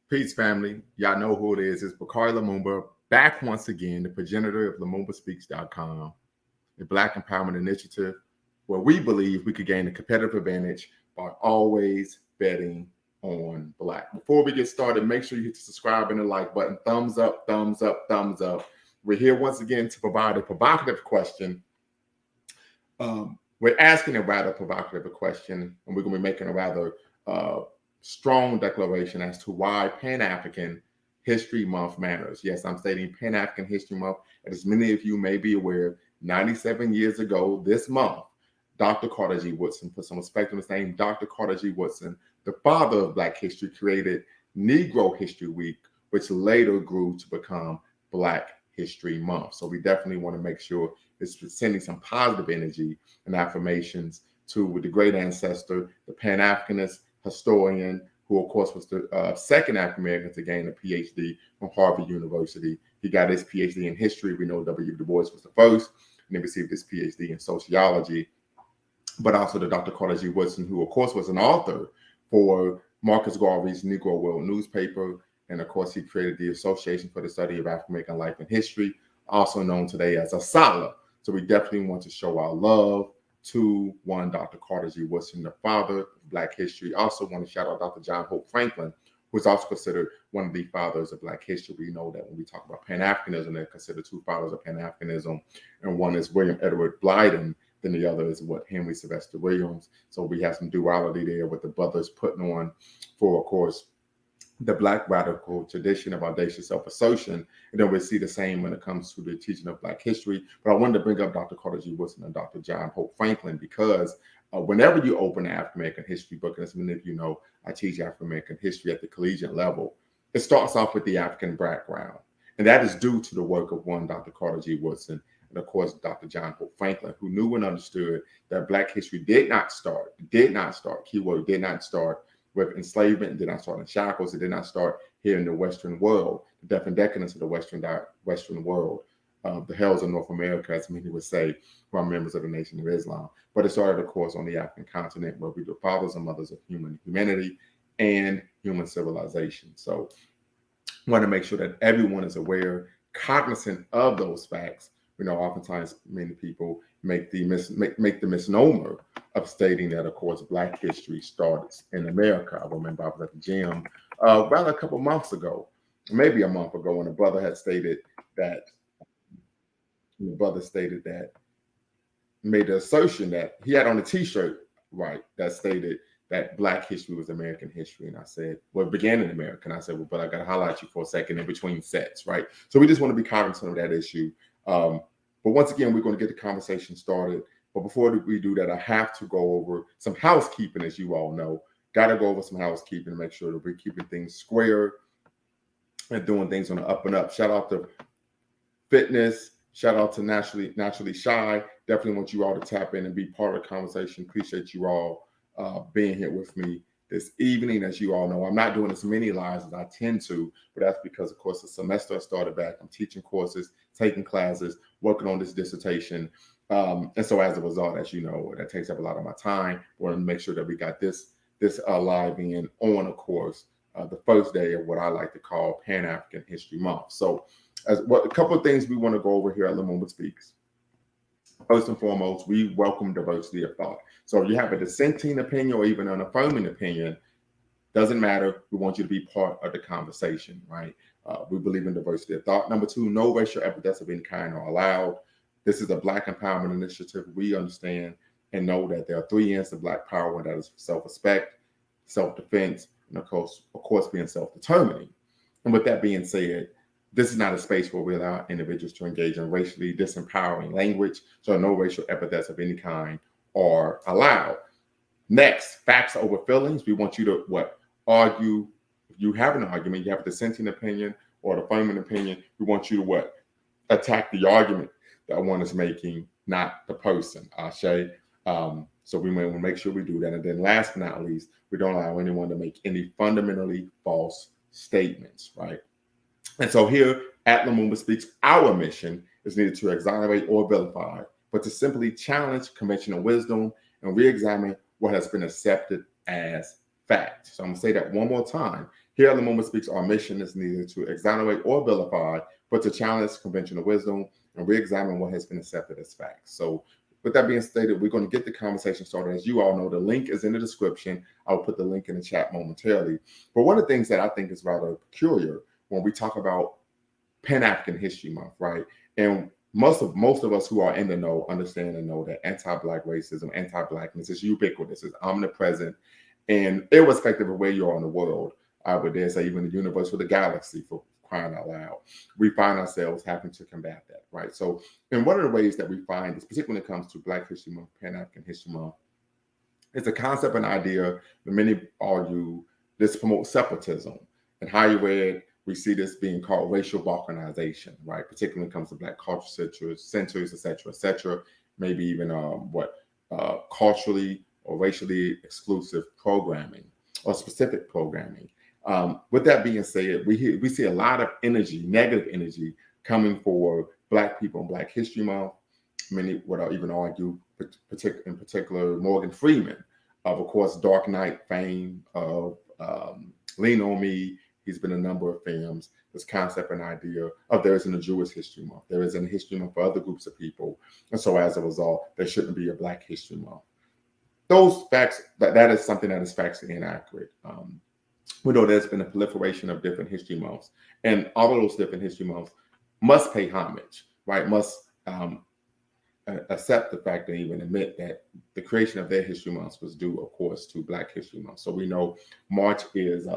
Peace, family. Y'all know who it is. It's Bakari Lumumba, back once again, the progenitor of LumumbaSpeaks.com, a Black Empowerment Initiative, where we believe we could gain a competitive advantage by always betting on Black. Before we get started, make sure you hit the subscribe and the like button. Thumbs up, thumbs up, thumbs up. We're here once again to provide a provocative question. We're asking a rather provocative question, and we're going to be making a rather strong declaration as to why Pan-African History Month matters. Yes, I'm stating Pan-African History Month. And as many of you may be aware, 97 years ago this month, Dr. Carter G. Woodson, put some respect on his name, Dr. Carter G. Woodson, the father of Black history, created Negro History Week, which later grew to become Black History Month. So we definitely want to make sure it's sending some positive energy and affirmations to the great ancestor, the Pan-Africanist historian, who of course was the second African-American to gain a PhD from Harvard University. He got his PhD in history. We know W. Du Bois was the first, and he received his PhD in sociology. But also the Dr. Carter G. Woodson, who of course was an author for Marcus Garvey's Negro World newspaper. And of course, he created the Association for the Study of African American Life and History, also known today as ASALH. So we definitely want to show our love to one Dr. Carter G. Woodson, the father of Black history. Also want to shout out Dr. John Hope Franklin, who is also considered one of the fathers of Black history. We know that when we talk about Pan-Africanism, they're considered two fathers of Pan-Africanism, and one is William Edward Blyden, then the other is Henry Sylvester Williams. So we have some duality there with the brothers putting on for, of course, the Black radical tradition of audacious self-assertion. And then we see the same when it comes to the teaching of Black history. But I wanted to bring up Dr. Carter G. Woodson and Dr. John Hope Franklin because whenever you open an African-American history book, and as many of you know, I teach African-American history at the collegiate level, it starts off with the African background. And that is due to the work of one Dr. Carter G. Woodson and, of course, Dr. John Hope Franklin, who knew and understood that Black history did not start, keyword, did not start with enslavement. It did not start in shackles. It did not start here in the Western world, the death and decadence of the Western world, the hells of North America, as many would say, who are members of the Nation of Islam. But it started, of course, on the African continent, where we were fathers and mothers of humanity and human civilization. So I want to make sure that everyone is aware, cognizant of those facts. You know, oftentimes many people make the misnomer of stating that, of course, Black history starts in America. I remember I was at the gym about a couple months ago, maybe a month ago, and a brother had stated that, made the assertion that he had on a t-shirt, right, that stated that Black history was American history. And I said, well, it began in America. And I said, well, but I got to highlight you for a second in between sets, right? So we just want to be cognizant of that issue. But once again, we're going to get the conversation started. But before we do that, I have to go over some housekeeping, as you all know. Got to go over some housekeeping to make sure that we're keeping things square and doing things on the up and up. Shout out to Fitness. Shout out to Naturally Shy. Definitely want you all to tap in and be part of the conversation. Appreciate you all being here with me this evening. As you all know, I'm not doing as many lives as I tend to, but that's because, of course, the semester I started back. I'm teaching courses, taking classes, working on this dissertation. And so as a result, as you know, that takes up a lot of my time. I want to make sure that we got this live in on, of course, the first day of what I like to call Pan-African History Month. So a couple of things we want to go over here at Lumumba Speaks. First and foremost, we welcome diversity of thought. So if you have a dissenting opinion or even an affirming opinion, doesn't matter. We want you to be part of the conversation, right? We believe in diversity of thought. Number two, no racial epithets of any kind are allowed. This is a Black empowerment initiative. We understand and know that there are three ends to Black power, and that is self-respect, self-defense, and of course, being self-determining. And with that being said, this is not a space where we allow individuals to engage in racially disempowering language, so no racial epithets of any kind are allowed. Next, facts over feelings. We want you to argue. If you have an argument, you have a dissenting opinion or an affirming opinion, we want you to attack the argument that one is making, not the person. Ashe. So we want to make sure we do that. And then last but not least, we don't allow anyone to make any fundamentally false statements, right? And so here at Lumumba Speaks, our mission is neither to exonerate or vilify, but to simply challenge conventional wisdom and re-examine what has been accepted as fact. So I'm gonna say that one more time. Here at Lumumba Speaks, our mission is neither to exonerate or vilify, but to challenge conventional wisdom and re-examine what has been accepted as fact. So with that being stated, we're going to get the conversation started. As you all know, the link is in the description. I'll put the link in the chat momentarily. But one of the things that I think is rather peculiar when we talk about Pan-African History Month, right? And most of us who are in the know understand and know that anti-Black racism, anti-Blackness is ubiquitous, is omnipresent, and irrespective of where you are in the world, I would dare say even the universe or the galaxy, for crying out loud, we find ourselves having to combat that, right? So, and one of the ways that we find this, particularly when it comes to Black History Month, Pan-African History Month, it's a concept and idea that many argue this promotes separatism. And higher ed, we see this being called racial balkanization, right? Particularly when it comes to Black culture centers, et cetera, maybe even culturally or racially exclusive programming or specific programming. With that being said, we see a lot of energy, negative energy, coming for Black people in Black History Month. Many would even argue, in particular, Morgan Freeman, of course, Dark Knight fame, of Lean on Me. He's been in a number of films. This concept and idea of there isn't a Jewish History Month. There isn't a History Month for other groups of people. And so as a result, there shouldn't be a Black History Month. Those facts, that is something that is factually inaccurate. We know there's been a proliferation of different history months, and all of those different history months must pay homage, right? Must accept the fact and even admit that the creation of their history months was due, of course, to Black History Month. So we know March is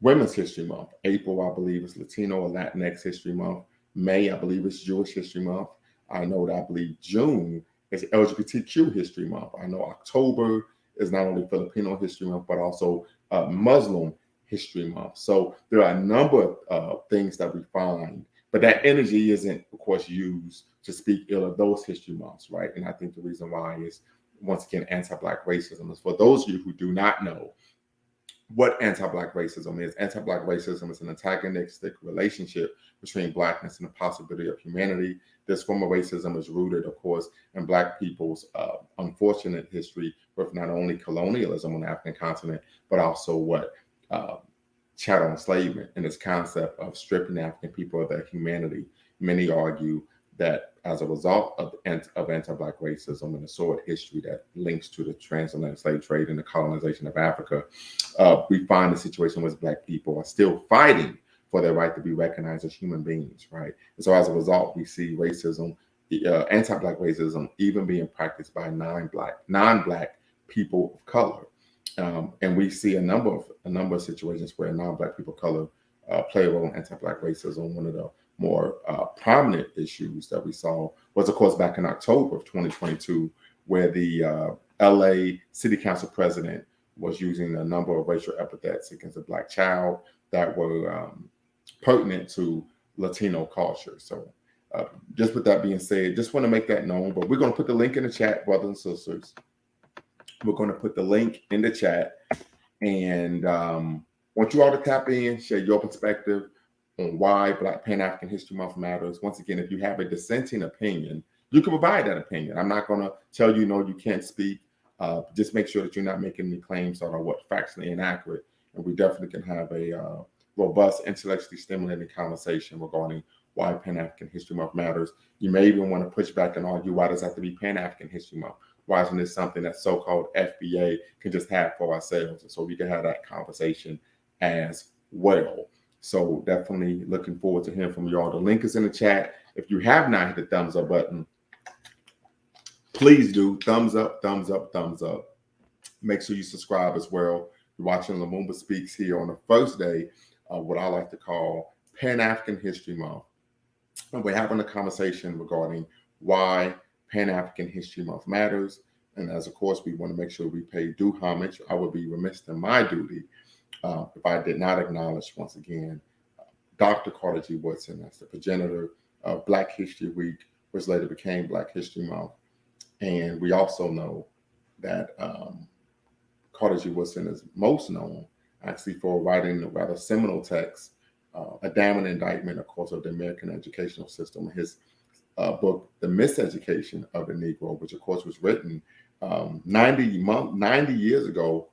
Women's History Month. April, I believe, is Latino or Latinx History Month. May, I believe, is Jewish History Month. I know that I believe June is LGBTQ History Month. I know October is not only Filipino History Month, but also Muslim History Month. So there are a number of things that we find, but that energy isn't, of course, used to speak ill of those history months, right? And I think the reason why is, once again, anti-Black racism is, for those of you who do not know what anti-Black racism is. Anti-Black racism is an antagonistic relationship between Blackness and the possibility of humanity. This form of racism is rooted, of course, in Black people's unfortunate history with not only colonialism on the African continent, but also chattel enslavement and this concept of stripping African people of their humanity. Many argue that as a result of anti-Black racism and the sordid history that links to the transatlantic slave trade and the colonization of Africa, we find a situation where Black people are still fighting for their right to be recognized as human beings, right? And so as a result, we see racism, anti-Black racism, even being practiced by non-Black people of color. And we see a number of situations where non-Black people of color play a role in anti-Black racism. One of the more prominent issues that we saw was, of course, back in October of 2022, where the LA City Council president was using a number of racial epithets against a Black child that were pertinent to Latino culture. So just with that being said, just want to make that known, but we're going to put the link in the chat, brothers and sisters. We're going to put the link in the chat, and want you all to tap in, share your perspective on why Black Pan-African History Month matters. Once again, if you have a dissenting opinion, you can provide that opinion. I'm not going to tell you, no, you can't speak. Just make sure that you're not making any claims that are factually inaccurate. And we definitely can have a robust, intellectually stimulating conversation regarding why Pan-African History Month matters. You may even want to push back and argue, why does it have to be Pan-African History Month? Why isn't this something that so-called FBA can just have for ourselves? And so we can have that conversation as well. So definitely looking forward to hearing from y'all. The link is in the chat. If you have not hit the thumbs up button, please do. Thumbs up, thumbs up, thumbs up. Make sure you subscribe as well. You're watching Lumumba Speaks here on the first day of what I like to call Pan-African History Month. And we're having a conversation regarding why Pan-African History Month matters. And as, of course, we want to make sure we pay due homage. I would be remiss in my duty if I did not acknowledge, once again, Dr. Carter G. Woodson, as the progenitor of Black History Week, which later became Black History Month. And we also know that Carter G. Woodson is most known actually for writing a rather seminal text, a damning indictment, of course, of the American educational system. His book, The Miseducation of the Negro, which of course was written 90 years ago,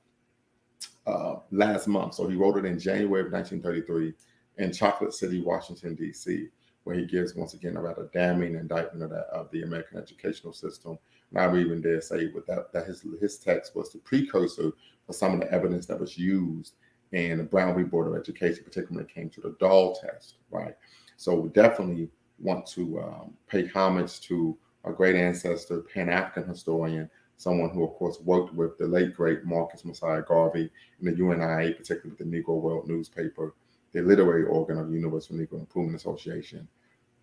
last month. So he wrote it in January of 1933 in Chocolate City, Washington, D.C., where he gives, once again, a rather damning indictment of the American educational system. And I would even dare say that his text was the precursor for some of the evidence that was used in the Brown v. Board of Education, particularly when it came to the Dall test, right? So we definitely want to pay homage to our great ancestor, Pan-African historian, someone who, of course, worked with the late, great Marcus Messiah Garvey in the UNIA, particularly the Negro World newspaper, the literary organ of the Universal Negro Improvement Association.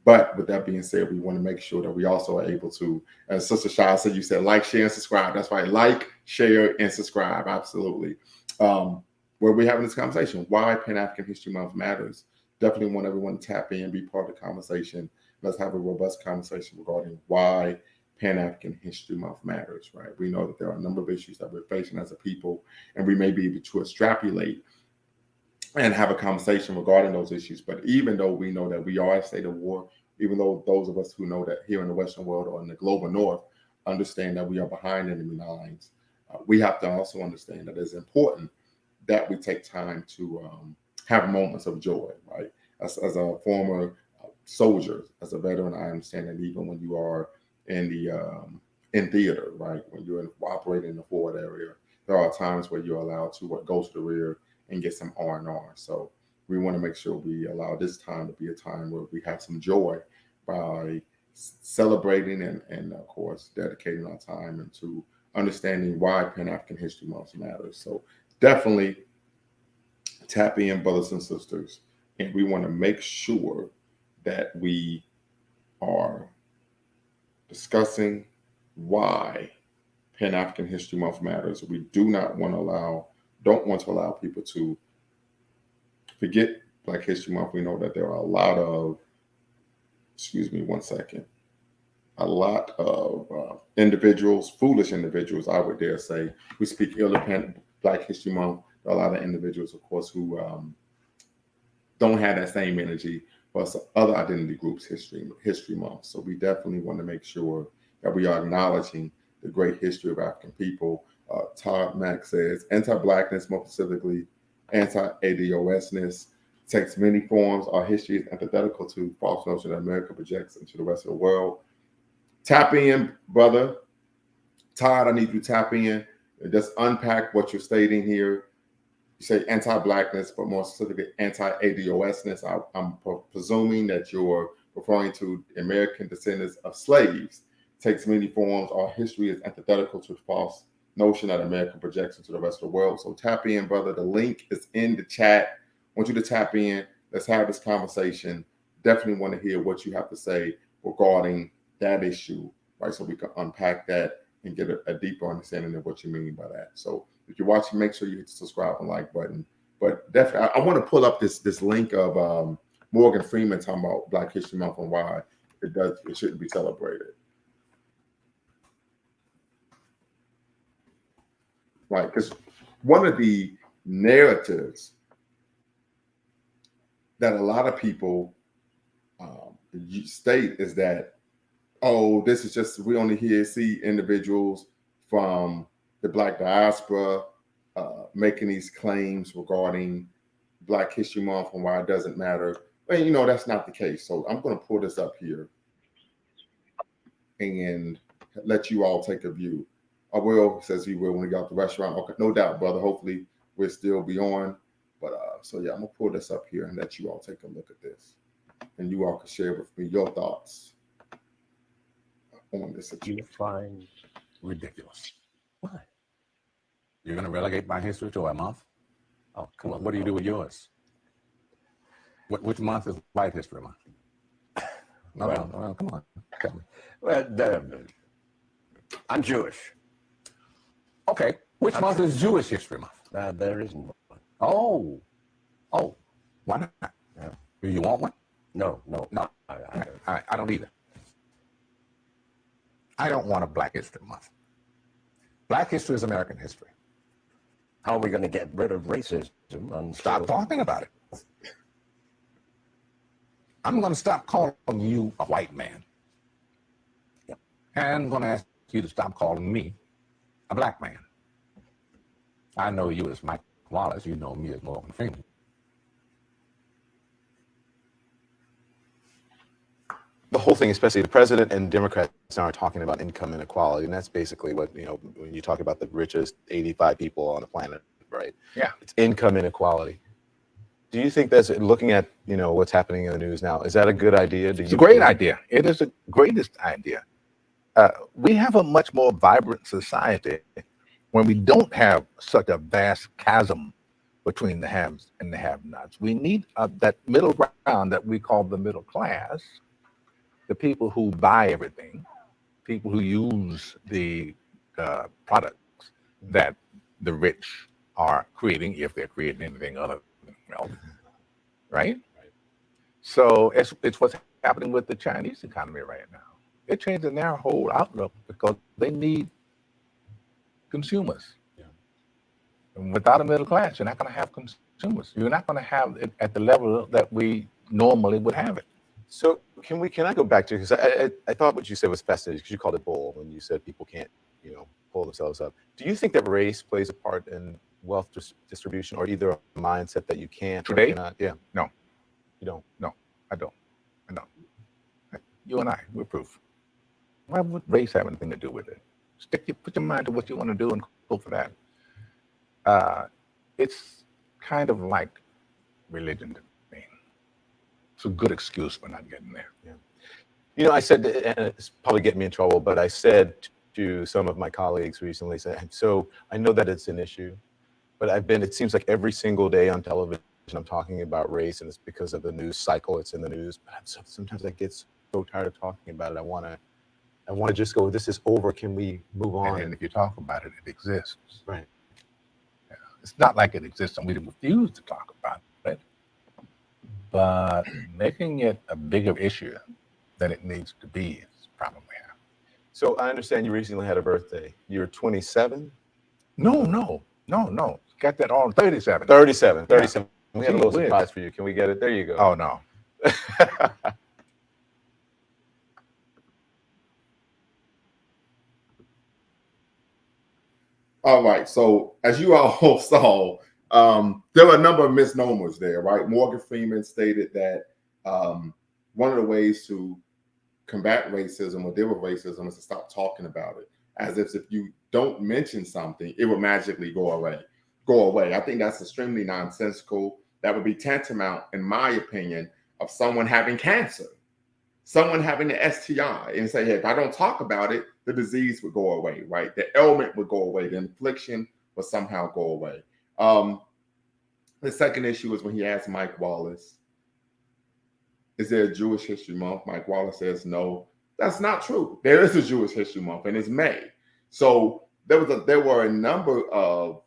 But with that being said, we want to make sure that we also are able to, as Sister Shah said, you said like, share, and subscribe. That's right. Like, share, and subscribe. Absolutely. Where we're having this conversation, why Pan-African History Month matters. Definitely want everyone to tap in, be part of the conversation. Let's have a robust conversation regarding why Pan-African History Month matters, right? We know that there are a number of issues that we're facing as a people, and we may be able to extrapolate and have a conversation regarding those issues. But even though we know that we are in a state of war, even though those of us who know that here in the Western world or in the global North understand that we are behind enemy lines, we have to also understand that it's important that we take time to have moments of joy, right? As a former soldier, as a veteran, I understand that even when you are in the in theater, right, when you're operating in the forward area, there are times where you're allowed to go to the rear and get some R&R. So we want to make sure we allow this time to be a time where we have some joy by celebrating and of course, dedicating our time into understanding why Pan-African History Month matters. So definitely tap in, brothers and sisters, and we want to make sure that we are discussing why Pan-African History Month matters. We don't want to allow people to forget Black History Month. We know that there are a lot of, a lot of individuals, foolish individuals, I would dare say, who speak ill of Black History Month. There are a lot of individuals, of course, who don't have that same energy for other identity groups' history month. So we definitely want to make sure that we are acknowledging the great history of African people. Todd Mack says, anti-Blackness, more specifically, anti-ADOSness, takes many forms. Our history is antithetical to false notion that America projects into the rest of the world. Tap in, brother. Todd, I need you to tap in and just unpack what you're stating here. You say anti-Blackness, but more specifically anti-ADOSness. I'm presuming that you're referring to American descendants of slaves. Takes many forms. Our history is antithetical to the false notion that America projects into the rest of the world. So tap in, brother. The link is in the chat. I want you to tap in. Let's have this conversation. Definitely want to hear what you have to say regarding that issue, right? So we can unpack that and get a deeper understanding of what you mean by that. So if you're watching, make sure you hit the subscribe and like button. But definitely, I want to pull up this link of Morgan Freeman talking about Black History Month and why it shouldn't be celebrated. Right, because one of the narratives that a lot of people state is that, oh, this is just, we only see individuals from the Black diaspora making these claims regarding Black History Month and why it doesn't matter. And that's not the case. So I'm going to pull this up here and let you all take a view. Will says he will when he got out the restaurant. Okay, no doubt, brother. Hopefully we'll still be on. But so yeah, I'm gonna pull this up here and let you all take a look at this, and you all can share with me your thoughts on this situation. You find ridiculous. Why? You're gonna relegate my history to a month? Oh, come on. What do you do with yours? Which month is White History Month? No, come on. Tell me. Well, I'm Jewish. Okay. Which month is Jewish History Month? There isn't one. Oh. Why not? Yeah. Do you want one? No. I don't either. I don't want a Black History Month. Black history is American history. How are we going to get rid of racism? Stop talking about it. I'm going to stop calling you a white man. Yep. And I'm going to ask you to stop calling me a Black man. I know you as Michael Wallace, you know me as Morgan Freeman. The whole thing, especially the president and Democrats, are talking about income inequality, and that's basically what, when you talk about the richest 85 people on the planet, right? Yeah. It's income inequality. Do you think that's, looking at what's happening in the news now, is that a good idea? It's a great idea. It is the greatest idea. We have a much more vibrant society when we don't have such a vast chasm between the haves and the have-nots. We need that middle ground that we call the middle class, the people who buy everything, people who use the products that the rich are creating, if they're creating anything other than wealth, right? So it's what's happening with the Chinese economy right now. They're changing their whole outlook because they need consumers. Yeah. And without a middle class, you're not going to have consumers. You're not going to have it at the level that we normally would have it. So can I go back to, because I thought what you said was fascinating, because you called it bull when you said people can't pull themselves up. Do you think that race plays a part in wealth distribution, or either a mindset that you can't Today? or cannot? Yeah. No. You don't? No, I don't. You and I, we're proof. Why would race have anything to do with it? Put your mind to what you want to do and go for that. It's kind of like religion to me. It's a good excuse for not getting there. Yeah. I said, and it's probably getting me in trouble, but I said to some of my colleagues recently, so I know that it's an issue, but it seems like every single day on television, I'm talking about race, and it's because of the news cycle. It's in the news, but sometimes I get so tired of talking about it. I want to just go, this is over. Can we move on? And if you talk about it, it exists. Right. Yeah. It's not like it exists and we refuse to talk about it, but making it a bigger issue than it needs to be is probably how. So I understand you recently had a birthday. You're 27? No. Got that on 37. 37. We had a Gee little whiz. surprise for you. Can we get it? There you go. Oh, no. All right. So as you all saw, there were a number of misnomers there, right? Morgan Freeman stated that one of the ways to combat racism or deal with racism is to stop talking about it, as if you don't mention something, it will magically go away. I think that's extremely nonsensical. That would be tantamount, in my opinion, of someone having cancer, someone having the STI, and say, hey, if I don't talk about it, the disease would go away, right? The ailment would go away. The infliction would somehow go away. The second issue is when he asked Mike Wallace, is there a Jewish History Month? Mike Wallace says, no, that's not true. There is a Jewish History Month, and it's May. So there were a number of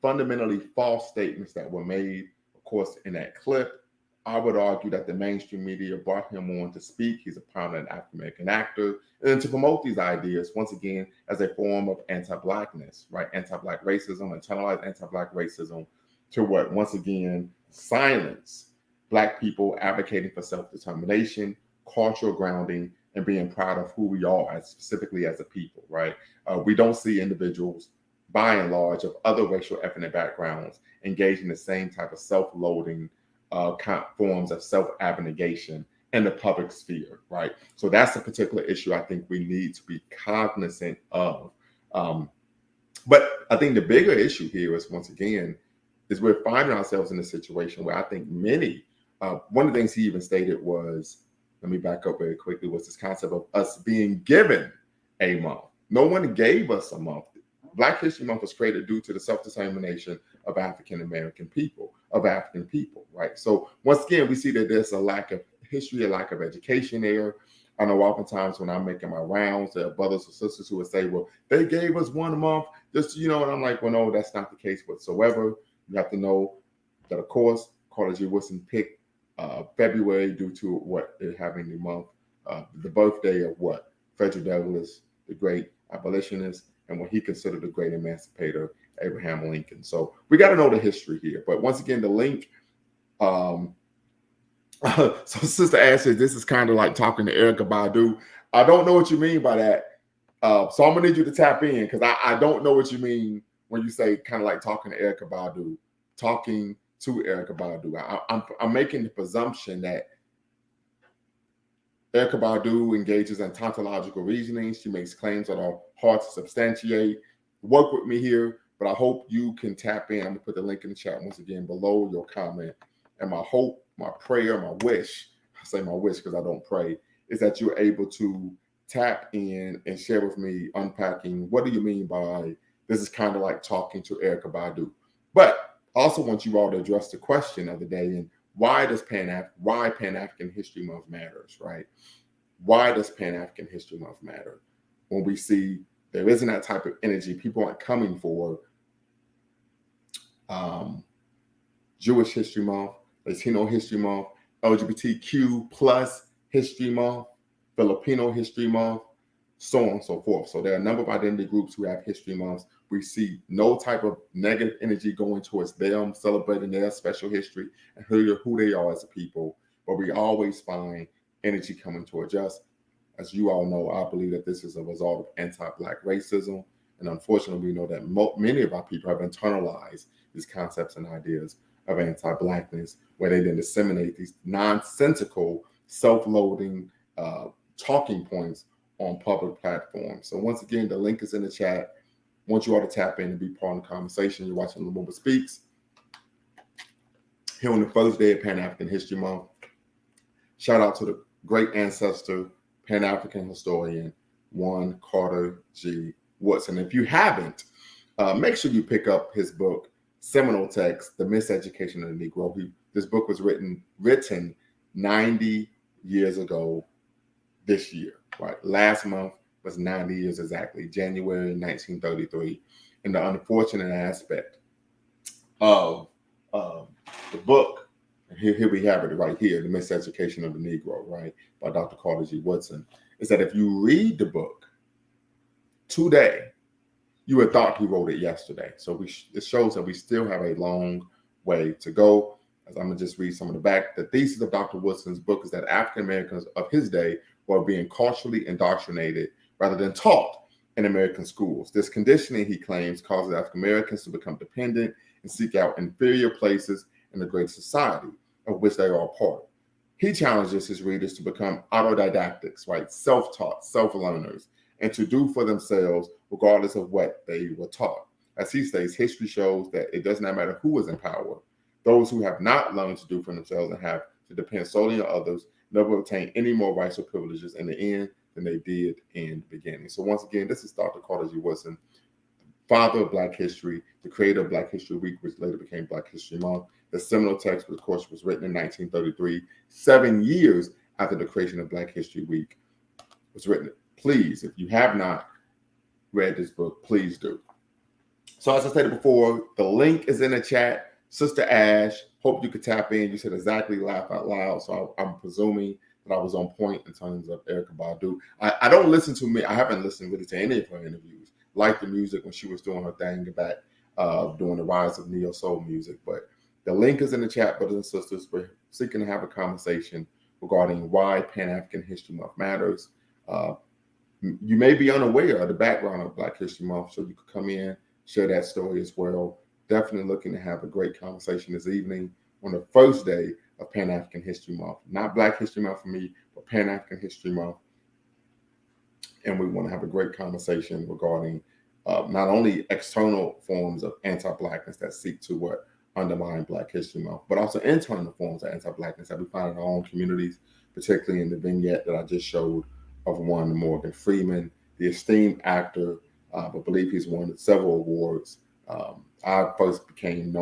fundamentally false statements that were made, of course, in that clip. I would argue that the mainstream media brought him on to speak. He's a prominent African-American actor, and to promote these ideas, once again, as a form of anti-Blackness, right? Anti-Black racism, internalized anti-Black racism, to what? Once again, silence Black people advocating for self-determination, cultural grounding, and being proud of who we are, specifically as a people, right? We don't see individuals, by and large, of other racial ethnic backgrounds engage in the same type of self-loathing forms of self-abnegation in the public sphere, right? So that's a particular issue I think we need to be cognizant of. But I think the bigger issue here is, once again, is we're finding ourselves in a situation where I think many, one of the things he even stated was, let me back up very quickly, was this concept of us being given a month. No one gave us a month. Black History Month was created due to the self-determination of African people, right? So once again, we see that there's a lack of history, a lack of education there. I know oftentimes when I'm making my rounds, there are brothers or sisters who would say, well, they gave us 1 month, just, and I'm like, well, no, that's not the case whatsoever. You have to know that, of course, Carter G. Woodson picked February due to what they're having the month, the birthday of what? Frederick Douglass, the great abolitionist, and what he considered the great emancipator, Abraham Lincoln. So we got to know the history here. But once again, the link, so Sister Ashley, this is kind of like talking to Erykah Badu. I don't know what you mean by that. So I'm gonna need you to tap in, because I don't know what you mean when you say kind of like talking to Erykah Badu, talking to Erykah Badu. I'm making the presumption that Erykah Badu engages in tautological reasoning. She makes claims that are hard to substantiate. Work with me here, but I hope you can tap in. I'm going to put the link in the chat once again below your comment. And my hope, my prayer, my wish, I say my wish because I don't pray, is that you're able to tap in and share with me, unpacking, what do you mean by this is kind of like talking to Erykah Badu. But I also want you all to address the question of the day, and why Pan-African History Month matters, right? Why does Pan-African History Month matter? When we see there isn't that type of energy, people aren't coming for Jewish History Month, Latino History Month, LGBTQ plus History Month, Filipino History Month, so on and so forth. So there are a number of identity groups who have history months. We see no type of negative energy going towards them, celebrating their special history and who they are as a people. But we always find energy coming towards us. As you all know, I believe that this is a result of anti-Black racism. And unfortunately, we know that many of our people have internalized these concepts and ideas of anti-Blackness, where they then disseminate these nonsensical, self-loathing talking points on public platforms. So once again, the link is in the chat. I want you all to tap in and be part of the conversation. You're watching Lumumba Speaks here on the first day of Pan-African History Month. Shout out to the great ancestor, Pan-African historian, one Carter G. Woodson. If you haven't, make sure you pick up his book, seminal text, The Miseducation of the Negro. This book was written 90 years ago this year, right? Last month was 90 years exactly, January 1933. And the unfortunate aspect of the book, and here we have it right here, The Miseducation of the Negro, right, by Dr. Carter G. Woodson, is that if you read the book today, you would thought he wrote it yesterday. So it shows that we still have a long way to go. As I'm going to just read some of the back. The thesis of Dr. Woodson's book is that African Americans of his day were being culturally indoctrinated rather than taught in American schools. This conditioning, he claims, causes African Americans to become dependent and seek out inferior places in the great society of which they are a part. He challenges his readers to become autodidactics, right? Self-taught, self-learners, and to do for themselves regardless of what they were taught. As he states, history shows that it does not matter who is in power. Those who have not learned to do for themselves and have to depend solely on others never obtain any more rights or privileges in the end than they did in the beginning. So once again, this is Dr. Carter G. Woodson, father of Black history, the creator of Black History Week, which later became Black History Month. The seminal text, of course, was written in 1933, 7 years after the creation of Black History Week was written. Please, if you have not read this book, please do. So as I stated before, the link is in the chat. Sister Ash, hope you could tap in. You said exactly laugh out loud. So I'm presuming that I was on point in terms of Erykah Badu. I don't listen to me. I haven't listened really to any of her interviews. Like the music when she was doing her thing back, doing the rise of neo soul music. But the link is in the chat, brothers and sisters. We're seeking to have a conversation regarding why Pan-African History Month matters. You may be unaware of the background of Black History Month, so you could come in, share that story as well. Definitely looking to have a great conversation this evening on the first day of Pan-African History Month. Not Black History Month for me, but Pan-African History Month. And we want to have a great conversation regarding not only external forms of anti-Blackness that seek to undermine Black History Month, but also internal forms of anti-Blackness that we find in our own communities, particularly in the vignette that I just showed of one Morgan Freeman, the esteemed actor. I believe he's won several awards. I first became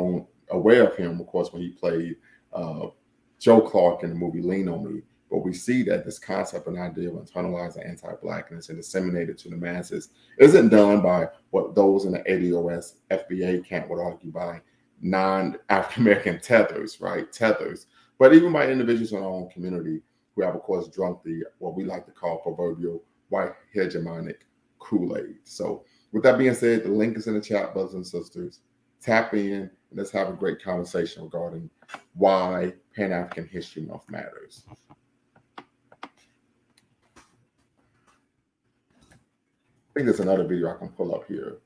aware of him, of course, when he played Joe Clark in the movie Lean on Me. But we see that this concept and idea of internalizing anti-Blackness and disseminated to the masses isn't done by what those in the ADOS FBA camp would argue by non-African American tethers, right? Tethers, but even by individuals in our own community who have, of course, drunk the what we like to call proverbial white hegemonic Kool-Aid. So with that being said, the link is in the chat, brothers and sisters. Tap in and let's have a great conversation regarding why Pan-African History Month matters. I think there's another video I can pull up here.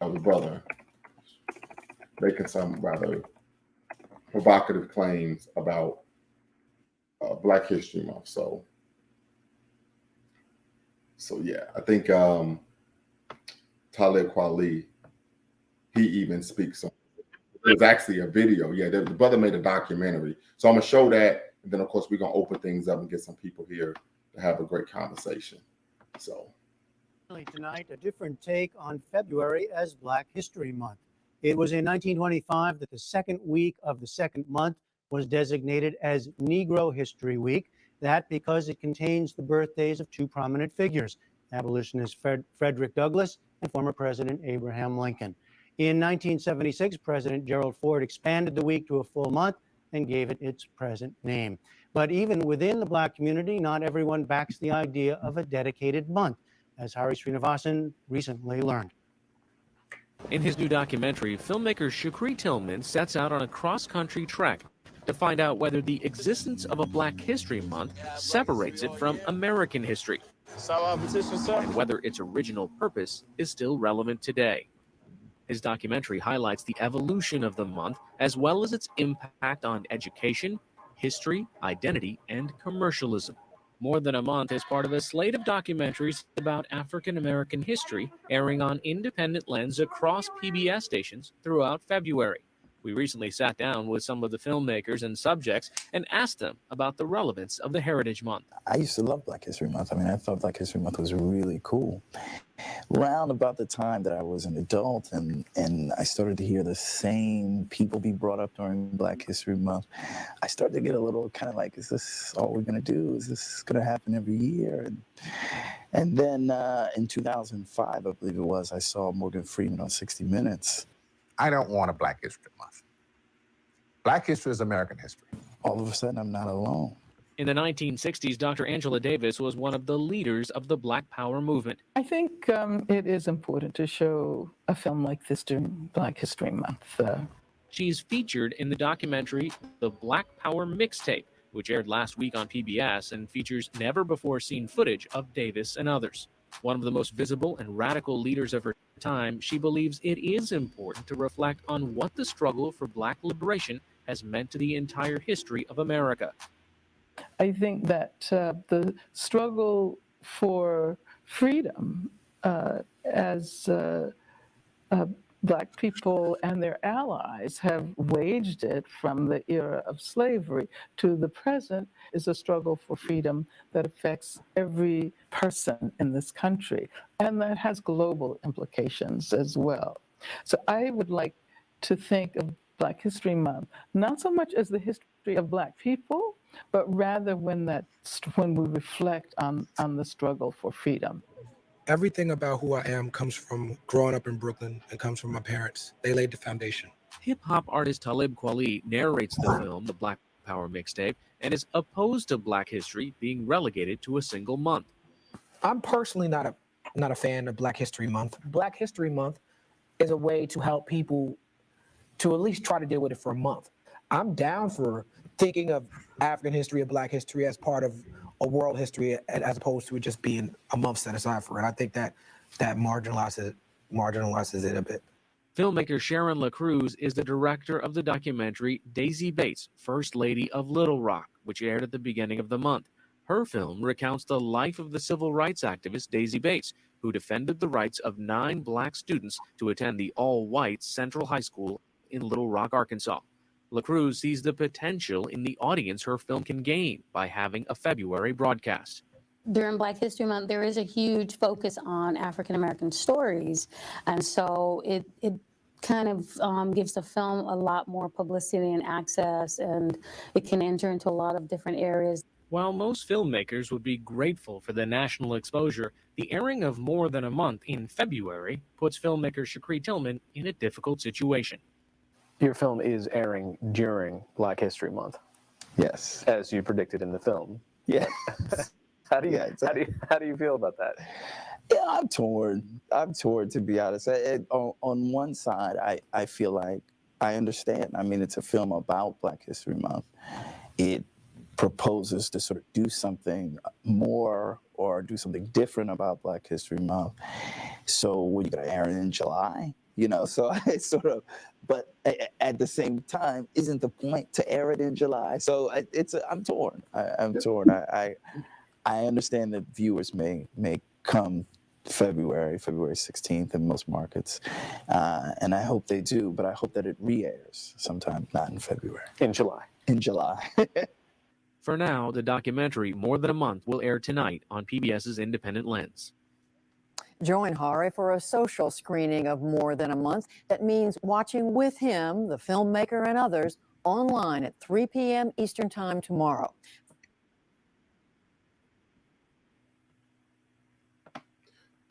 of the brother making some rather provocative claims about Black History Month. So yeah, I think Talib Kweli, he even speaks on. It was actually a video. Yeah, the brother made a documentary. So I'm gonna show that, and then of course we're gonna open things up and get some people here to have a great conversation. So tonight, a different take on February as Black History Month. It was in 1925 that the second week of the second month was designated as Negro History Week. That because it contains the birthdays of two prominent figures, abolitionist Frederick Douglass and former President Abraham Lincoln. In 1976, President Gerald Ford expanded the week to a full month and gave it its present name. But even within the Black community, not everyone backs the idea of a dedicated month, as Hari Srinivasan recently learned. In his new documentary, filmmaker Shukri Tillman sets out on a cross-country trek to find out whether the existence of a Black History Month separates it from American history, and whether its original purpose is still relevant today. His documentary highlights the evolution of the month, as well as its impact on education, history, identity, and commercialism. More Than a Month is part of a slate of documentaries about African American history airing on Independent Lens across PBS stations throughout February. We recently sat down with some of the filmmakers and subjects and asked them about the relevance of the Heritage Month. I used to love Black History Month. I mean, I thought Black History Month was really cool. Around about the time that I was an adult and I started to hear the same people be brought up during Black History Month, I started to get a little kind of like, is this all we're going to do? Is this going to happen every year? And then in 2005, I believe it was, I saw Morgan Freeman on 60 Minutes. I don't want a Black History Month. Black history is American history. All of a sudden, I'm not alone. In the 1960s, Dr. Angela Davis was one of the leaders of the Black Power movement. I think it is important to show a film like this during Black History Month. She's featured in the documentary The Black Power Mixtape, which aired last week on PBS and features never-before-seen footage of Davis and others. One of the most visible and radical leaders of her time, she believes it is important to reflect on what the struggle for Black liberation has meant to the entire history of America. I think that the struggle for freedom as Black people and their allies have waged it from the era of slavery to the present is a struggle for freedom that affects every person in this country, and that has global implications as well. So I would like to think of Black History Month not so much as the history of Black people, but rather when we reflect on the struggle for freedom. Everything about who I am comes from growing up in Brooklyn and comes from my parents. They laid the foundation. Hip-hop artist Talib Kweli narrates the film, The Black Power Mixtape, and is opposed to Black history being relegated to a single month. I'm personally not a fan of Black History Month. Black History Month is a way to help people to at least try to deal with it for a month. I'm down for thinking of African history or Black history as part of a world history as opposed to it just being a month set aside for it. I think that marginalizes it a bit. Filmmaker Sharon LaCruz is the director of the documentary Daisy Bates, First Lady of Little Rock, which aired at the beginning of the month. Her film recounts the life of the civil rights activist Daisy Bates, who defended the rights of 9 Black students to attend the all-white Central High School in Little Rock, Arkansas. LaCruz sees the potential in the audience her film can gain by having a February broadcast. During Black History Month, there is a huge focus on African American stories, and so it kind of gives the film a lot more publicity and access, and it can enter into a lot of different areas. While most filmmakers would be grateful for the national exposure, the airing of More Than a Month in February puts filmmaker Shukri Tillman in a difficult situation. Your film is airing during Black History Month. Yes. As you predicted in the film. Yeah. How do you feel about that? Yeah, I'm torn, to be honest. On one side, I feel like I understand. I mean, it's a film about Black History Month. It proposes to sort of do something more or do something different about Black History Month. So when you're going to air it in July, So I sort of, but at the same time, isn't the point to air it in July? So I'm torn. I'm torn. I understand that viewers may come February 16th in most markets, and I hope they do. But I hope that it re-airs sometime, not in February. In July. In July. For now, the documentary More Than a Month will air tonight on PBS's Independent Lens. Join Hari for a social screening of More Than a Month. That means watching with him, the filmmaker, and others online at 3 p.m. Eastern Time tomorrow.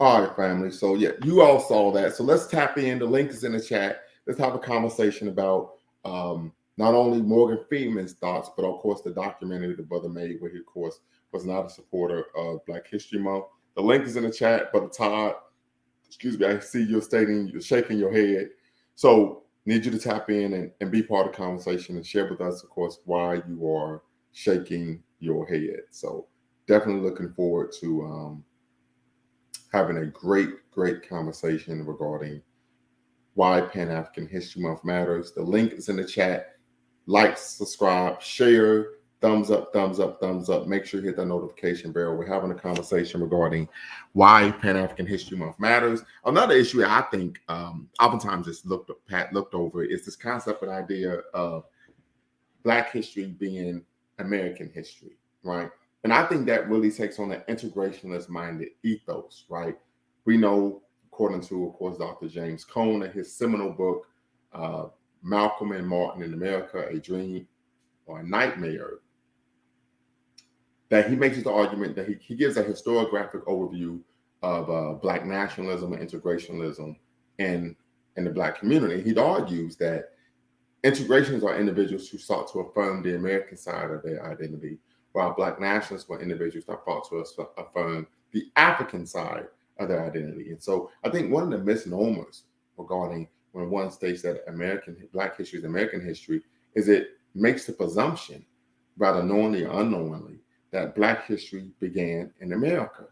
All right, family. So yeah, you all saw that. So let's tap in. The link is in the chat. Let's have a conversation about not only Morgan Freeman's thoughts, but of course the documentary the brother made, where he, of course, was not a supporter of Black History Month. The link is in the chat. Brother Todd, excuse me, I see you're shaking your head. So need you to tap in and be part of the conversation and share with us, of course, why you are shaking your head. So definitely looking forward to having a great conversation regarding why Pan-African History Month matters. The link is in the chat. Like, subscribe, share, thumbs up. Make sure you hit that notification bell. We're having a conversation regarding why Pan-African History Month matters. Another issue I think oftentimes is looked over is this concept and idea of Black history being American history, right? And I think that really takes on an integrationist-minded ethos, right? We know, according to, of course, Dr. James Cone, in his seminal book, Malcolm and Martin in America, A Dream or a Nightmare, that he makes the argument that he gives a historiographic overview of Black nationalism and integrationism in the Black community. He argues that integrationists are individuals who sought to affirm the American side of their identity, while Black nationalists were individuals that fought to affirm the African side of their identity. And so I think one of the misnomers regarding when one states that Black history is American history is it makes the presumption, rather knowingly or unknowingly, that Black history began in America.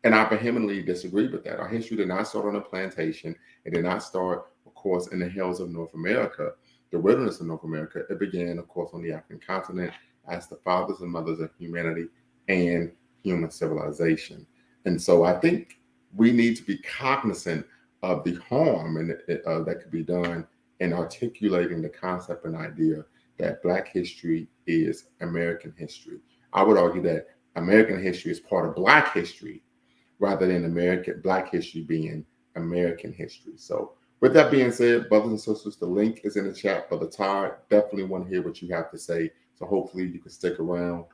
And I vehemently disagree with that. Our history did not start on a plantation. It did not start, of course, in the hills of North America, the wilderness of North America. It began, of course, on the African continent as the fathers and mothers of humanity and human civilization. And so I think we need to be cognizant of the harm that could be done in articulating the concept and idea that Black history is American history. I would argue that American history is part of Black history rather than Black history being American history. So with that being said, brothers and sisters, the link is in the chat. Brother Todd, definitely want to hear what you have to say. So hopefully you can stick around.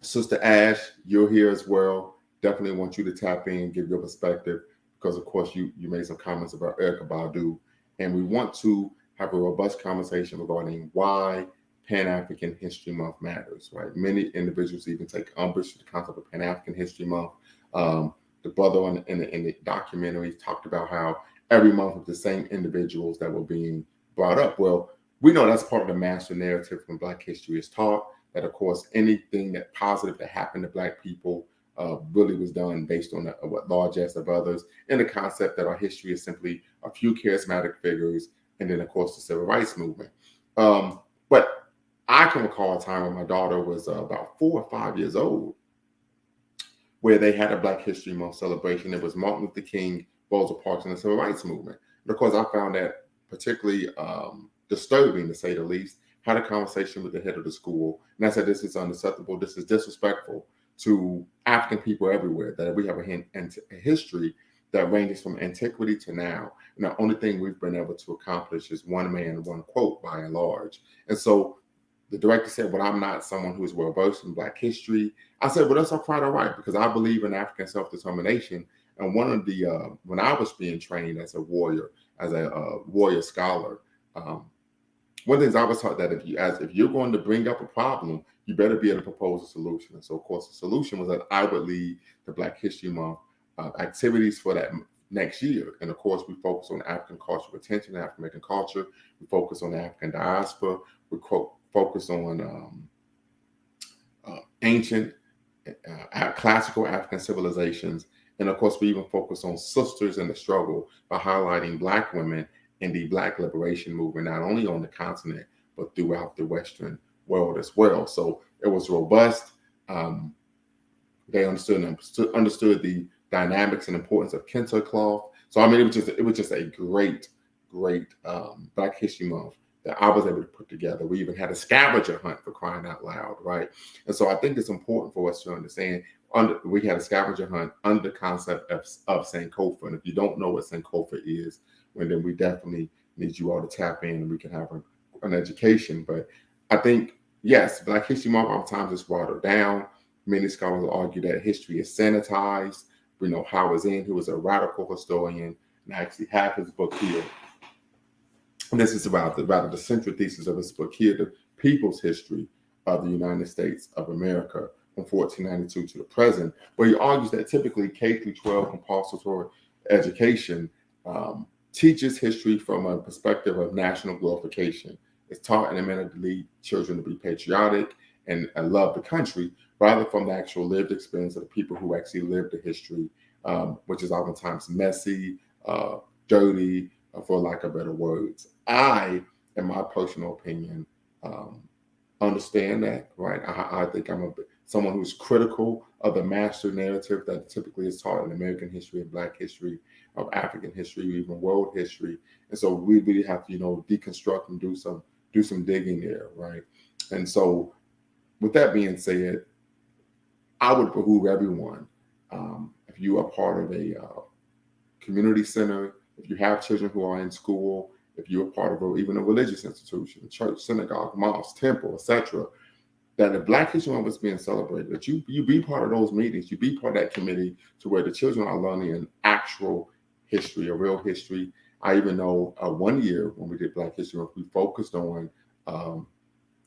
Sister Ash, you're here as well. Definitely want you to tap in, give your perspective, because of course you made some comments about Erykah Badu, and we want to have a robust conversation regarding why Pan-African History Month matters, right? Many individuals even take umbrage to the concept of Pan-African History Month. The brother in the documentary talked about how every month was the same individuals that were being brought up. Well, we know that's part of the master narrative when Black history is taught, that of course anything that positive that happened to Black people really was done based on what largesse of others, and the concept that our history is simply a few charismatic figures, and then of course the civil rights movement. But I can recall a time when my daughter was about 4 or 5 years old, where they had a Black History Month celebration. It was Martin Luther King, Rosa Parks, and the civil rights movement. And of course, I found that particularly disturbing, to say the least. Had a conversation with the head of the school, and I said, this is unacceptable, this is disrespectful to African people everywhere, that we have a history that ranges from antiquity to now. And the only thing we've been able to accomplish is one man, one quote, by and large. And so the director said, well, I'm not someone who is well versed in Black history. I said, well, that's quite all right, because I believe in African self-determination. And one of the, when I was being trained as a warrior scholar, one of the things I was taught that if you're going to bring up a problem, you better be able to propose a solution. And so, of course, the solution was that I would lead the Black History Month activities for that next year. And of course, we focus on African cultural retention, African American culture. We focus on the African diaspora. We focus on ancient, classical African civilizations. And of course, we even focus on sisters in the struggle by highlighting Black women in the Black liberation movement, not only on the continent, but throughout the Western world as well. So it was robust. They understood the dynamics and importance of kente cloth. So I mean, it was just a great Black History Month that I was able to put together. We even had a scavenger hunt, for crying out loud, right? And so I think it's important for us to understand. We had a scavenger hunt under the concept of Sankofa. And if you don't know what Sankofa is, well, then we definitely need you all to tap in and we can have an education. But I think, yes, Black History Month oftentimes is watered down. Many scholars argue that history is sanitized. We know Howard Zinn, who was a radical historian, and I actually have his book here. And this is about the central thesis of his book here, The People's History of the United States of America from 1492 to the present, where he argues that typically K through 12 compulsory education teaches history from a perspective of national glorification. It's taught in a manner to lead children to be patriotic and love the country, rather from the actual lived experience of the people who actually lived the history, which is oftentimes messy, dirty, for lack of better words. I, in my personal opinion, understand that, right? I think I'm someone who's critical of the master narrative that typically is taught in American history, of Black history, of African history, even world history. And so we really have to, deconstruct and do some digging there, right? And so with that being said, I would behoove everyone, if you are part of a community center, if you have children who are in school, if you're part of even a religious institution, church, synagogue, mosque, temple, etc., that the Black History Month is being celebrated, that you be part of those meetings, you be part of that committee to where the children are learning an actual history, a real history. I even know one year when we did Black History Month, we focused on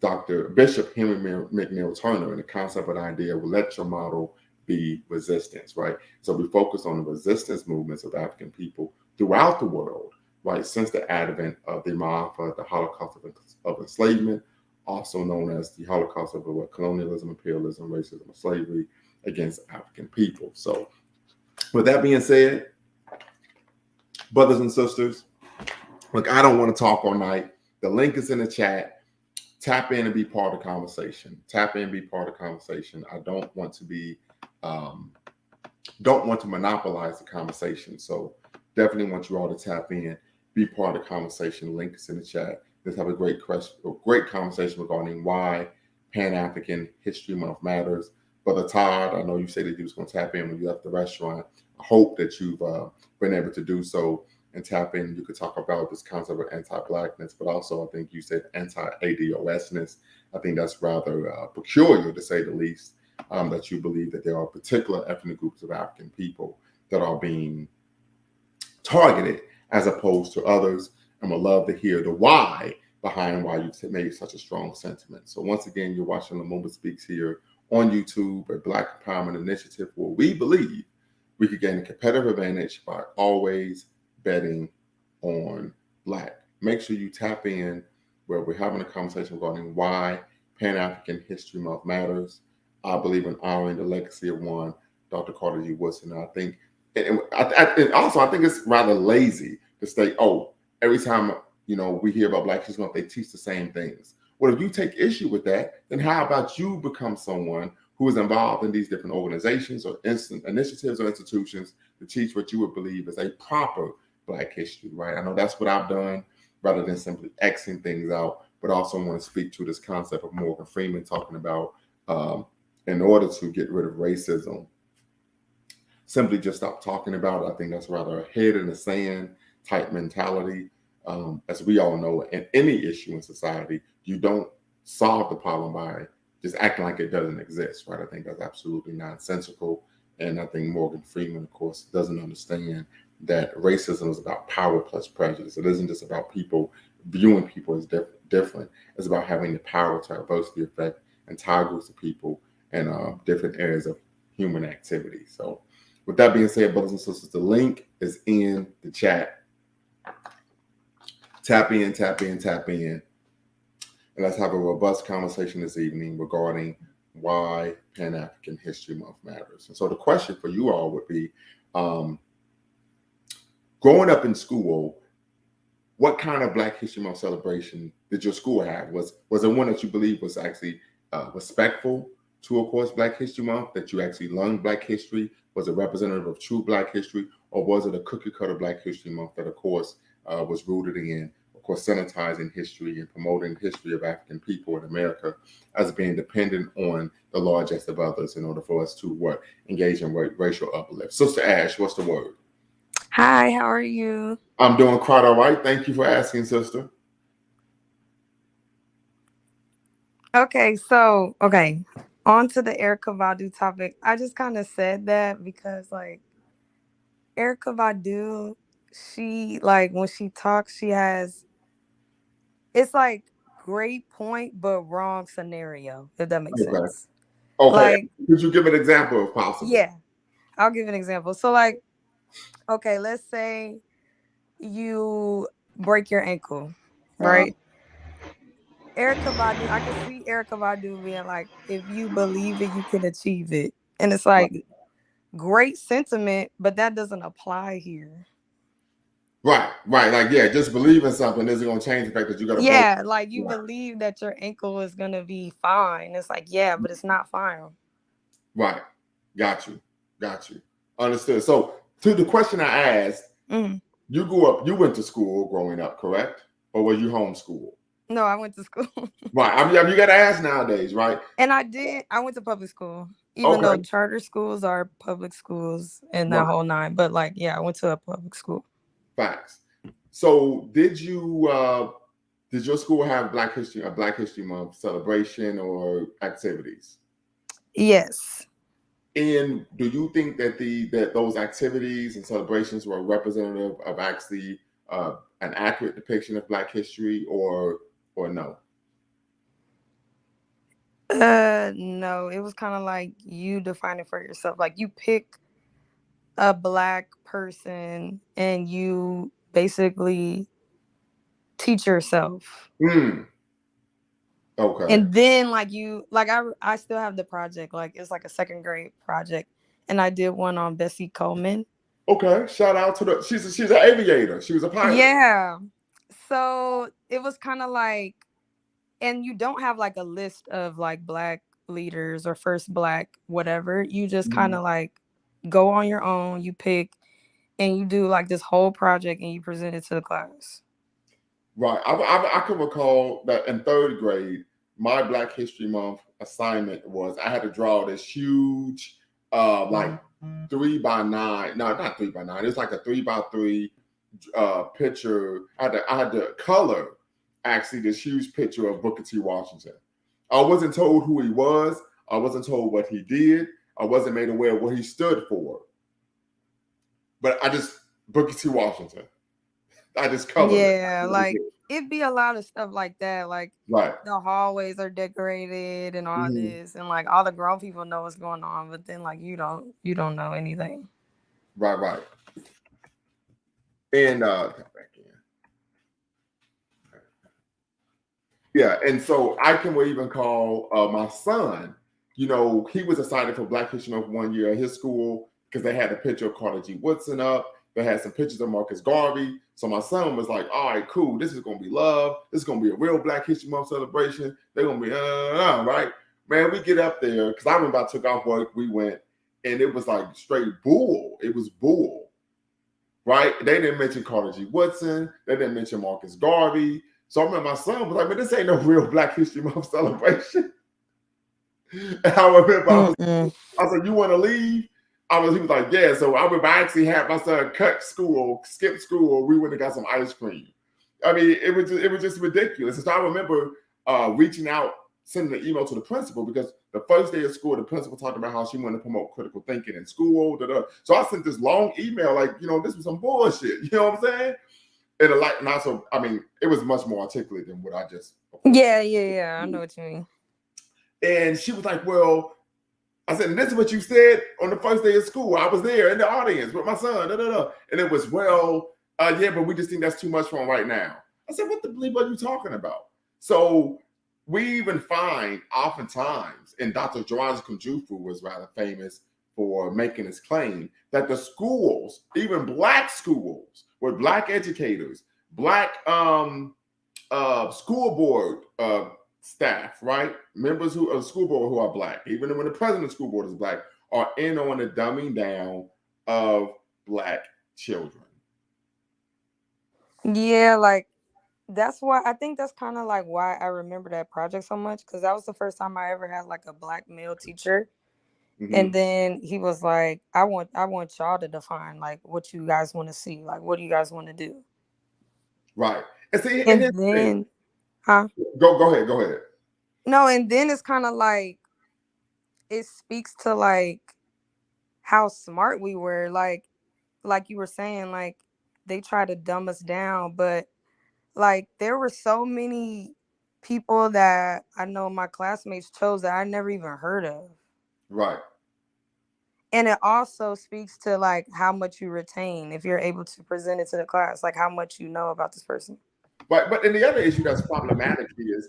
Dr. Bishop Henry McNeil Turner and the concept of the idea of let your model be resistance, right? So we focused on the resistance movements of African people throughout the world, right, since the advent of the Ma'afa, the Holocaust of enslavement, also known as the Holocaust of colonialism, imperialism, racism, and slavery against African people. So with that being said, brothers and sisters, look, I don't want to talk all night. The link is in the chat. Tap in and be part of the conversation. Tap in and be part of the conversation. I don't want to monopolize the conversation. So definitely want you all to tap in, be part of the conversation. Link is in the chat. Let's have a great conversation regarding why Pan-African History Month matters. Brother Todd, I know you said that you was going to tap in when you left the restaurant. I hope that you've been able to do so and tap in. You could talk about this concept of anti-Blackness, but also I think you said anti-ADOSness. I think that's rather peculiar, to say the least, that you believe that there are particular ethnic groups of African people that are being targeted as opposed to others. And would love to hear the why behind why you made such a strong sentiment. So once again, you're watching Lumumba Speaks here on YouTube, a Black Empowerment Initiative, where we believe we could gain a competitive advantage by always betting on Black. Make sure you tap in where we're having a conversation regarding why Pan-African History Month matters. I believe in honoring the legacy of one, Dr. Carter G. Woodson. And I think, and also I think it's rather lazy to say, oh, every time we hear about Black History Month, they teach the same things. Well, if you take issue with that, then how about you become someone who is involved in these different organizations or initiatives or institutions to teach what you would believe is a proper Black history, right? I know that's what I've done, rather than simply Xing things out, but also want to speak to this concept of Morgan Freeman talking about in order to get rid of racism, simply just stop talking about it. I think that's rather a head in the sand type mentality. As we all know, in any issue in society, you don't solve the problem by just acting like it doesn't exist, right? I think that's absolutely nonsensical. And I think Morgan Freeman, of course, doesn't understand that racism is about power plus prejudice. It isn't just about people viewing people as different. It's about having the power to adversely affect entire groups of people and different areas of human activity. So with that being said, brothers and sisters, the link is in the chat. Tap in, tap in, tap in. And let's have a robust conversation this evening regarding why Pan-African History Month matters. And so the question for you all would be, growing up in school, what kind of Black History Month celebration did your school have? Was it one that you believe was actually respectful to, of course, Black History Month, that you actually learned Black history? Was it representative of true Black history? Or was it a cookie cutter Black History Month that, of course, was rooted in, of course, sanitizing history and promoting history of African people in America as being dependent on the largest of others in order for us to engage in racial uplift? Sister Ash, what's the word? Hi, how are you? I'm doing quite all right. Thank you for asking, sister. Okay, on to the Erykah Badu topic. I just kind of said that because, like, Erykah Badu, she, like, when she talks, she has, it's like great point, but wrong scenario, if that makes sense. Okay. Like, could you give an example if possible? Yeah, I'll give an example. So, like, okay, let's say you break your ankle, right? Erykah Badu, I can see Erykah Badu being like, if you believe it, you can achieve it. And it's like great sentiment, but that doesn't apply here. Right. Like, yeah, just believe in something isn't going to change the fact that you got to Yeah, like you believe that your ankle is going to be fine. It's like, yeah, but it's not fine. Right. Got you. Understood. So to the question I asked, you went to school growing up, correct? Or were you homeschooled? No, I went to school. Right. I mean, you got to ask nowadays, right? And I went to public school, even though charter schools are public schools and that whole nine. But like, yeah, I went to a public school. Facts. So did your school have a Black History Month celebration or activities? Yes. And do you think that those activities and celebrations were representative of actually an accurate depiction of Black history, or no? No, it was kind of like you define it for yourself. Like you pick a Black person and you basically teach yourself. Okay. And then I still have the project. Like it's like a second grade project, and I did one on Bessie Coleman. Okay, shout out to she's an aviator. She was a pilot. Yeah. So it was kind of like, and you don't have like a list of like Black leaders or first Black whatever. You just kind of like go on your own. You pick, and you do like this whole project, and you present it to the class. Right. I can recall that in third grade, my Black History Month assignment was I had to draw this huge, like 3x9. No, not 3x9. It's like a 3x3 picture. I had to color actually this huge picture of Booker T. Washington. I wasn't told who he was. I wasn't told what he did. I wasn't made aware of what he stood for. But Booker T. Washington. I just colored it. Yeah, like it'd be a lot of stuff like that. Like the hallways are decorated and all this, and like all the grown people know what's going on, but then like you don't know anything. Right. And back in. Yeah, and so I can even call my son. You know, he was excited for Black History Month one year at his school because they had a picture of Carter G. Woodson up. They had some pictures of Marcus Garvey. So my son was like, all right, cool. This is going to be love. This is going to be a real Black History Month celebration. They're going to be, right? Man, we get up there, because I remember I took off work, we went, and it was like straight bull. It was bull, right? They didn't mention Carter G. Woodson. They didn't mention Marcus Garvey. So I remember my son was like, man, this ain't no real Black History Month celebration. And I remember I said, you want to leave? He was like, yeah. So I remember I actually had my son skip school. We went and got some ice cream. I mean, it was just ridiculous. And so I remember reaching out, sending an email to the principal, because the first day of school, the principal talked about how she wanted to promote critical thinking in school. So I sent this long email, like, this was some bullshit. You know what I'm saying? And also, I mean, it was much more articulate than what I just. Yeah. I know what you mean. And she was like, well, I said, and this is what you said on the first day of school. I was there in the audience with my son. And it was, yeah, but we just think that's too much for him right now. I said, what the bleep are you talking about? So we even find oftentimes, and Dr. Joannes Kunjufu was rather famous for making this claim, that the schools, even black schools with black educators, black school board staff, right? Members of the school board who are black, even when the president of the school board is black, are in on the dumbing down of black children. Yeah, like that's why I think that's kind of like why I remember that project so much, because that was the first time I ever had like a black male teacher. And then he was like, I want y'all to define like what you guys want to see, like what do you guys want to do? Right. And see, And then go ahead. No, and then it's kind of like it speaks to like how smart we were, like you were saying, like they try to dumb us down, but like there were so many people that I know my classmates chose that I never even heard of. Right. And it also speaks to like how much you retain if you're able to present it to the class, like how much you know about this person. But and the other issue that's problematic is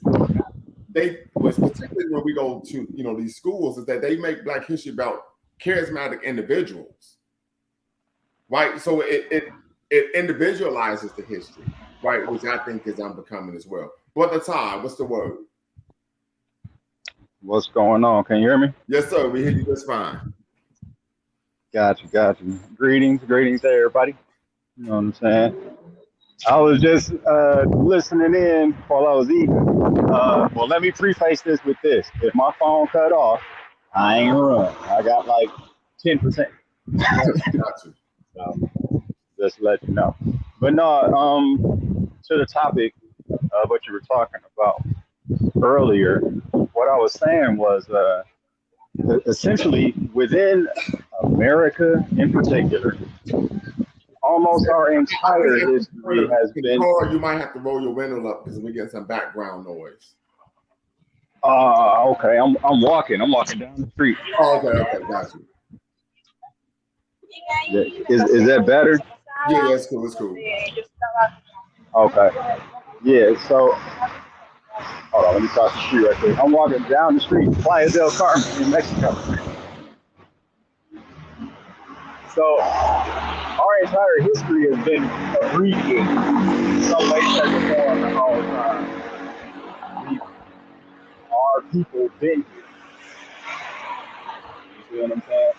particularly when we go to these schools, is that they make Black history about charismatic individuals, right? So it individualizes the history, right? Which I think is unbecoming as well. Brother Todd, what's the word? What's going on? Can you hear me? Yes, sir. We hear you just fine. Got you. Greetings to everybody. You know what I'm saying? I was just listening in while I was eating. Well, let me preface this with this. If my phone cut off, I ain't run. I got like 10%. Got you. Just to let you know. But no, to the topic of what you were talking about earlier, what I was saying was essentially within America in particular, almost our entire history has been. You might have to roll your window up because we get some background noise. Okay. I'm walking down the street. Oh, okay, got you. Is that better? Yeah, that's cool. It's cool. Okay. Yeah. So, hold on. Let me cross the street right quick. I'm walking down the street, Playa del Carmen in Mexico. So, our entire history has been abbreviated in some way, shape, or form the whole time. Our people been here. You see what I'm saying?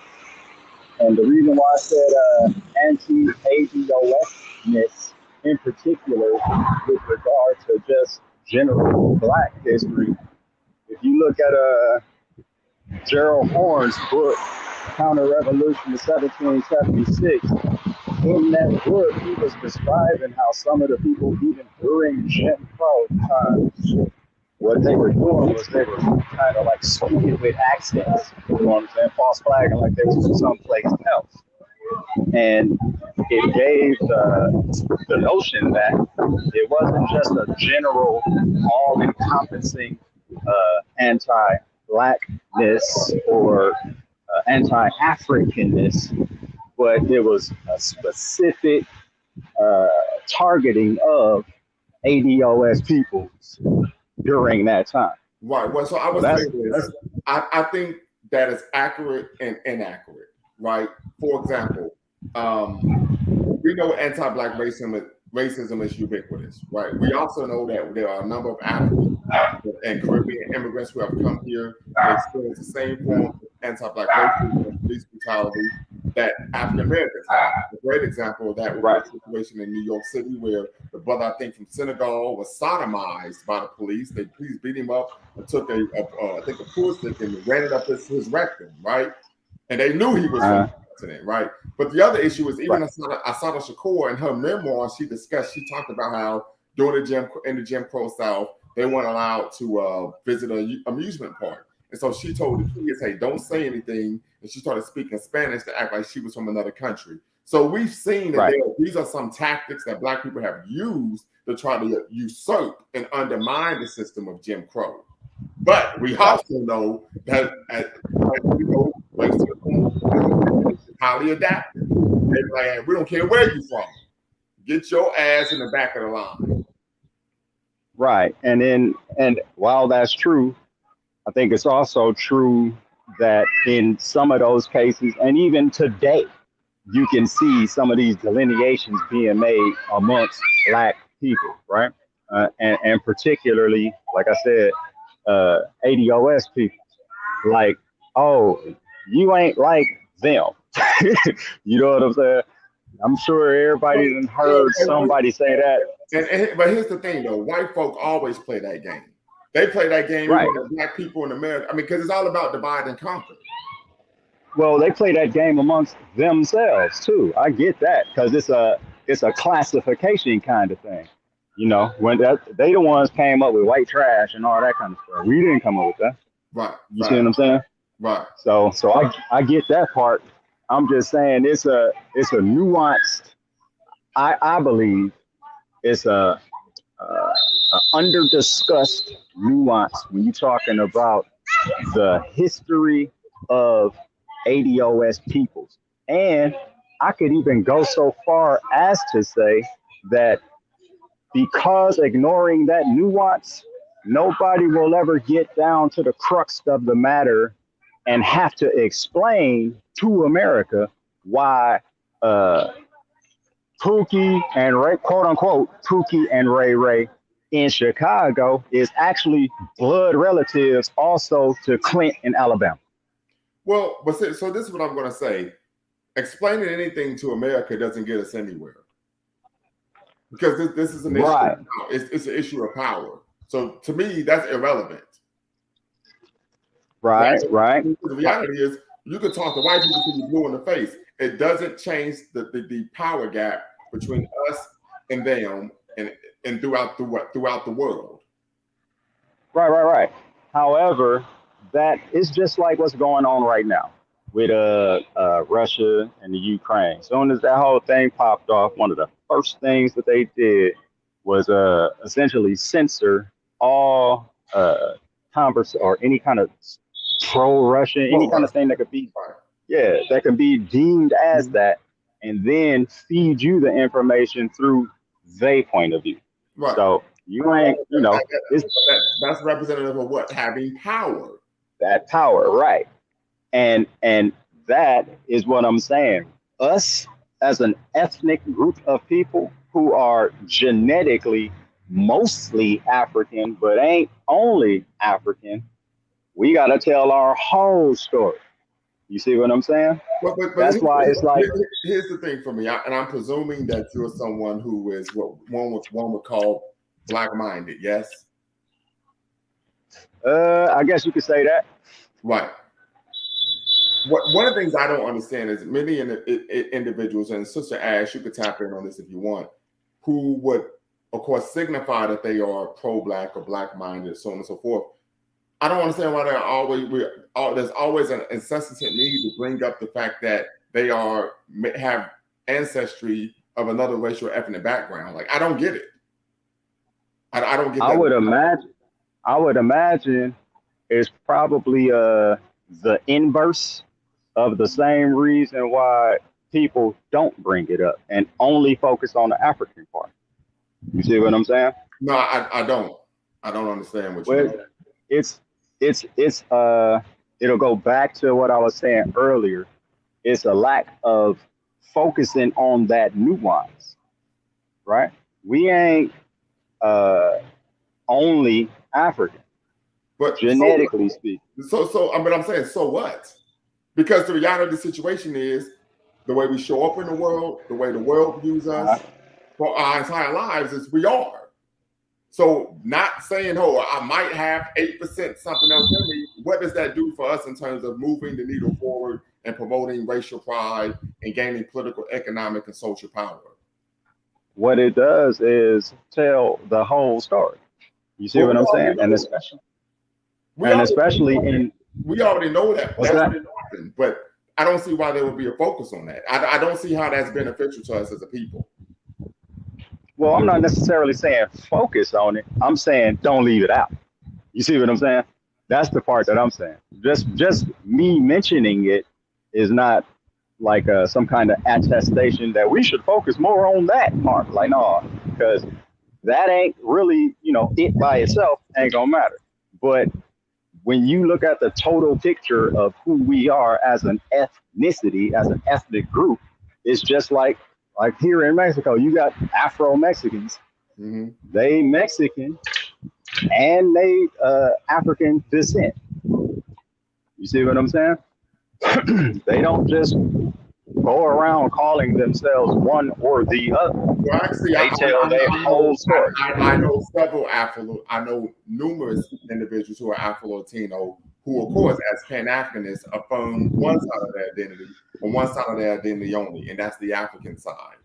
And the reason why I said anti-ADOS-ness in particular with regard to just general Black history, if you look at Gerald Horne's book, Counter-Revolution of 1776, in that book, he was describing how some of the people, even during Jim Crow times, what they were doing was they were kind of like speaking with accents, you know what I'm saying, false flagging like they was from someplace else. And it gave the notion that it wasn't just a general, all-encompassing anti-Blackness or anti-Africanness, but it was a specific targeting of ADOS peoples during that time. Right. Well, so I was saying this. I think that is accurate and inaccurate, right? For example, we know anti-Black racism is ubiquitous, right? We also know that there are a number of African and Caribbean immigrants who have come here and experienced the same form of anti-Black racism and police brutality that African Americans have. A great example of that was the situation in New York City where the brother, I think from Senegal, was sodomized by the police. The police beat him up and took a pool stick and ran it up his rectum, right? And they knew he was from the president, right? But the other issue is even Assata Shakur in her memoir, she talked about how during the Jim Crow South, they weren't allowed to visit an amusement park. And so she told the kids, hey, don't say anything. And she started speaking Spanish to act like she was from another country. So we've seen that these are some tactics that Black people have used to try to usurp and undermine the system of Jim Crow. But we also know that highly adaptive. They're like, we don't care where you're from. Get your ass in the back of the line. Right. And while that's true, I think it's also true that in some of those cases, and even today, you can see some of these delineations being made amongst Black people, right? And particularly, like I said, ADOS people, like, oh, you ain't like them. You know what I'm saying? I'm sure everybody done heard somebody say that. But here's the thing, though. White folk always play that game. They play that game Right. with Black people in America. I mean, because it's all about divide and conquer. Well, they play that game amongst themselves too. I get that because it's a classification kind of thing. You know, when they the ones came up with white trash and all that kind of stuff. We didn't come up with that. Right. You see what I'm saying? Right. So I get that part. I'm just saying it's a nuanced. I believe it's a under discussed nuance when you're talking about the history of ADOS peoples. And I could even go so far as to say that because ignoring that nuance, nobody will ever get down to the crux of the matter and have to explain to America why Pookie and Ray, quote unquote, Pookie and Ray Ray in Chicago is actually blood relatives also to Clint in Alabama. Well, but so this is what I'm going to say. Explaining anything to America doesn't get us anywhere. Because this is an issue. Right. It's an issue of power. So to me, that's irrelevant. Right. The reality is, you can talk to white people till you're blue in the face. It doesn't change the power gap between us and them and throughout the world. Right. However, that is just like what's going on right now with Russia and the Ukraine. As soon as that whole thing popped off, one of the first things that they did was essentially censor all converse or any kind of pro-Russian, any kind of thing that could be, that can be deemed as that, and then feed you the information through their point of view. Right. So you ain't, that's representative of what? Having power. That power, right. And that is what I'm saying. Us as an ethnic group of people who are genetically mostly African, but ain't only African, we got to tell our whole story. You see what I'm saying? But that's why it's like. Here's the thing for me, and I'm presuming that you're someone who is what one would call black-minded, yes? I guess you could say that. Right. One of the things I don't understand is many individuals, and Sister Ash, you could tap in on this if you want, who would, of course, signify that they are pro-black or black-minded, so on and so forth. I don't understand why there's always an incessant need to bring up the fact that they have ancestry of another racial ethnic background. Like, I don't get it. I don't get that. I would imagine it's probably the inverse of the same reason why people don't bring it up and only focus on the African part. You see what I'm saying? No, I don't. I don't understand what you mean. It'll go back to what I was saying earlier. It's a lack of focusing on that nuance, right? We ain't only African, but genetically speaking. But I'm saying, so what? Because the reality of the situation is the way we show up in the world, the way the world views us for our entire lives is we are. So not saying, oh, I might have 8% something else in me. What does that do for us in terms of moving the needle forward and promoting racial pride and gaining political, economic, and social power? What it does is tell the whole story. You see what I'm saying? And especially we already know that. What's that? But I don't see why there would be a focus on that. I don't see how that's beneficial to us as a people. Well, I'm not necessarily saying focus on it. I'm saying don't leave it out. You see what I'm saying? That's the part that I'm saying. Just me mentioning it is not like some kind of attestation that we should focus more on that part. Like, no, because that ain't really, it by itself ain't gonna matter. But when you look at the total picture of who we are as an ethnicity, as an ethnic group, it's just like here in Mexico, you got Afro-Mexicans. Mm-hmm. They Mexican and they African descent. You see what I'm saying? They don't just go around calling themselves one or the other. Well, actually, they tell their whole story. I know several I know numerous individuals who are Afro-Latino who, of course, as Pan-Africanists, affirm one side of their identity, or one side of their identity only, and that's the African side.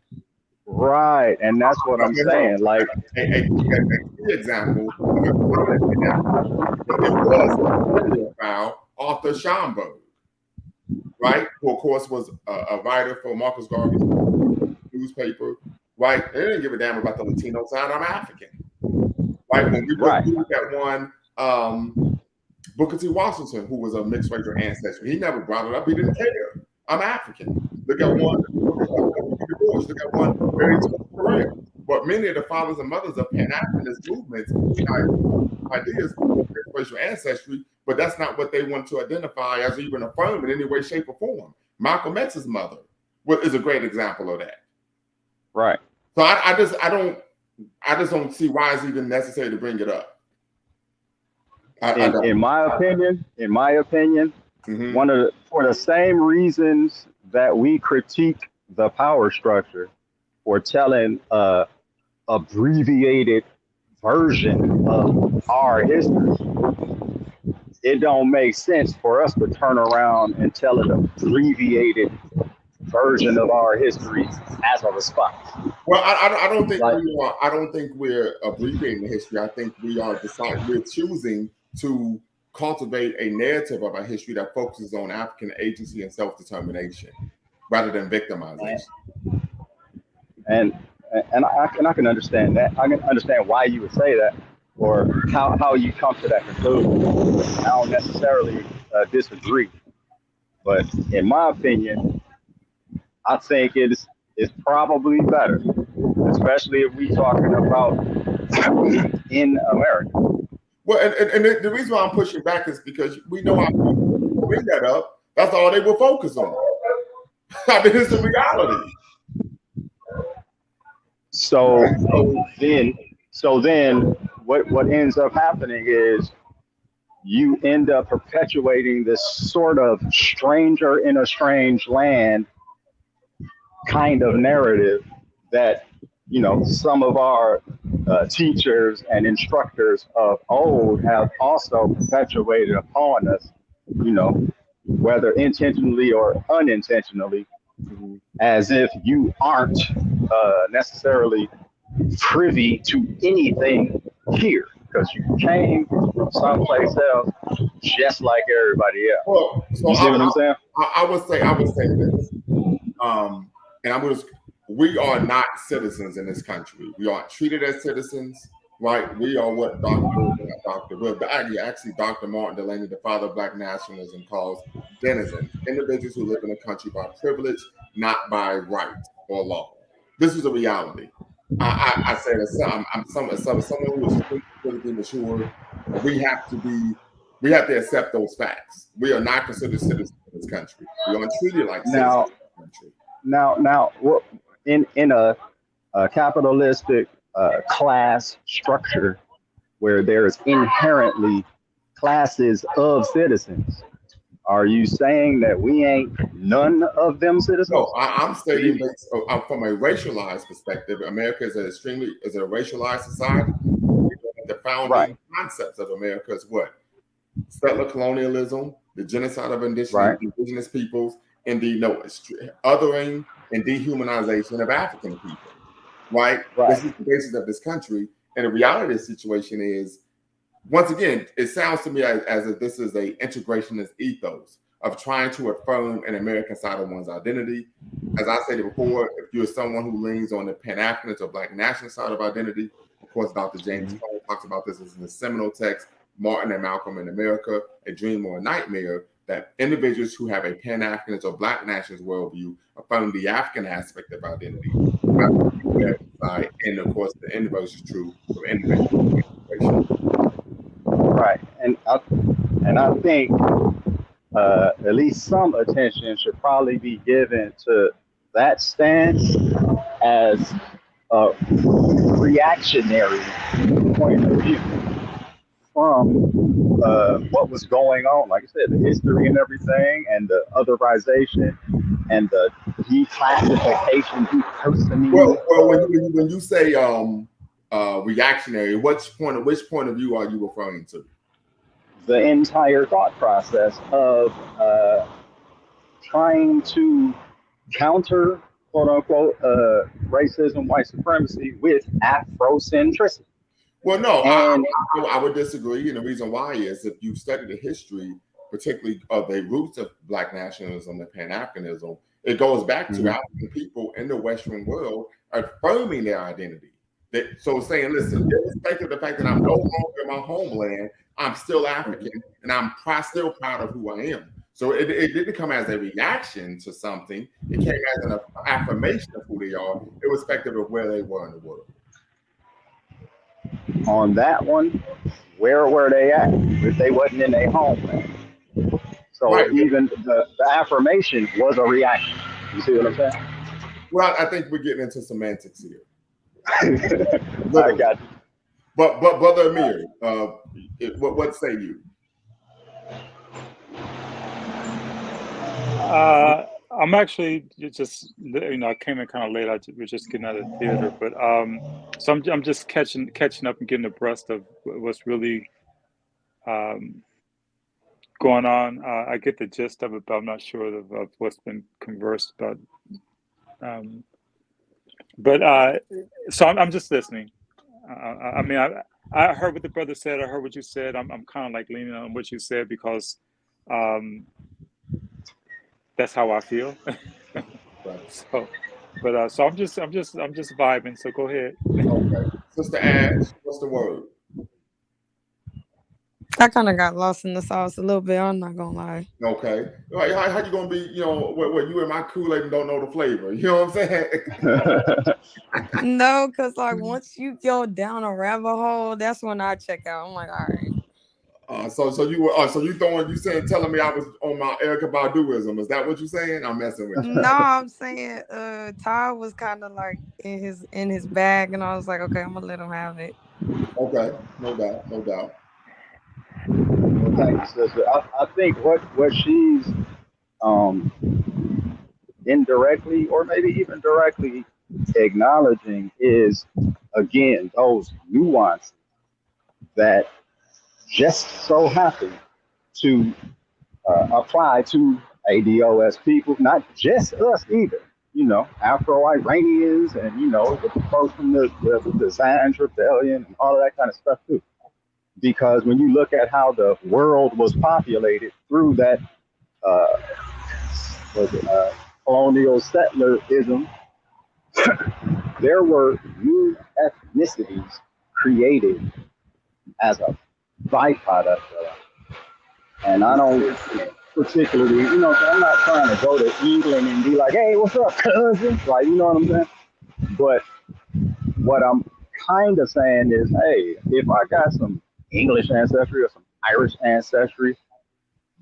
Right, and that's what I'm saying. Like a key example, it was Arthur Schomburg, right? Who, of course, was a writer for Marcus Garvey's newspaper, right? They didn't give a damn about the Latino side. I'm African, right? When we look at one, Booker T. Washington, who was a mixed racial ancestry, he never brought it up. He didn't care. I'm African. Look at one. Look at one very correct. But many of the fathers and mothers of Pan-Africanist movements ideas of racial ancestry, but that's not what they want to identify as or even affirm in any way, shape, or form. Malcolm X's mother is a great example of that. Right. So I just don't see why it's even necessary to bring it up. In my opinion, mm-hmm. For the same reasons that we critique the power structure for telling abbreviated version of our history, it don't make sense for us to turn around and tell an abbreviated version of our history as a response. Well, I don't think I don't think we're abbreviating the history. I think we're choosing to cultivate a narrative of our history that focuses on African agency and self-determination rather than victimization. And I can understand that. I can understand why you would say that, or how you come to that conclusion. I don't necessarily disagree, but in my opinion, I think it's probably better, especially if we're talking about in America. Well, and the reason why I'm pushing back is because we know how people bring that up. That's all they will focus on. I mean, it's the reality. So then what ends up happening is you end up perpetuating this sort of stranger in a strange land kind of narrative that, some of our teachers and instructors of old have also perpetuated upon us, whether intentionally or unintentionally, as if you aren't necessarily privy to anything here because you came from someplace else just like everybody else. Well, so you see what I'm saying? I would say this, and we are not citizens in this country. We aren't treated as citizens, right? We are what Dr. Martin Delany, the father of Black nationalism, calls denizens, individuals who live in a country by privilege, not by right or law. This is a reality. I say that I'm someone who is politically mature. We have to accept those facts. We are not considered citizens in this country. We aren't treated like citizens in this country. Now, in a capitalistic class structure where there is inherently classes of citizens, are you saying that we ain't none of them citizens? No, I'm stating that from a racialized perspective, America is a racialized society. The founding concepts of America is what? Settler colonialism, the genocide of indigenous peoples, and the othering and dehumanization of African people. Right? This is the basis of this country. And the reality of the situation is, once again, it sounds to me as if this is a integrationist ethos of trying to affirm an American side of one's identity. As I said before, if you're someone who leans on the Pan-Africanist or Black national side of identity, of course, Dr. James Cone talks about this in the seminal text, Martin and Malcolm in America, A Dream or a Nightmare, that individuals who have a Pan-Africanist or Black nationalist worldview affirm the African aspect of identity. American side, and of course the inverse is true of individual integration. Right, and I think at least some attention should probably be given to that stance as a reactionary point of view from what was going on. Like I said, the history and everything, and the otherization and the declassification, depersoning. Well, when you say reactionary, which point of view are you referring to? The entire thought process of trying to counter, quote unquote, racism, white supremacy with Afrocentricity. Well, no, And I would disagree. And the reason why is if you study the history, particularly of the roots of Black nationalism and Pan-Africanism, it goes back to African people in the Western world affirming their identity. So saying, listen, irrespective of the fact that I'm no longer in my homeland, I'm still African, and I'm still proud of who I am. So it didn't come as a reaction to something. It came as an affirmation of who they are, irrespective of where they were in the world. On that one, where were they at if they wasn't in their homeland? So Right. even the affirmation was a reaction. You see what I'm saying? Well, I think we're getting into semantics here. I got you. But Brother Amir, what say you? I'm actually just, I came in kind of late. We're just getting out of the theater, but so I'm just catching up and getting abreast of what's really going on. I get the gist of it, but I'm not sure of what's been conversed about. So I'm just listening. I mean, I heard what the brother said. I heard what you said. I'm kind of like leaning on what you said because that's how I feel. So I'm just vibing. So go ahead. Okay, Sister Ash, what's the word? I kind of got lost in the sauce a little bit. I'm not gonna lie. Okay, like, how you gonna be? What you in my Kool-Aid and don't know the flavor? You know what I'm saying? No, because like once you go down a rabbit hole, that's when I check out. I'm like, all right. So you telling me I was on my Erykah Baduism? Is that what you're saying? I'm messing with you. No, I'm saying Ty was kind of like in his bag, and I was like, okay, I'm gonna let him have it. Okay, no doubt. Well, thank you, sister. I think what she's indirectly or maybe even directly acknowledging is, again, those nuances that just so happen to apply to ADOS people, not just us either. Afro-Iranians and, the folks from the Zion Rebellion and all of that kind of stuff too. Because when you look at how the world was populated through that colonial settlerism, there were new ethnicities created as a byproduct of that. And I don't particularly, I'm not trying to go to England and be like, hey, what's up, cousin? Like, you know what I'm saying? But what I'm kind of saying is, hey, if I got some English ancestry or some Irish ancestry,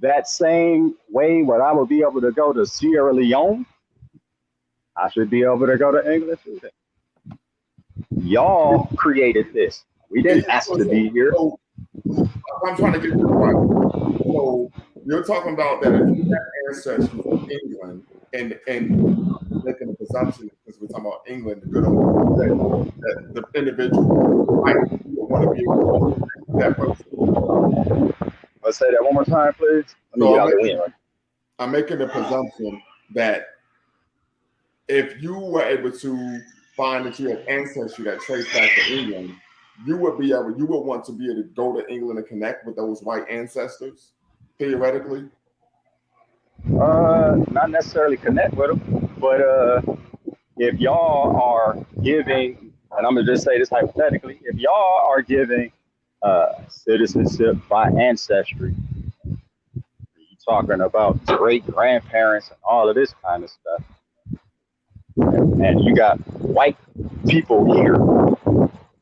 that same way what I would be able to go to Sierra Leone, I should be able to go to England too. Y'all created this. We didn't ask to be here. So, I'm trying to get this right. So you're talking about that if you have ancestry from England and making a presumption, because we're talking about England, the good old that the individual might want to be able to that person. Let's say that one more time, please. I'm making the presumption that if you were able to find that you had ancestry that traced back to England, you would want to be able to go to England and connect with those white ancestors, theoretically. Not necessarily connect with them, but if y'all are giving, and I'm gonna just say this hypothetically, if y'all are giving citizenship by ancestry, you're talking about great grandparents and all of this kind of stuff, and you got white people here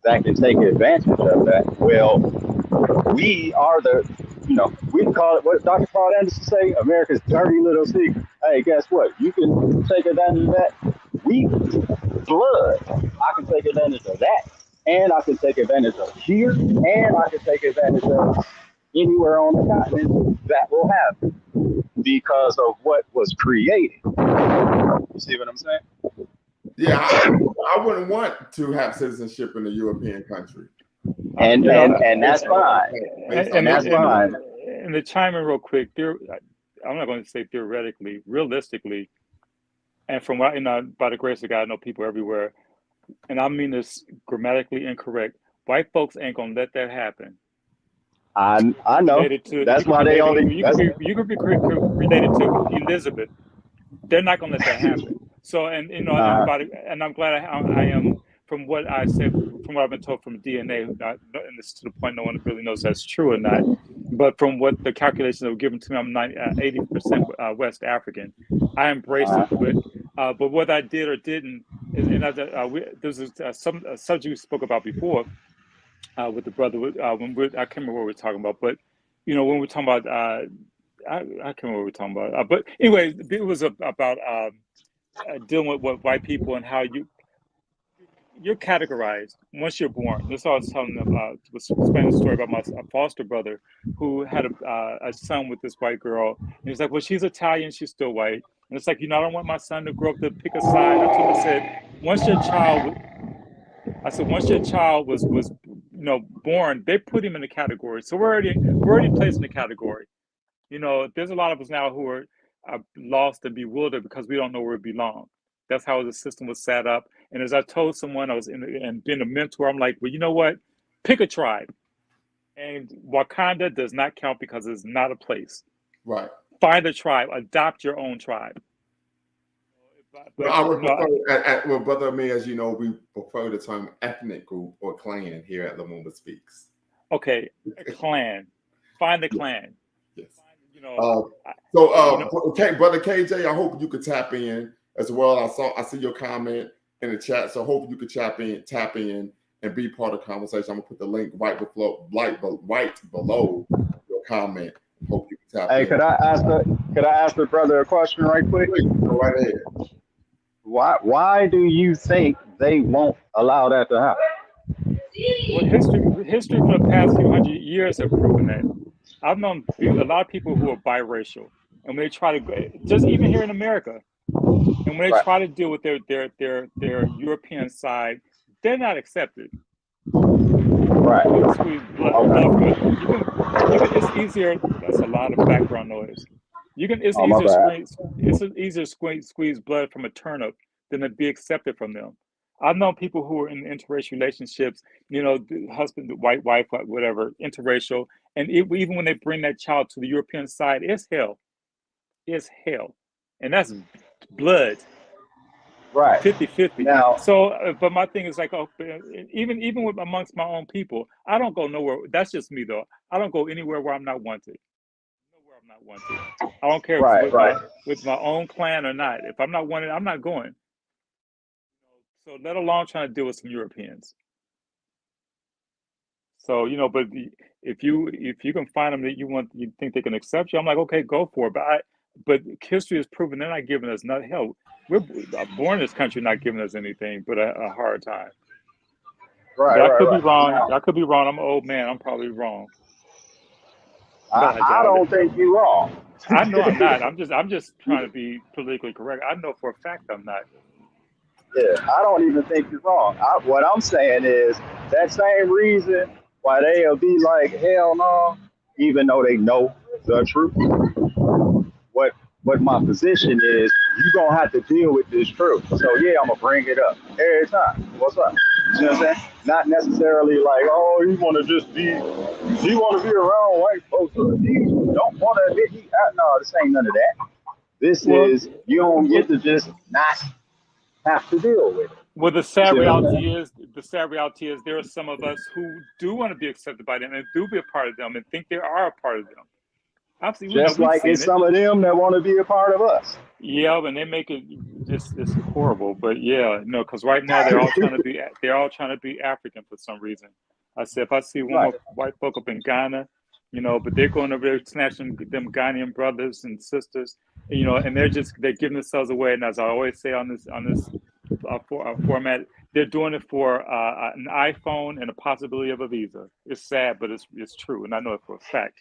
that can take advantage of that. Well, we are the, we call it, what Dr. Paul Anderson say, America's dirty little secret. Hey, guess what? You can take advantage of that. We, blood, I can take advantage of that. And I can take advantage of here. And I can take advantage of anywhere on the continent that will happen because of what was created. You see what I'm saying? Yeah, I wouldn't want to have citizenship in a European country. And that's fine. And that's fine. And to chime in real quick, I'm not going to say theoretically, realistically, and from what by the grace of God, I know people everywhere, and I mean this grammatically incorrect. White folks ain't gonna let that happen. I know. That's why they only. You could be related to Elizabeth. They're not gonna let that happen. So and I'm glad I am. From what I said, from what I've been told from DNA, and this is to the point no one really knows that's true or not, but from what the calculations that were given to me, I'm 80% West African. I embraced it, but what I did or didn't, there's a subject we spoke about before with the brother. I can't remember what we were talking about, but when we're talking about, I can't remember what we were talking about. But anyway, it was about dealing with white people and how you're categorized once you're born. That's all I was telling them. Was explaining the story about my foster brother who had a son with this white girl. And he's like, well, she's Italian, she's still white. And it's like, I don't want my son to grow up to pick a side. I told him, I said, once your child was born, they put him in the category. So we're already placed in the category. There's a lot of us now who are lost and bewildered because we don't know where we belong. That's how the system was set up. And as I told someone, I was and being a mentor, I'm like, well, you know what? Pick a tribe. And Wakanda does not count because it's not a place. Right. Find a tribe. Adopt your own tribe. But I would prefer, well, Brother Amir, as you know, we prefer the term ethnic group or clan here at Lumumba Speaks. Okay, a clan. Find a clan. Yes. Brother KJ, I hope you could tap in as well. I see your comment in the chat, so I hope you could tap in and be part of the conversation. I'm gonna put the link right below your comment. Hope you can tap in. Hey, could I ask the brother a question right quick? Go right ahead. Why do you think they won't allow that to happen? Well, history for the past few hundred years have proven that. I've known a lot of people who are biracial, and when they try to, just even here in America, and when they try to deal with their European side, they're not accepted. Right. It's easier. That's a lot of background noise. It's easier to squeeze blood from a turnip than to be accepted from them. I've known people who are in interracial relationships, the husband, the white wife, whatever, interracial, and even when they bring that child to the European side, it's hell. It's hell. And that's blood. Right. 50-50. Now, so, but my thing is like, even with amongst my own people, I don't go nowhere. That's just me though. I don't go anywhere where I'm not wanted. Nowhere I'm not wanted. I don't care if it's with my own clan or not. If I'm not wanted, I'm not going. So let alone trying to deal with some Europeans. So, but if you can find them that you think they can accept you, I'm like, okay, go for it. But history has proven they're not giving us nothing. Hell, we're born in this country not giving us anything but a hard time. Right. I could be wrong. I could be wrong. I'm an old man. I'm probably wrong. I don't think you're wrong. I know I'm not. I'm just trying to be politically correct. I know for a fact I'm not. Yeah, I don't even think you're wrong. What I'm saying is that same reason why they'll be like, hell no, even though they know the truth. What my position is, you're going to have to deal with this truth. So, yeah, I'm going to bring it up every time. What's up? You know what I'm saying? Not necessarily like, oh, you want to be around white folks. Or you don't want to admit no, this ain't none of that. This is, you don't get to just not have to deal with it. Well, the sad reality is there are some of us who do want to be accepted by them and do be a part of them and think they are a part of them. Absolutely. Just We've like seen it's it. some of them that want to be a part of us. Yeah, and they make it just it's horrible. But yeah, no, because right now they're all trying to be African for some reason. I said if I see one Right. more white folk up in Ghana, but they're going over there snatching them Ghanaian brothers and sisters, and they're giving themselves away. And as I always say on this format, they're doing it for an iPhone and a possibility of a visa. It's sad, but it's true, and I know it for a fact.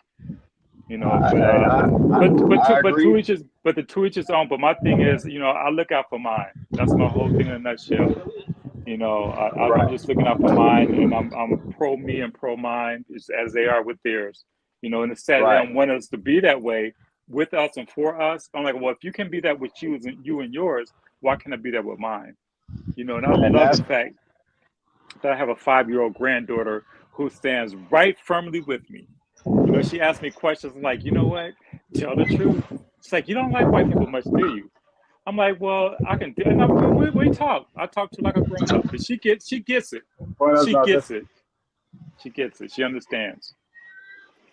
But the to each his own. But my thing is, I look out for mine. That's my whole thing in a nutshell. I'm just looking out for mine, and I'm pro me and pro mine as they are with theirs. And it's sad they don't want us to be that way with us and for us. I'm like, well, if you can be that with you and yours, why can't I be that with mine? And I love the fact that I have a 5-year-old granddaughter who stands right firmly with me. She asked me questions like, you know what? Tell the truth. It's like, you don't like white people much, do you? I'm like, well, I can do it. And we talk. I talk to her like a grown up, but she gets it. She gets it. She gets it. She understands.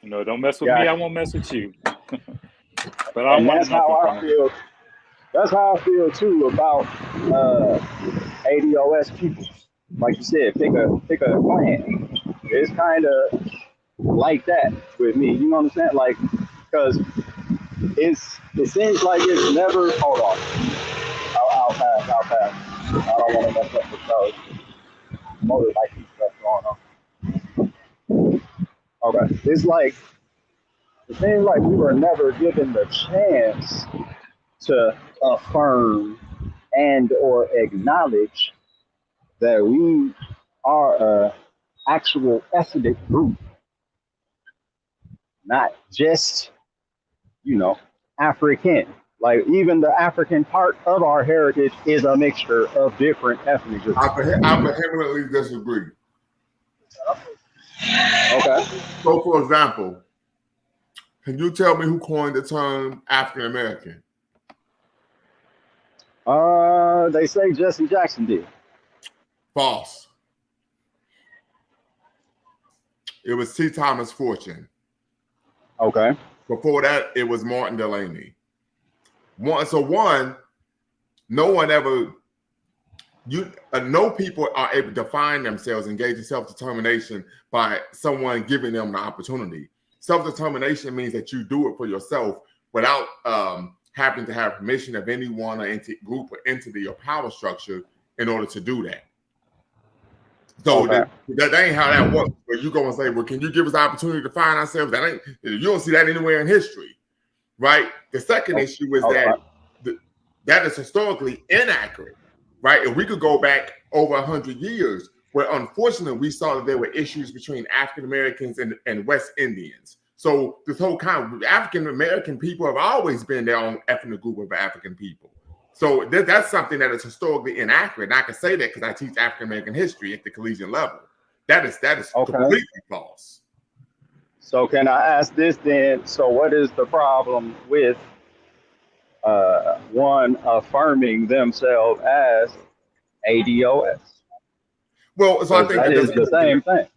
Don't mess with me. I won't mess with you. But I want that's how I feel. That's how I feel too about ADOS people. Like you said, pick a clan. It's kind of like that with me. You know what I'm saying? Like, because it seems like it's never. Hold on. I'll pass. I don't want to mess up the motorbike stuff going on. Okay. It's like, it seems like we were never given the chance to affirm and or acknowledge that we are a actual ethnic group, not just, African. Like, even the African part of our heritage is a mixture of different ethnic groups. I vehemently disagree. Okay. So, for example, can you tell me who coined the term African American? They say Jesse Jackson did. False. It was T. Thomas Fortune. Okay. Before that, it was Martin Delaney. No one ever. No people are able to define themselves, engage in self-determination by someone giving them the opportunity. Self-determination means that you do it for yourself without having to have permission of anyone or group or entity or power structure in order to do that. So that ain't how that works. Where you go and say, well, can you give us the opportunity to find ourselves? You don't see that anywhere in history, right? The second issue is that is historically inaccurate, right? If we could go back over 100 years, where unfortunately we saw that there were issues between African Americans and West Indians. So this whole African American people have always been their own ethnic group of African people. So that's something that is historically inaccurate. And I can say that because I teach African American history at the collegiate level. That is completely false. So can I ask this then? So what is the problem with one affirming themselves as ADOS? Well, so I think that is the same thing.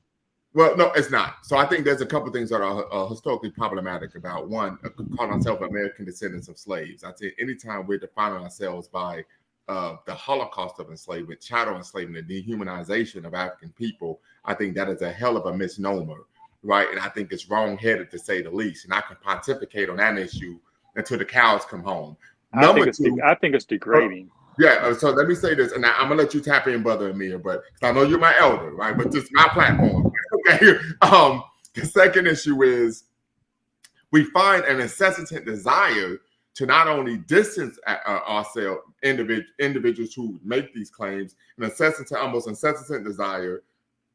Well, no, it's not. So I think there's a couple things that are historically problematic about one, calling ourselves American descendants of slaves. I say anytime we're defining ourselves by the Holocaust of enslavement, chattel enslavement, the dehumanization of African people, I think that is a hell of a misnomer, right? And I think it's wrong-headed to say the least. And I can pontificate on that issue until the cows come home. I think it's degrading. Yeah, so let me say this, and I'm gonna let you tap in, Brother Amir, but I know you're my elder, right? But this is my platform. Okay. The second issue is we find an incessant desire to not only distance ourselves, individuals who make these claims, almost incessant desire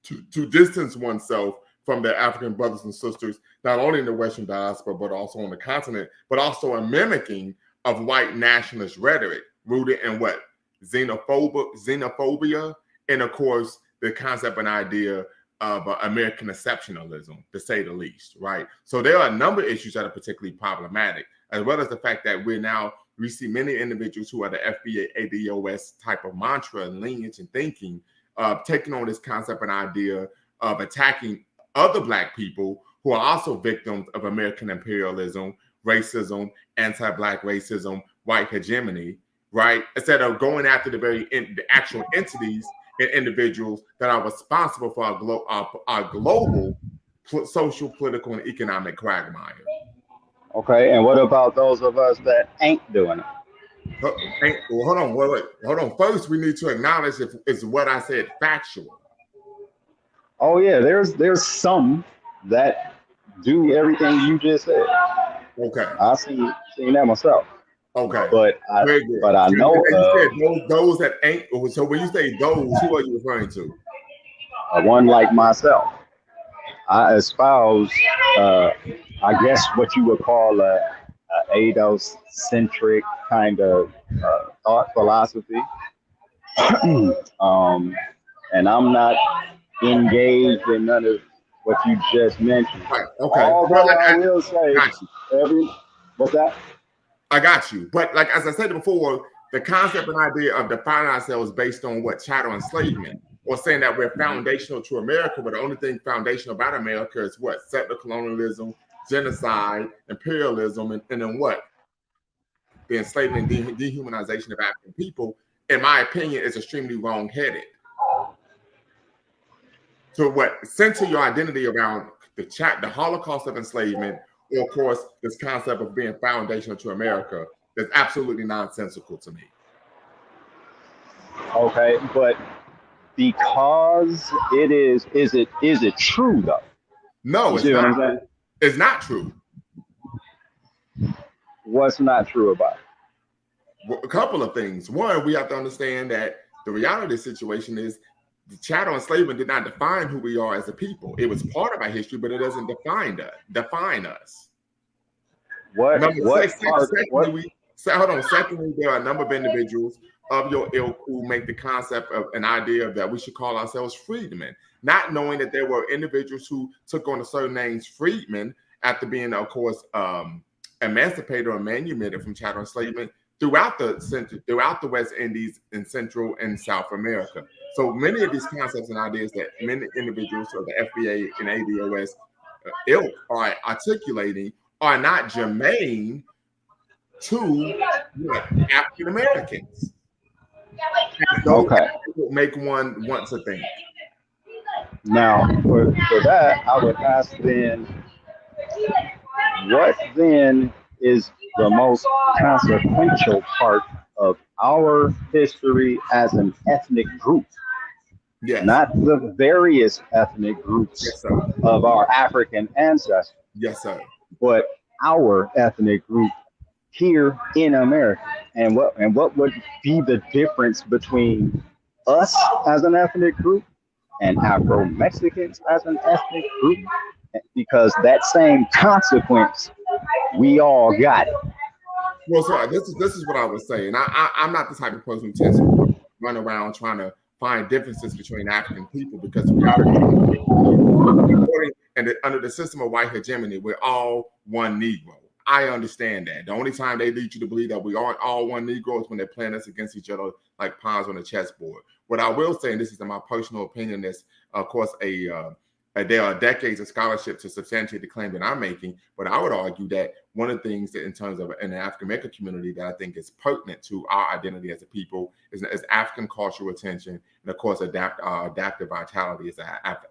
to distance oneself from their African brothers and sisters, not only in the Western diaspora, but also on the continent, but also a mimicking of white nationalist rhetoric rooted in what? Xenophobia, and of course, the concept and idea of American exceptionalism, to say the least, right? So there are a number of issues that are particularly problematic, as well as the fact that we see many individuals who are the FBA ADOS type of mantra and lineage and thinking, taking on this concept and idea of attacking other Black people who are also victims of American imperialism, racism, anti-Black racism, white hegemony, right? Instead of going after the actual entities and individuals that are responsible for our global social, political, and economic quagmire. Okay, and what about those of us that ain't doing it? Well, hold on, hold on. First, we need to acknowledge if it's what I said factual. Oh yeah, there's some that do everything you just said. Okay, I seen that myself. Okay, but I know those that ain't. So when you say those, who are you referring to? One like myself. I espouse, I guess, what you would call a Ados-centric kind of thought philosophy, and I'm not engaged in none of what you just mentioned. Right. Okay. Although I will say, what's that? I got you. But like as I said before, the concept and idea of defining ourselves based on what chattel enslavement, or saying that we're foundational to America, but the only thing foundational about America is what? Settler colonialism, genocide, imperialism, and then what? The enslavement and dehumanization of African people, in my opinion, is extremely wrong-headed. So what? Center your identity around the Holocaust of enslavement, or of course, this concept of being foundational to America is absolutely nonsensical to me. Okay, but because it is it true though? No, it's not. It's not true. What's not true about it? Well, a couple of things. One, we have to understand that the reality of the situation is the chattel enslavement did not define who we are as a people. It was part of our history, but it doesn't define us. Secondly, there are a number of individuals of your ilk who make the concept of an idea that we should call ourselves freedmen, not knowing that there were individuals who took on the certain names freedmen after being, of course, emancipated or manumitted from chattel enslavement throughout the West Indies and Central and South America. So many of these concepts and ideas that many individuals or the FBA and ADOS ilk are articulating are not germane to African Americans. Okay. Make one want to think. Now, for that, I would ask then, what then is the most consequential part of our history as an ethnic group? Yes. Not the various ethnic groups of our African ancestors. Yes, sir. But our ethnic group here in America. And what would be the difference between us as an ethnic group and Afro-Mexicans as an ethnic group? Because that same consequence, we all got it. Well, so this is what I was saying. I'm not the type of person who tends to run around trying to find differences between African people, because we are under the system of white hegemony, we're all one Negro. I understand that. The only time they lead you to believe that we aren't all one Negro is when they're playing us against each other like pawns on a chessboard. What I will say, and this is my personal opinion, is of course there are decades of scholarship to substantiate the claim that I'm making, but I would argue that one of the things that in terms of an African American community that I think is pertinent to our identity as a people is African cultural attention, and of course adaptive vitality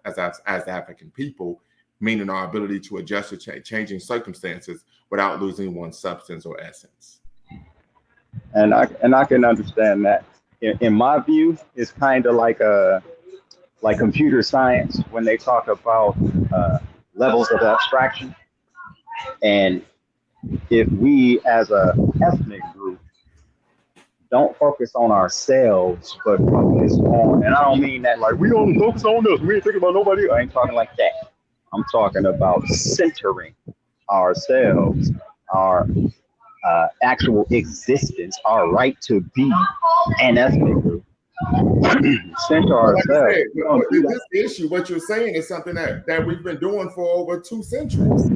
as African people, meaning our ability to adjust to changing circumstances without losing one's substance or essence. And I can understand that. In my view, it's kind of like computer science when they talk about levels of abstraction. And if we as a ethnic group don't focus on ourselves, but focus on, and I don't mean that like we only focus on us, we ain't thinking about nobody. I ain't talking like that. I'm talking about centering ourselves, our actual existence, our right to be an ethnic group. Center ourselves. This issue, what you're saying, is something that we've been doing for over 2 centuries.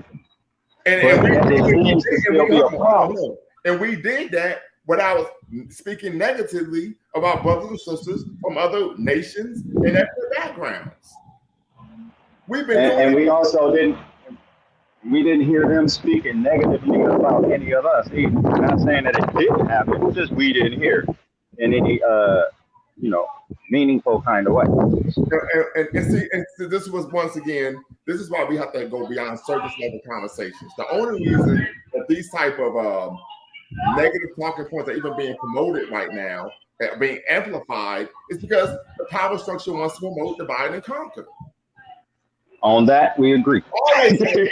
And we did that without speaking negatively about brothers and sisters from other nations and ethnic backgrounds. We've been and we also didn't. We didn't hear them speaking negatively about any of us either. Not saying that it didn't happen, it's just we didn't hear in any meaningful kind of way. And see, this was once again, this is why we have to go beyond surface level conversations. The only reason that these type of negative talking points are even being promoted right now, being amplified, is because the power structure wants to promote divide and conquer. On that, we agree.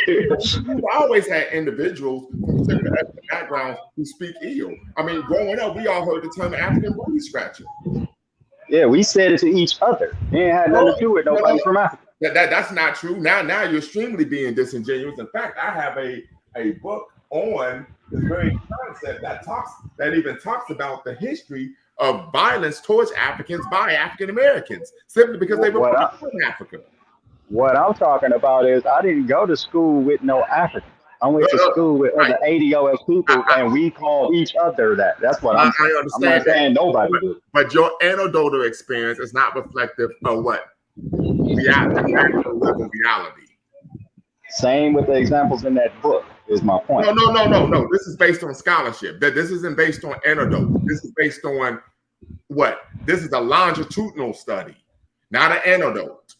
We've always had individuals from particular ethnic backgrounds who speak ill. I mean, growing up, we all heard the term African booty scratcher. Yeah, we said it to each other. It ain't had nothing to do with nobody from Africa. That's not true. Now you're extremely being disingenuous. In fact, I have a book on this very concept that even talks about the history of violence towards Africans by African Americans, simply because they were from Africa. What I'm talking about is I didn't go to school with no Africans. I went to school with other ADOS people, and we call each other that. That's what I'm saying. I'm not saying nobody did. But your anecdotal experience is not reflective of what? Reality. Same with the examples in that book is my point. No. This is based on scholarship. This isn't based on anecdote. This is based on what? This is a longitudinal study, not an anecdote.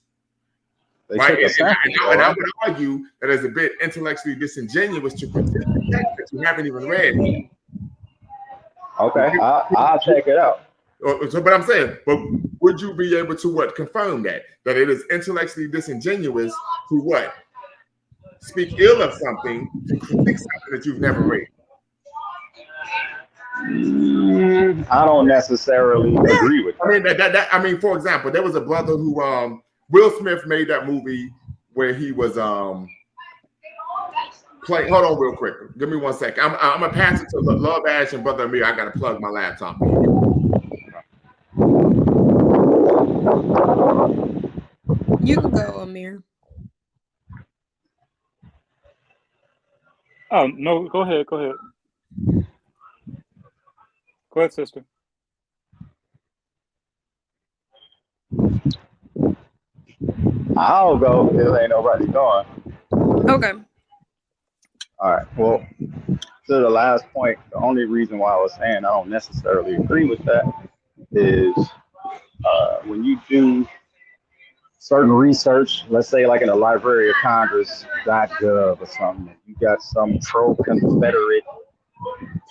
Right, and I would argue that it's a bit intellectually disingenuous to critique the text that you haven't even read. Okay, I'll check it out. So, but I'm saying, but would you be able to confirm that it is intellectually disingenuous to what? Speak ill of something, to critique something that you've never read? I don't necessarily agree with that. I mean, for example, there was a brother who Will Smith made that movie where he was playing. Hold on, real quick. Give me 1 second. I'm gonna pass it to Love Ash and Brother Amir. I gotta plug my laptop. You can go, Amir. Oh no, go ahead. Go ahead, sister. I'll go if ain't nobody going. Okay. All right. Well, to the last point, the only reason why I was saying I don't necessarily agree with that is when you do certain research, let's say like in the Library of Congress.gov or something, you got some pro-Confederate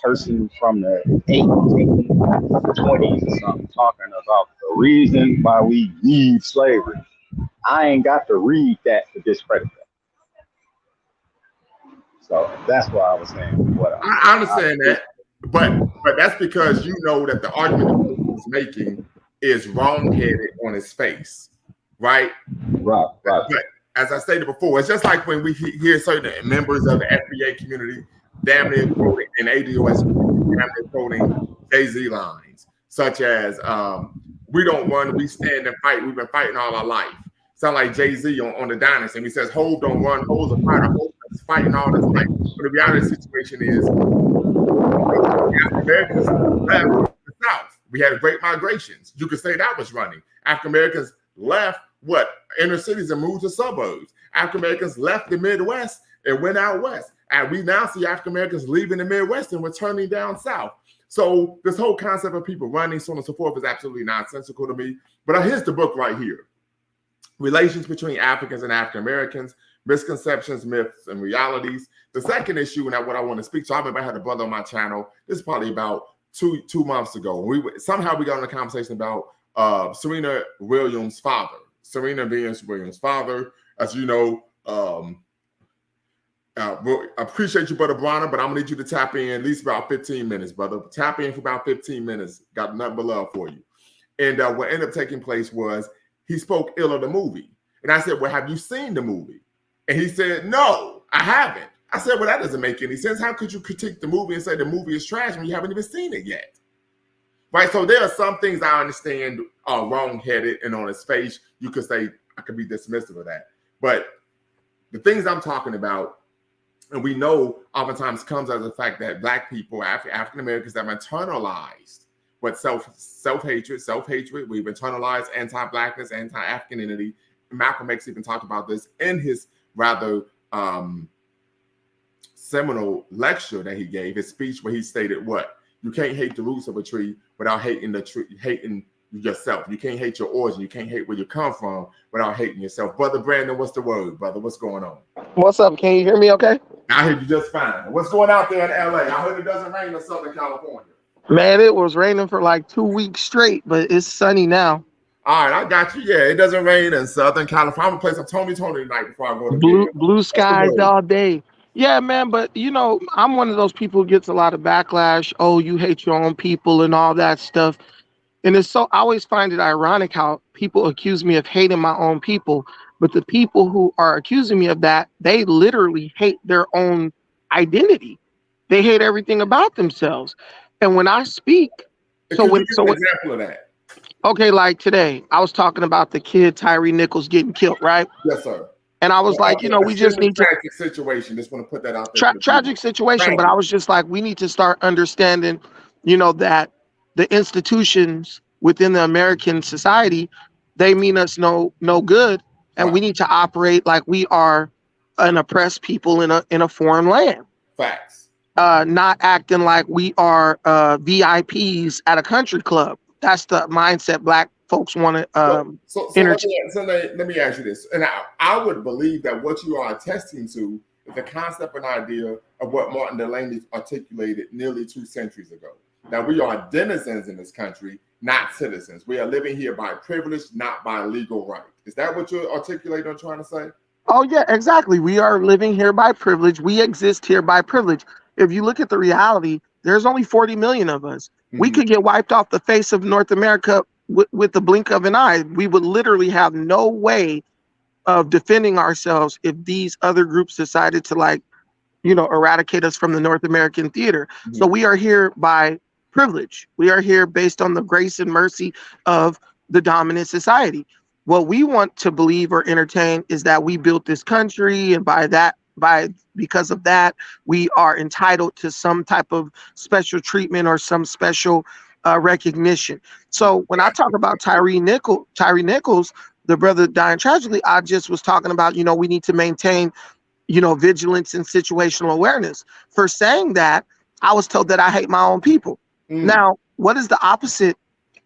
person from the 1820s or something talking about the reason why we need slavery. I ain't got to read that to discredit that. So that's why I was saying what I understand that, but that's because you know that the argument that he was making is wrong-headed on its face, right? Right. But as I stated before, it's just like when we hear certain members of the FBA community damn near quoting in ADOS, damn near quoting Jay-Z lines, such as "We don't run, we stand and fight. We've been fighting all our life." Sound like Jay-Z on the Dynasty, and he says, "Hov don't run, Hov's a fighter. Hov is fighting all this fight." But the reality of the situation is, African Americans left the South. We had great migrations. You could say that was running. African Americans left inner cities and moved to suburbs. African Americans left the Midwest and went out west. And we now see African Americans leaving the Midwest and returning down south. So this whole concept of people running, so on and so forth, is absolutely nonsensical to me. But here's the book right here. Relations between Africans and African Americans, misconceptions, myths, and realities. The second issue, and what I want to speak to, I remember I had a brother on my channel. This is probably about two months ago. We got in a conversation about Serena Williams' father. Serena Williams' father, as you know, I appreciate you, Brother Bronner, but I'm gonna need you to tap in at least about 15 minutes, brother. Tap in for about 15 minutes. Got nothing but love for you. And what ended up taking place was he spoke ill of the movie. And I said, "Well, have you seen the movie?" And he said, "No, I haven't." I said, "Well, that doesn't make any sense. How could you critique the movie and say the movie is trash when you haven't even seen it yet?" Right? So there are some things I understand are wrong-headed and on its face. You could say, I could be dismissive of that. But the things I'm talking about, and we know oftentimes comes as the fact that Black people, African Americans, have internalized what self-hatred. We've internalized anti-Blackness, anti-Africanity. Malcolm X even talked about this in his rather seminal lecture that he gave, his speech where he stated what? You can't hate the roots of a tree without hating the tree, hating yourself. You can't hate your origin. You can't hate where you come from without hating yourself. Brother Brandon, what's the word, brother? What's going on? What's up? Can you hear me okay? I hear you just fine. What's going out there in LA? I heard it doesn't rain in Southern California. Man, it was raining for like 2 weeks straight, but it's sunny now. All right, I got you. Yeah, it doesn't rain in Southern California. I'm gonna play some Tony tonight before I go to bed. Blue skies all day. Yeah, man, but you know, I'm one of those people who gets a lot of backlash. Oh, you hate your own people and all that stuff. And it's so, I always find it ironic how people accuse me of hating my own people, but the people who are accusing me of that, they literally hate their own identity. They hate everything about themselves. And when I speak, Can you give an example of that? Okay, like today, I was talking about the kid Tyree Nichols getting killed, right? Yes, sir. And I was like, you know, we just need to tragic situation. Just want to put that out there. tragic situation, but I was just like, we need to start understanding, you know, that the institutions within the American society, they mean us no good, and we need to operate like we are an oppressed people in a foreign land. Facts. Not acting like we are VIPs at a country club. That's the mindset Black folks want to So let me ask you this, and I would believe that what you are attesting to is the concept and idea of what Martin Delany articulated nearly 2 centuries ago. That we are denizens in this country, not citizens. We are living here by privilege, not by legal right. Is that what you're articulating or trying to say? Oh yeah, exactly. We are living here by privilege. We exist here by privilege. If you look at the reality, there's only 40 million of us. We could get wiped off the face of North America with the blink of an eye. We would literally have no way of defending ourselves if these other groups decided to, like, you know, eradicate us from the North American theater. So we are here by privilege. We are here based on the grace and mercy of the dominant society. What we want to believe or entertain is that we built this country, and because of that, we are entitled to some type of special treatment or some special recognition. So when I talk about Tyree Nichols, the brother dying tragically, I just was talking about, you know, we need to maintain, you know, vigilance and situational awareness. For saying that, I was told that I hate my own people. Now, what is the opposite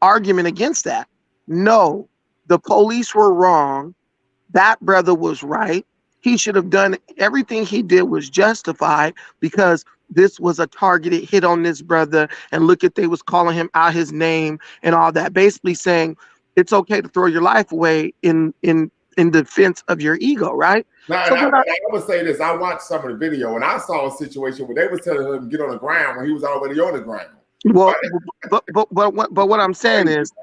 argument against that? No, the police were wrong. That brother was right. He should have done everything he did was justified, because this was a targeted hit on this brother. And look at, they was calling him out his name and all that, basically saying it's okay to throw your life away in defense of your ego, right? Now, So I would say this. I watched some of the video and I saw a situation where they were telling him to get on the ground when he was already on the ground. Well, but what I'm saying is,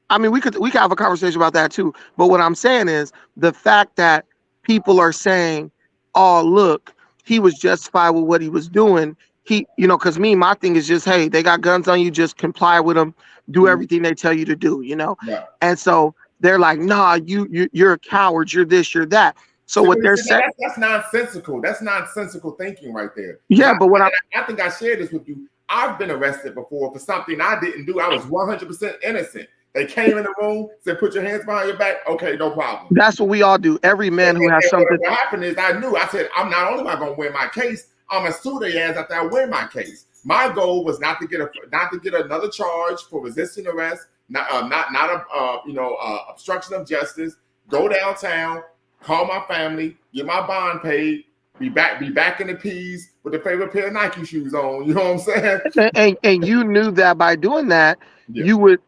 I mean, we could have a conversation about that too. But what I'm saying is the fact that people are saying, "Oh, look, he was justified with what he was doing." He, you know, because my thing is just, hey, they got guns on you, just comply with them, do everything they tell you to do, you know. Yeah. And so they're like, "Nah, you're a coward. You're this, you're that." So what they're saying, that's nonsensical. That's nonsensical thinking right there. Yeah, but what I think I shared this with you. I've been arrested before for something I didn't do. I was 100% innocent. They came in the room, said, "Put your hands behind your back." Okay, no problem. That's what we all do. Every man who has something. What happened is I said, I'm not only am I going to win my case, I'm going to sue their ass after I win my case. My goal was not to get another charge for resisting arrest, obstruction of justice. Go downtown, call my family, get my bond paid, be back in the P's with the favorite pair of Nike shoes on. You know what I'm saying? And you knew that by doing that, you would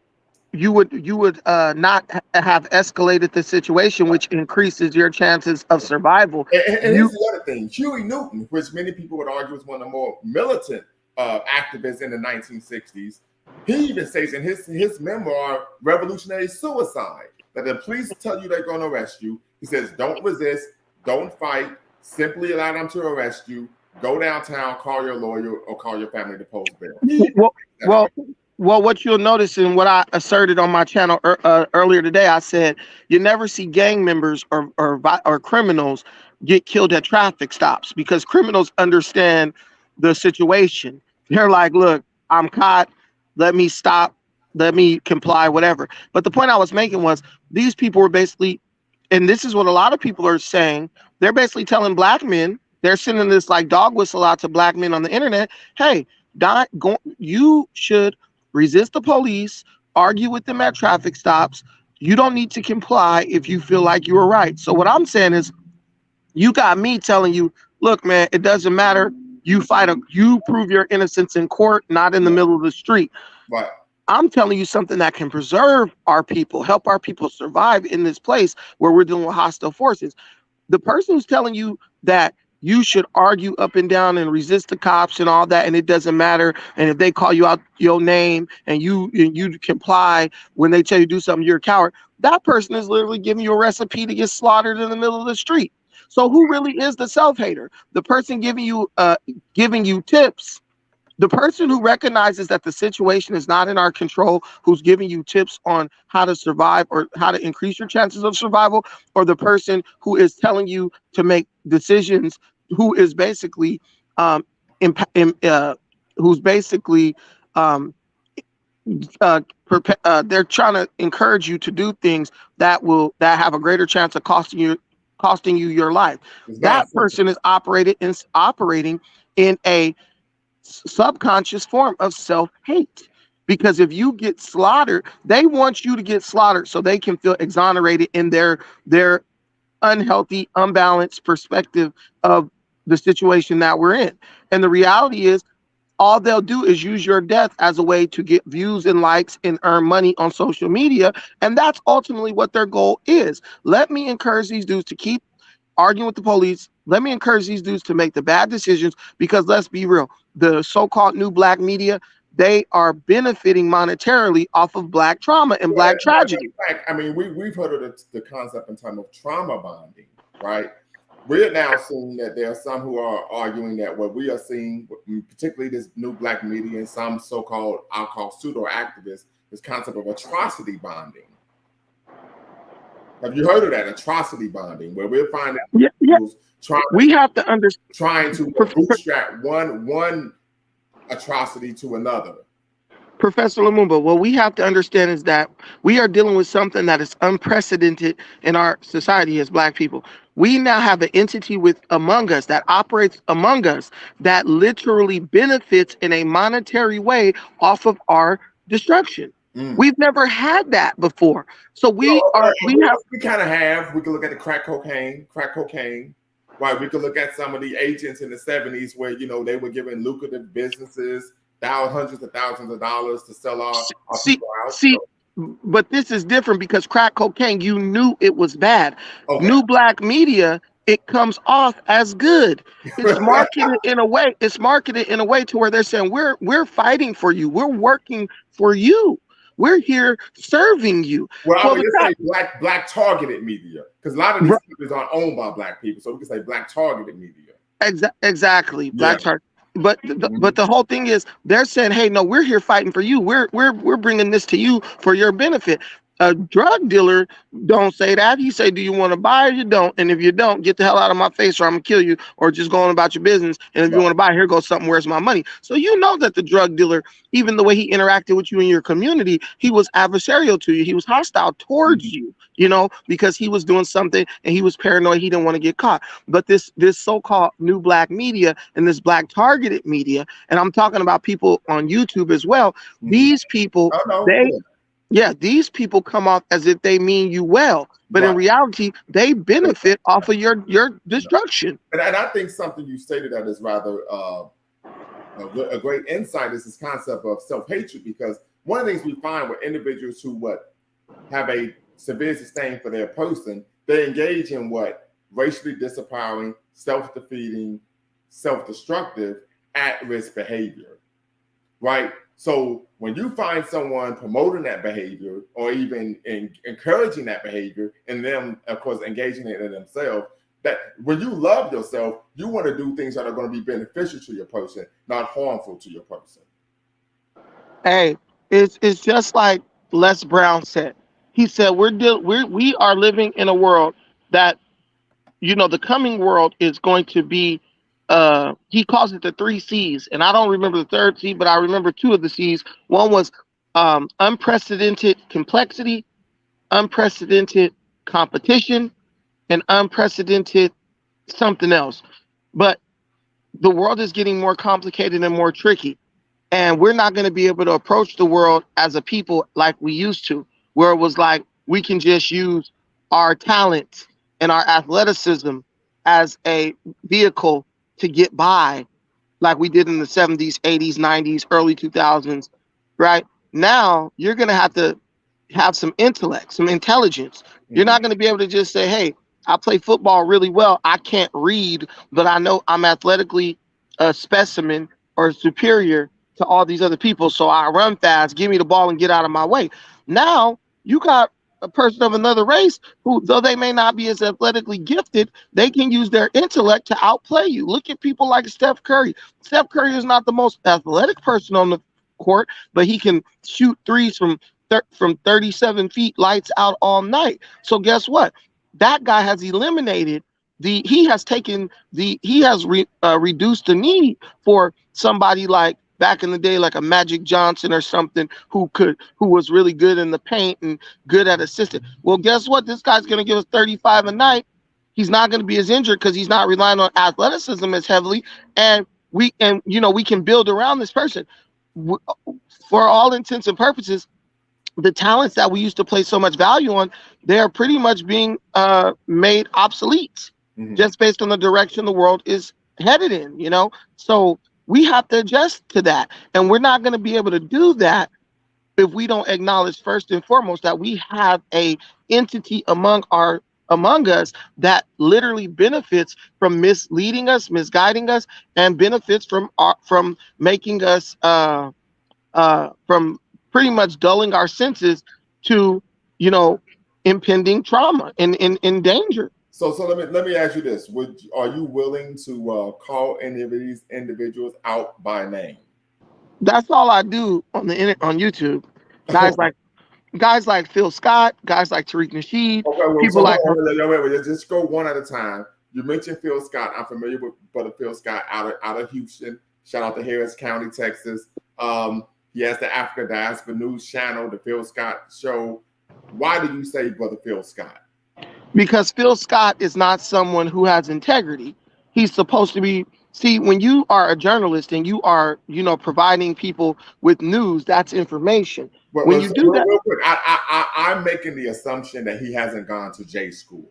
not have escalated the situation, which increases your chances of survival. And here's the other thing: Huey Newton, which many people would argue was one of the more militant activists in the 1960s, he even says in his memoir, "Revolutionary Suicide," that the police tell you they're going to arrest you. He says, "Don't resist, don't fight. Simply allow them to arrest you. Go downtown, call your lawyer, or call your family to post bail." Well, what you'll notice, and what I asserted on my channel earlier today, I said you never see gang members or criminals get killed at traffic stops, because criminals understand the situation. They're like, "Look, I'm caught. Let me stop. Let me comply, whatever." But the point I was making was these people were basically, and this is what a lot of people are saying, they're basically telling Black men they're sending this like dog whistle out to black men on the internet. Hey, you should resist the police, argue with them at traffic stops. You don't need to comply if you feel like you were right. So what I'm saying is, you got me telling you, look, man, it doesn't matter. You prove your innocence in court, not in the middle of the street. Right. I'm telling you something that can preserve our people, help our people survive in this place where we're dealing with hostile forces. The person who's telling you that you should argue up and down and resist the cops and all that, and it doesn't matter, and if they call you out your name and you comply when they tell you to do something, you're a coward. That person is literally giving you a recipe to get slaughtered in the middle of the street. So who really is the self-hater? The person giving you tips. The person who recognizes that the situation is not in our control, who's giving you tips on how to survive or how to increase your chances of survival, or the person who is telling you to make decisions, who is basically they're trying to encourage you to do things that have a greater chance of costing you your life. That person is operating in a subconscious form of self-hate, because if you get slaughtered, they want you to get slaughtered so they can feel exonerated in their unhealthy, unbalanced perspective of the situation that we're in. And the reality is, all they'll do is use your death as a way to get views and likes and earn money on social media. And that's ultimately what their goal is. Let me encourage these dudes to keep arguing with the police. Let me encourage these dudes to make the bad decisions, because let's be real, the so-called new black media, they are benefiting monetarily off of black trauma and black tragedy. I mean, we've heard of the concept in terms of trauma bonding, right? We're now seeing that there are some who are arguing that what we are seeing, particularly this new black media and some so-called, I'll call pseudo activists, this concept of atrocity bonding. Have you heard of that, atrocity bonding, where we're finding trying to bootstrap one atrocity to another? Professor Lumumba, what we have to understand is that we are dealing with something that is unprecedented in our society as black people. We now have an entity among us that operates among us that literally benefits in a monetary way off of our destruction. We've never had that before. So we kind of have. We can look at the crack cocaine, right? We could look at some of the agents in the 70s where, they were given lucrative businesses, hundreds of thousands of dollars to sell our people out. But this is different, because crack cocaine, you knew it was bad. Okay. New black media, it comes off as good. It's marketed in a way. It's marketed in a way to where they're saying we're fighting for you. We're working for you. We're here serving you. Well, I would say black targeted media, because a lot of these companies aren't owned by black people, so we can say black targeted media. Exactly, black target. But the whole thing is, they're saying, hey, no, we're here fighting for you. We're bringing this to you for your benefit. A drug dealer don't say that. He say, do you want to buy or you don't? And if you don't, get the hell out of my face or I'm gonna kill you, or just go on about your business. And if you want to buy, here goes something, where's my money? So you know that the drug dealer, even the way he interacted with you in your community, he was adversarial to you. He was hostile towards you, because he was doing something and he was paranoid. He didn't want to get caught. But this so-called new black media and this black targeted media, and I'm talking about people on YouTube as well, these people, these people come off as if they mean you well, but in reality, they benefit off of your destruction. And I think something you stated that is rather a great insight is this concept of self-hatred, because one of the things we find with individuals who have a severe disdain for their person, they engage in racially disempowering, self-defeating, self-destructive, at-risk behavior, right? So when you find someone promoting that behavior or even encouraging that behavior, and them, of course, engaging in it themselves, that when you love yourself, you want to do things that are going to be beneficial to your person, not harmful to your person. Hey, it's just like Les Brown said. He said we are living in a world that, the coming world is going to be. He calls it the 3 C's, and I don't remember the third C, but I remember 2 of the C's. One was unprecedented complexity, unprecedented competition, and unprecedented something else. But the world is getting more complicated and more tricky. And we're not going to be able to approach the world as a people like we used to, where it was like we can just use our talent and our athleticism as a vehicle to get by, like we did in the 70s, 80s, 90s, early 2000s, right? Now you're going to have some intellect, some intelligence. You're not going to be able to just say, hey, I play football really well. I can't read, but I know I'm athletically a specimen or superior to all these other people. So I run fast, give me the ball and get out of my way. Now you got a person of another race who, though they may not be as athletically gifted, they can use their intellect to outplay you. Look at people like Steph Curry. Steph Curry is not the most athletic person on the court, but he can shoot threes from 37 feet, lights out all night. So guess what? That guy has eliminated he has reduced the need for somebody like back in the day, like a Magic Johnson or something, who was really good in the paint and good at assisting. Well, guess what? This guy's going to give us 35 a night. He's not going to be as injured because he's not relying on athleticism as heavily. And we can build around this person. For all intents and purposes, the talents that we used to place so much value on, they are pretty much being made obsolete, just based on the direction the world is headed in, So we have to adjust to that. And we're not going to be able to do that if we don't acknowledge first and foremost that we have a entity among us that literally benefits from misleading us, misguiding us, and benefits from making us from pretty much dulling our senses to, impending trauma and danger. So let me ask you this: are you willing to call any of these individuals out by name? That's all I do on YouTube. Guys like Phil Scott, guys like Tariq Nasheed, people like. Wait, just go one at a time. You mentioned Phil Scott. I'm familiar with Brother Phil Scott out of Houston. Shout out to Harris County, Texas. He has the Africa Diaspora News channel, the Phil Scott Show. Why do you say Brother Phil Scott? Because Phil Scott is not someone who has integrity. He's supposed to be. See, when you are a journalist and you are, providing people with news, that's information. When you do that, real quick, I'm making the assumption that he hasn't gone to J school.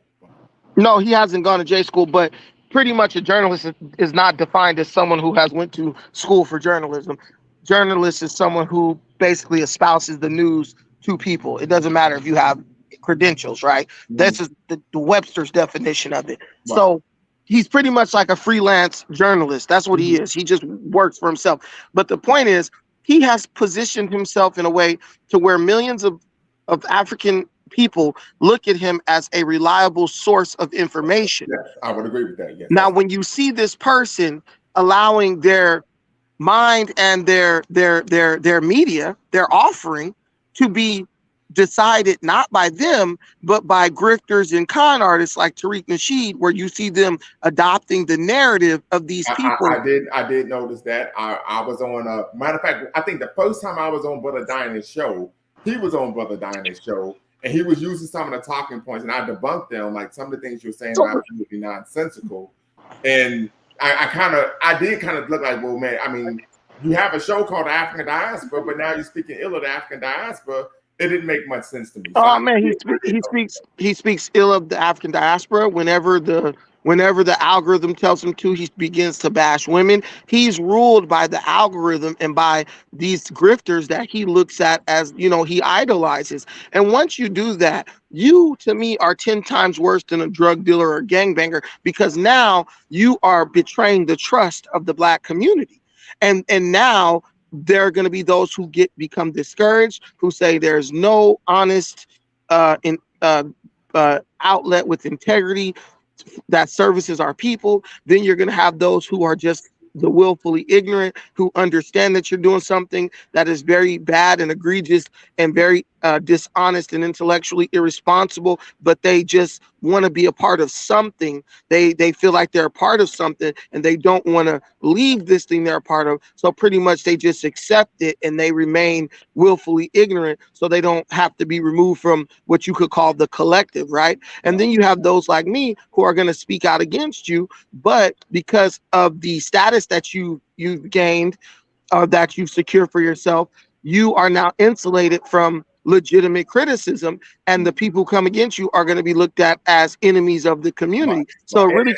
No, he hasn't gone to J school, but pretty much a journalist is not defined as someone who has went to school for journalism. Journalist is someone who basically espouses the news to people. It doesn't matter if you have credentials, right? That's just the Webster's definition of it. Wow. So he's pretty much like a freelance journalist. That's what he is. He just works for himself. But the point is, he has positioned himself in a way to where millions of African people look at him as a reliable source of information. Yes, I would agree with that. Yes. Now, when you see this person allowing their mind and their media, their offering, to be decided not by them, but by grifters and con artists like Tariq Nasheed, where you see them adopting the narrative of these people. I did notice that. I was on matter of fact, I think the first time I was on Brother Dinah's show, he was on Brother Dinah's show, and he was using some of the talking points, and I debunked them. Like, some of the things you're saying are absolutely nonsensical. And I did kind of look like, well, man, I mean, you have a show called African Diaspora, but now you're speaking ill of the African diaspora. It didn't make much sense to me. Oh man, he speaks ill of the African diaspora whenever the algorithm tells him to. He begins to bash women. He's ruled by the algorithm and by these grifters that he looks at as, he idolizes. And once you do that, you, to me, are 10 times worse than a drug dealer or a gangbanger, because now you are betraying the trust of the Black community. And now there are going to be those who become discouraged, who say there's no honest outlet with integrity that services our people. Then you're going to have those who are just the willfully ignorant, who understand that you're doing something that is very bad and egregious and very dishonest and intellectually irresponsible, but they just want to be a part of something. They feel like they're a part of something and they don't want to leave this thing they're a part of. So pretty much they just accept it and they remain willfully ignorant so they don't have to be removed from what you could call the collective, right? And then you have those like me who are going to speak out against you, but because of the status that you've gained, that you've secured for yourself, you are now insulated from legitimate criticism, and the people who come against you are going to be looked at as enemies of the community. So it really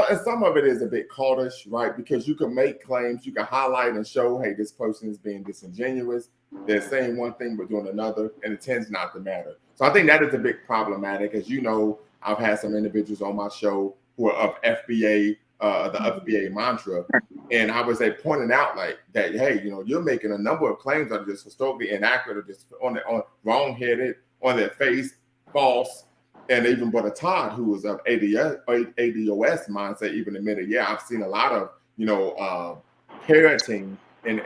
and some of it is a bit cultish, right? Because you can make claims, you can highlight and show, hey, this person is being disingenuous. They're saying one thing but doing another, and it tends not to matter. So I think that is a bit problematic. As you know, I've had some individuals on my show who are of FBA, the FBA mantra, and I was pointing out like that, hey, you know, you're making a number of claims that are just historically inaccurate or just on wrong-headed, on their face, false. And even Brother Todd, who was of ADOS mindset, even admitted, yeah, I've seen a lot of, you know, parroting and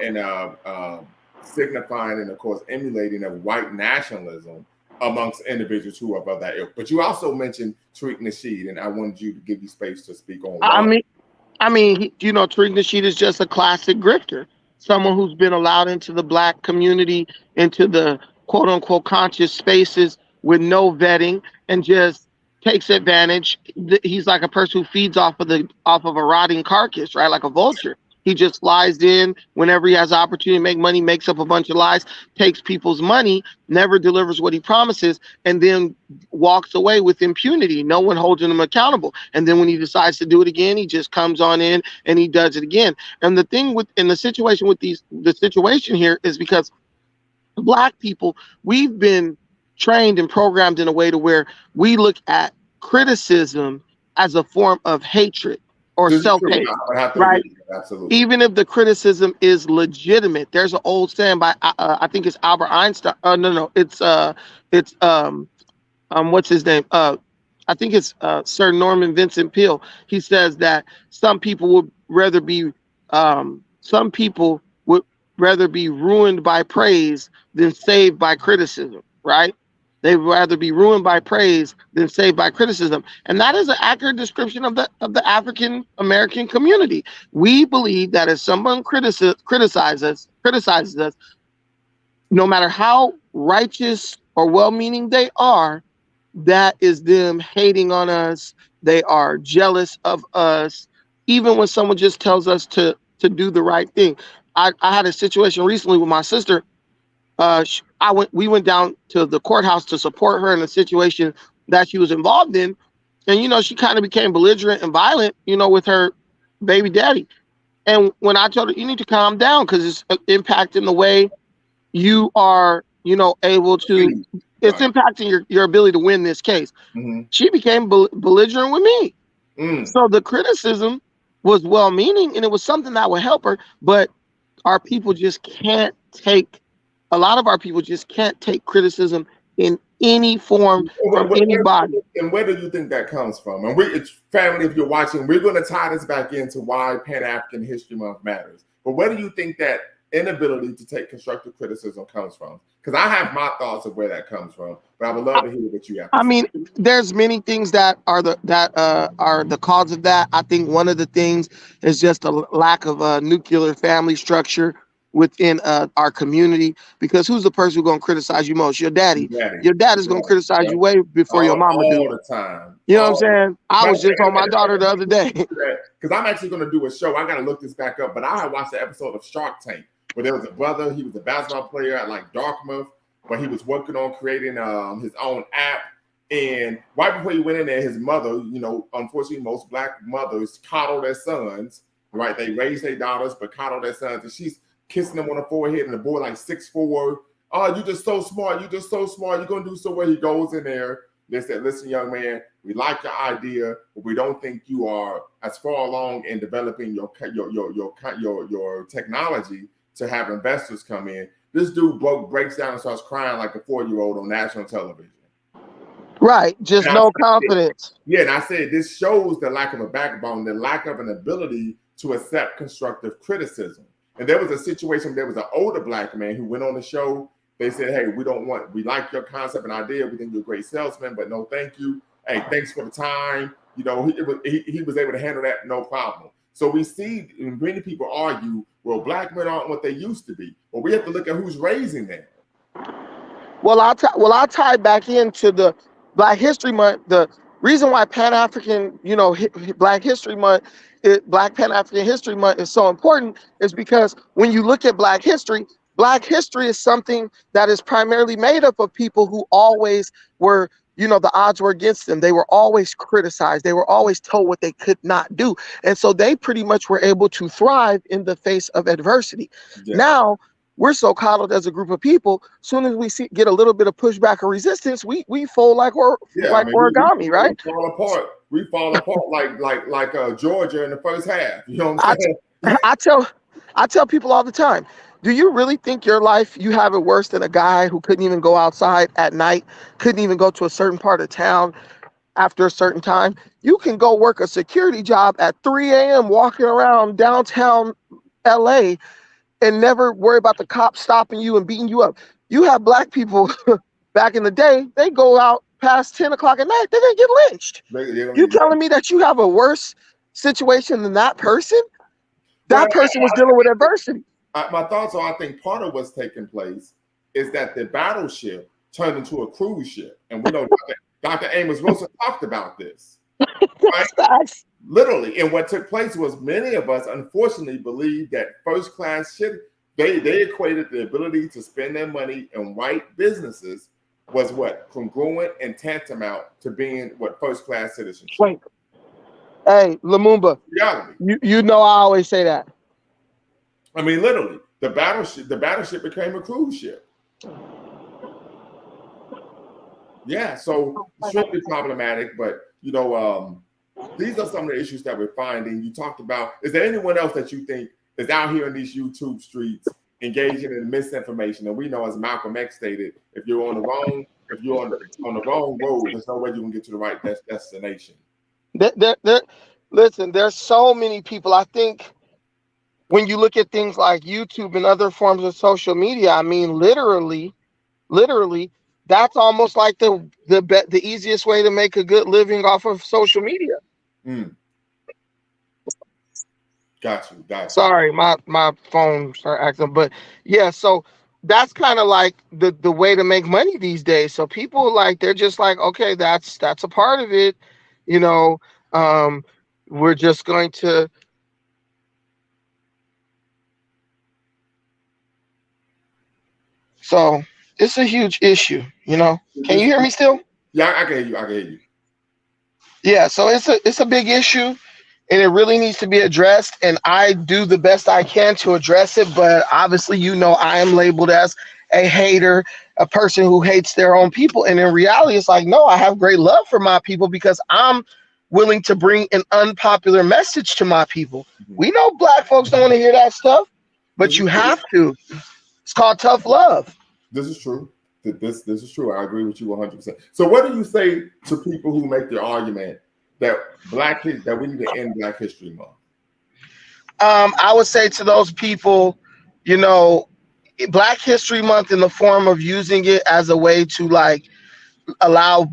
signifying and of course emulating of white nationalism amongst individuals who are of that ilk. But you also mentioned Tariq Nasheed, and I wanted you to give you space to speak on. I mean, you know, Tariq Nasheed is just a classic grifter, someone who's been allowed into the Black community, into the quote unquote conscious spaces with no vetting, and just takes advantage. He's like a person who feeds off of a rotting carcass, right? Like a vulture. He just flies in whenever he has the opportunity to make money, makes up a bunch of lies, takes people's money, never delivers what he promises, and then walks away with impunity. No one holding him accountable. And then when he decides to do it again, he just comes on in and he does it again. And the thing the situation here is because Black people, we've been trained and programmed in a way to where we look at criticism as a form of hatred or self-hate, right? Absolutely. Even if the criticism is legitimate, there's an old saying by I think it's Albert Einstein. It's what's his name? I think it's Sir Norman Vincent Peale. He says that some people would rather be ruined by praise than saved by criticism, right? They'd rather be ruined by praise than saved by criticism. And that is an accurate description of the African American community. We believe that if someone criticizes us, no matter how righteous or well-meaning they are, that is them hating on us. They are jealous of us, even when someone just tells us to do the right thing. I had a situation recently with my sister. We went down to the courthouse to support her in a situation that she was involved in. And, you know, she kind of became belligerent and violent, you know, with her baby daddy. And when I told her, you need to calm down because it's impacting the way you are, you know, able to, it's impacting your ability to win this case. Mm-hmm. She became belligerent with me. So the criticism was well-meaning and it was something that would help her, but our people just can't take a lot of our people just can't take criticism in any form from anybody. And where do you think that comes from? And it's family, if you're watching, we're going to tie this back into why Pan-African History Month matters. But where do you think that inability to take constructive criticism comes from? Because I have my thoughts of where that comes from, but I would love to hear what you have to say. I mean, there's many things that are the cause of that. I think one of the things is just a lack of a nuclear family structure within our community, because who's the person who's going to criticize you most? Your daddy. Your dad is going to criticize you way before your mama do. All the time. You know what I'm saying? I was just on my daughter the other day. Because I'm actually going to do a show. I got to look this back up, but I had watched the episode of Shark Tank where there was a brother. He was a basketball player at like Dartmouth, but he was working on creating his own app. And right before he went in there, his mother, you know, unfortunately, most Black mothers coddle their sons, right? They raise their daughters, but coddle their sons. And she's kissing him on the forehead, and the boy like 6'4". Oh, you're just so smart. You're just so smart. You're gonna do so well. He goes in there. They said, "Listen, young man, we like your idea, but we don't think you are as far along in developing your technology to have investors come in." This dude breaks down and starts crying like a 4-year-old on national television. Right, just no confidence. Yeah, and I said this shows the lack of a backbone, the lack of an ability to accept constructive criticism. And there was a situation, there was an older Black man who went on the show They said, hey, we like your concept and idea. We think you're a great salesman, but no, thank you. Hey, thanks for the time. You know, he was able to handle that no problem. So we see many people argue, well, black men aren't what they used to be. Well, we have to look at who's raising them. Well, I'll tie back into the Black History Month. The reason why Pan-African, Black History Month, Black Pan-African History Month is so important is because when you look at Black history is something that is primarily made up of people who always were, the odds were against them. They were always criticized. They were always told what they could not do. And so they pretty much were able to thrive in the face of adversity. Yeah. Now, we're so coddled as a group of people. As soon as we get a little bit of pushback or resistance, we fold like origami, right? We fall apart like Georgia in the first half. You know what I'm saying? I tell people all the time, do you really think your life, you have it worse than a guy who couldn't even go outside at night, couldn't even go to a certain part of town after a certain time? You can go work a security job at 3 a.m. walking around downtown LA and never worry about the cops stopping you and beating you up. You have black people back in the day, they go out past 10 o'clock at night, they're gonna get lynched. You telling me that you have a worse situation than that person? That person was dealing with adversity. My thoughts are, I think part of what's taking place is that the battleship turned into a cruise ship. And we know Dr. Amos Wilson talked about this. Right? Literally. And what took place was many of us, unfortunately, believed that first-class ship, they equated the ability to spend their money in white businesses was what? Congruent and tantamount to being what first-class citizenship. Wait. Hey, Lumumba, you know I always say that. I mean, literally, the battleship became a cruise ship. Yeah, so extremely problematic, but these are some of the issues that we're finding. You talked about, is there anyone else that you think is out here in these YouTube streets engaging in misinformation? And we know, as Malcolm X stated, if you're on the wrong road, there's no way you can get to the right destination. Listen, there's so many people. I think when you look at things like YouTube and other forms of social media, I mean, literally, that's almost like the easiest way to make a good living off of social media. Got you. Sorry, my phone started acting, but yeah, so that's kind of like the way to make money these days. So people they're just like, okay, that's a part of it, we're just going to. So it's a huge issue, Can you hear me still? Yeah, I can hear you. Yeah, so it's a big issue, and it really needs to be addressed. And I do the best I can to address it, but obviously, I am labeled as a hater, a person who hates their own people. And in reality, it's like, no, I have great love for my people because I'm willing to bring an unpopular message to my people. We know black folks don't want to hear that stuff, but you have to. It's called tough love. This is true. This is true. I agree with you 100%. So what do you say to people who make the argument that we need to end Black History Month? I would say to those people, Black History Month in the form of using it as a way to allow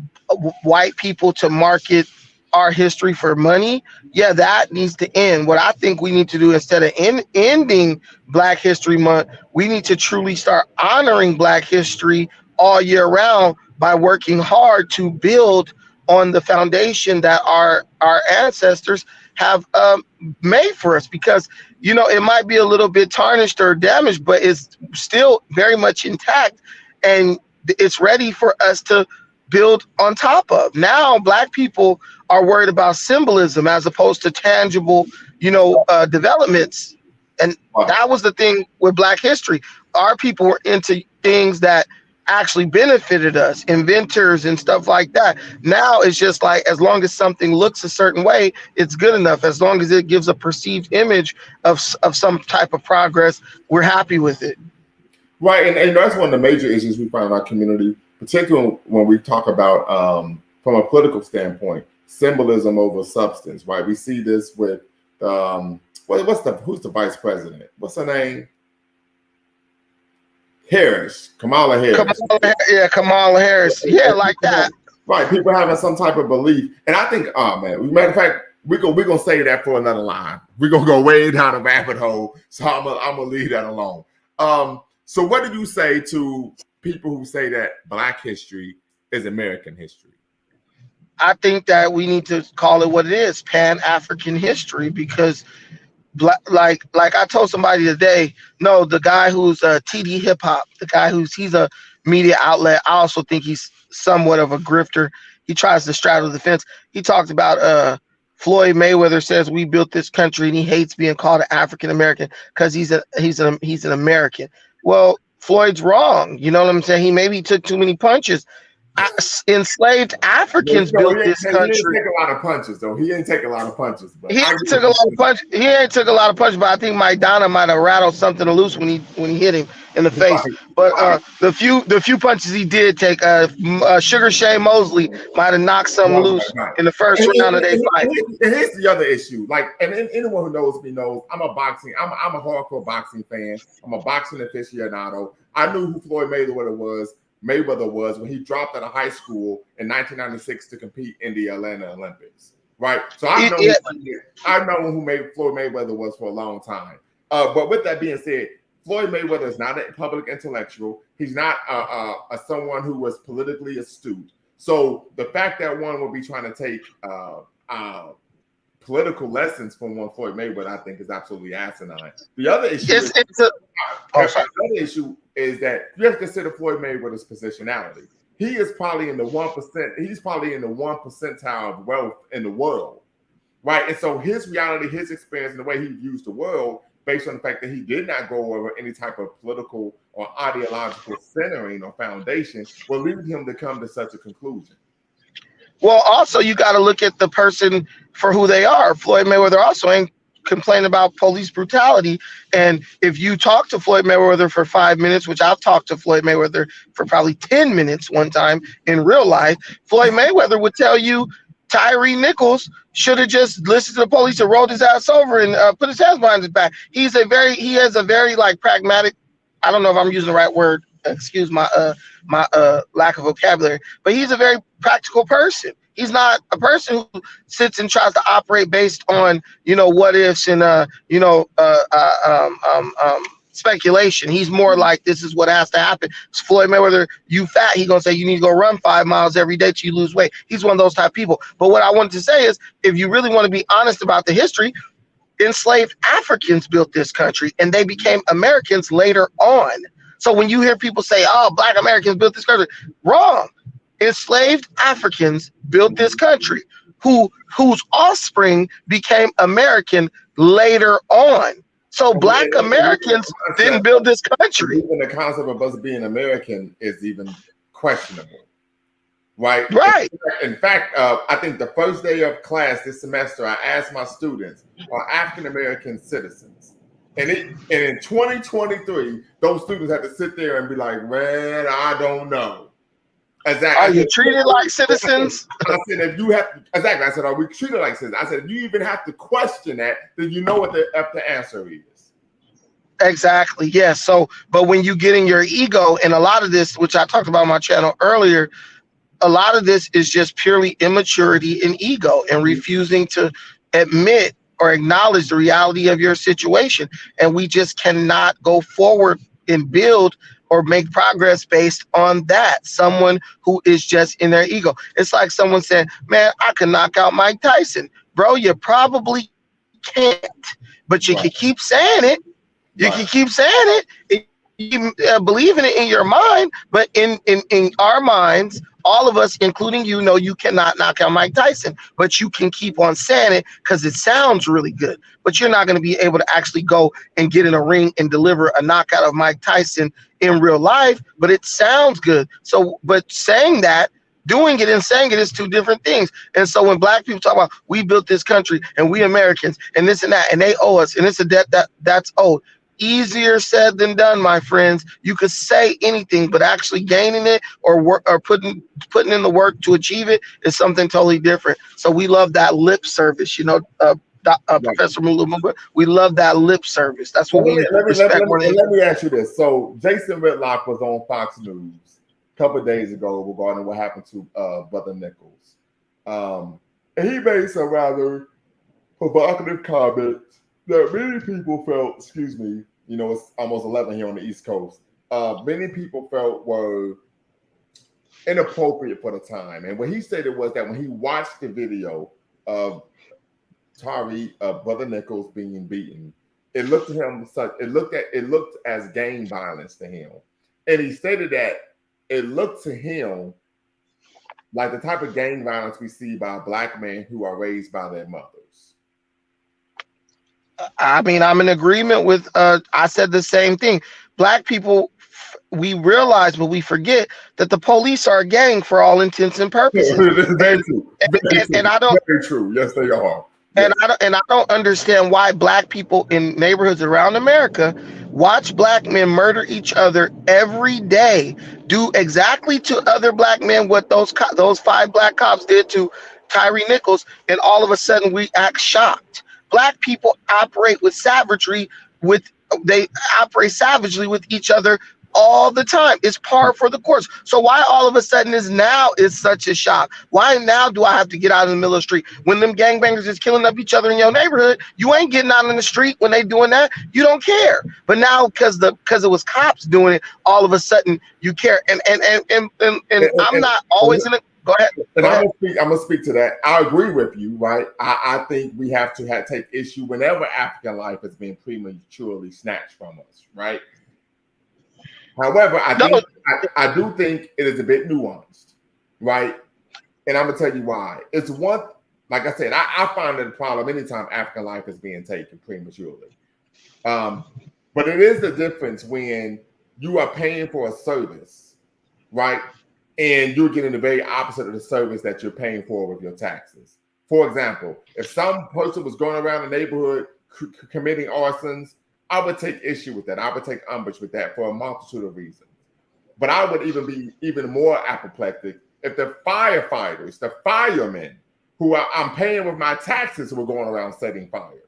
white people to market our history for money, yeah, that needs to end. What I think we need to do, instead of ending Black History Month, we need to truly start honoring Black history all year round by working hard to build on the foundation that our ancestors have made for us. Because it might be a little bit tarnished or damaged, but it's still very much intact, and it's ready for us to build on top of. Now, black people are worried about symbolism as opposed to tangible, developments. And that was the thing with Black history. Our people were into things that actually benefited us, inventors and stuff like that. Now it's just like, as long as something looks a certain way, it's good enough. As long as it gives a perceived image of some type of progress, we're happy with it. Right, and that's one of the major issues we find in our community, particularly when we talk about, from a political standpoint, symbolism over substance, right? We see this with, who's the vice president? What's her name? Kamala Harris. Kamala Harris. Yeah, like that. Right, people having some type of belief, and I think, oh man, matter of fact, we're gonna save that for another line. We're gonna go way down a rabbit hole, so I'm gonna leave that alone. So what do you say to people who say that Black history is American history? I think that we need to call it what it is, Pan-African history, because like I told somebody today, no, the guy who's TD Hip Hop, the guy he's a media outlet. I also think he's somewhat of a grifter. He tries to straddle the fence. He talked about Floyd Mayweather says we built this country and he hates being called an African American because he's an American. Well, Floyd's wrong. You know what I'm saying? He maybe took too many punches. Enslaved Africans built this country. He didn't take a lot of punches, though. He ain't take a lot of punches. But He ain't took a lot of punches, but I think Maidana might have rattled something loose when he hit him in the face. But the few punches he did take, Sugar Shane Mosley might have knocked something loose in the first round of their fight. And here's the other issue. Like, and anyone who knows me knows I'm a hardcore boxing fan. I'm a boxing aficionado. I knew who Floyd Mayweather was when he dropped out of high school in 1996 to compete in the Atlanta Olympics, right? So I've known who Floyd Mayweather was for a long time. But with that being said, Floyd Mayweather is not a public intellectual. He's not someone who was politically astute. So the fact that one will be trying to take political lessons from one Floyd Mayweather, I think, is absolutely asinine. The other issue is that you have to consider Floyd Mayweather's positionality. He is probably in the 1%. He's probably in the 1 percentile of wealth in the world, right? And so his reality, his experience, and the way he views the world, based on the fact that he did not go over any type of political or ideological centering or foundation, will lead him to come to such a conclusion. Well, also you got to look at the person for who they are. Floyd Mayweather also ain't complaining about police brutality. And if you talk to Floyd Mayweather for 5 minutes, which I've talked to Floyd Mayweather for probably 10 minutes one time in real life, Floyd Mayweather would tell you Tyree Nichols should have just listened to the police and rolled his ass over and put his hands behind his back. He has a very like pragmatic, I don't know if I'm using the right word, excuse my lack of vocabulary, but he's a very practical person. He's not a person who sits and tries to operate based on, what ifs and, speculation. He's more like, this is what has to happen. Floyd Mayweather, you fat, he gonna say you need to go run 5 miles every day till you lose weight. He's one of those type of people. But what I wanted to say is, if you really want to be honest about the history, enslaved Africans built this country and they became Americans later on. So when you hear people say, oh, Black Americans built this country, wrong. Enslaved Africans built this country, whose offspring became American later on. So Black Americans didn't build this country. Even the concept of us being American is even questionable, right? Right. In fact, I think the first day of class this semester, I asked my students, are African American citizens? And in 2023, those students had to sit there and be like, man, I don't know. Exactly. Are you treated like citizens? I said, if you have exactly, I said, are we treated like citizens? I said, if you even have to question that, then you know what the answer is. Exactly. Yes. So, but when you get in your ego, and a lot of this, which I talked about on my channel earlier, a lot of this is just purely immaturity and ego and refusing to admit or acknowledge the reality of your situation. And we just cannot go forward and build or make progress based on that. Someone who is just in their ego. It's like someone said, man, I can knock out Mike Tyson. Bro, you probably can't, but you can keep saying it. You can keep saying it. You believe in it in your mind, but in our minds, all of us, including you, know you cannot knock out Mike Tyson, but you can keep on saying it because it sounds really good. But you're not going to be able to actually go and get in a ring and deliver a knockout of Mike Tyson in real life, but it sounds good. So, but saying that, doing it and saying it is two different things. And so when Black people talk about we built this country and we Americans and this and that, and they owe us, and it's a debt that's owed. Easier said than done, my friends. You could say anything, but actually gaining it or putting in the work to achieve it is something totally different. So we love that lip service, Professor Lumumba. We love that lip service. That's what we respect more than let me ask you this. So Jason Whitlock was on Fox News a couple of days ago regarding what happened to Brother Nichols. And he made some rather provocative comments that many people felt, excuse me, you know, it's almost 11 here on the East Coast. Many people felt were inappropriate for the time. And what he stated was that when he watched the video of Brother Nichols being beaten, it looked to him it looked as gang violence to him. And he stated that it looked to him like the type of gang violence we see by Black men who are raised by their mothers. I mean, I'm in agreement with, I said the same thing. Black people, we realize, but we forget that the police are a gang for all intents and purposes. Very true. And I don't. Very true. Yes, they are. And I don't understand why Black people in neighborhoods around America watch Black men murder each other every day, do exactly to other Black men what those 5 Black cops did to Tyre Nichols, and all of a sudden we act shocked. Black people operate with savagery they operate savagely with each other all the time. It's par for the course. So why all of a sudden is such a shock? Why now do I have to get out in the middle of the street when them gangbangers is killing up each other in your neighborhood? You ain't getting out in the street when they doing that. You don't care. But now because it was cops doing it, all of a sudden you care. And I'm not always in it. Go ahead. And I'm gonna speak to that. I agree with you, right? I think we have to take issue whenever African life is being prematurely snatched from us, right? However, I do think it is a bit nuanced, right? And I'm gonna tell you why. It's one, like I said, I find it a problem anytime African life is being taken prematurely. But it is the difference when you are paying for a service, right? And you're getting the very opposite of the service that you're paying for with your taxes. For example, if some person was going around the neighborhood committing arsons, I would take issue with that. I would take umbrage with that for a multitude of reasons. But I would even be even more apoplectic if the firefighters, the firemen, who I'm paying with my taxes, who are going around setting fires.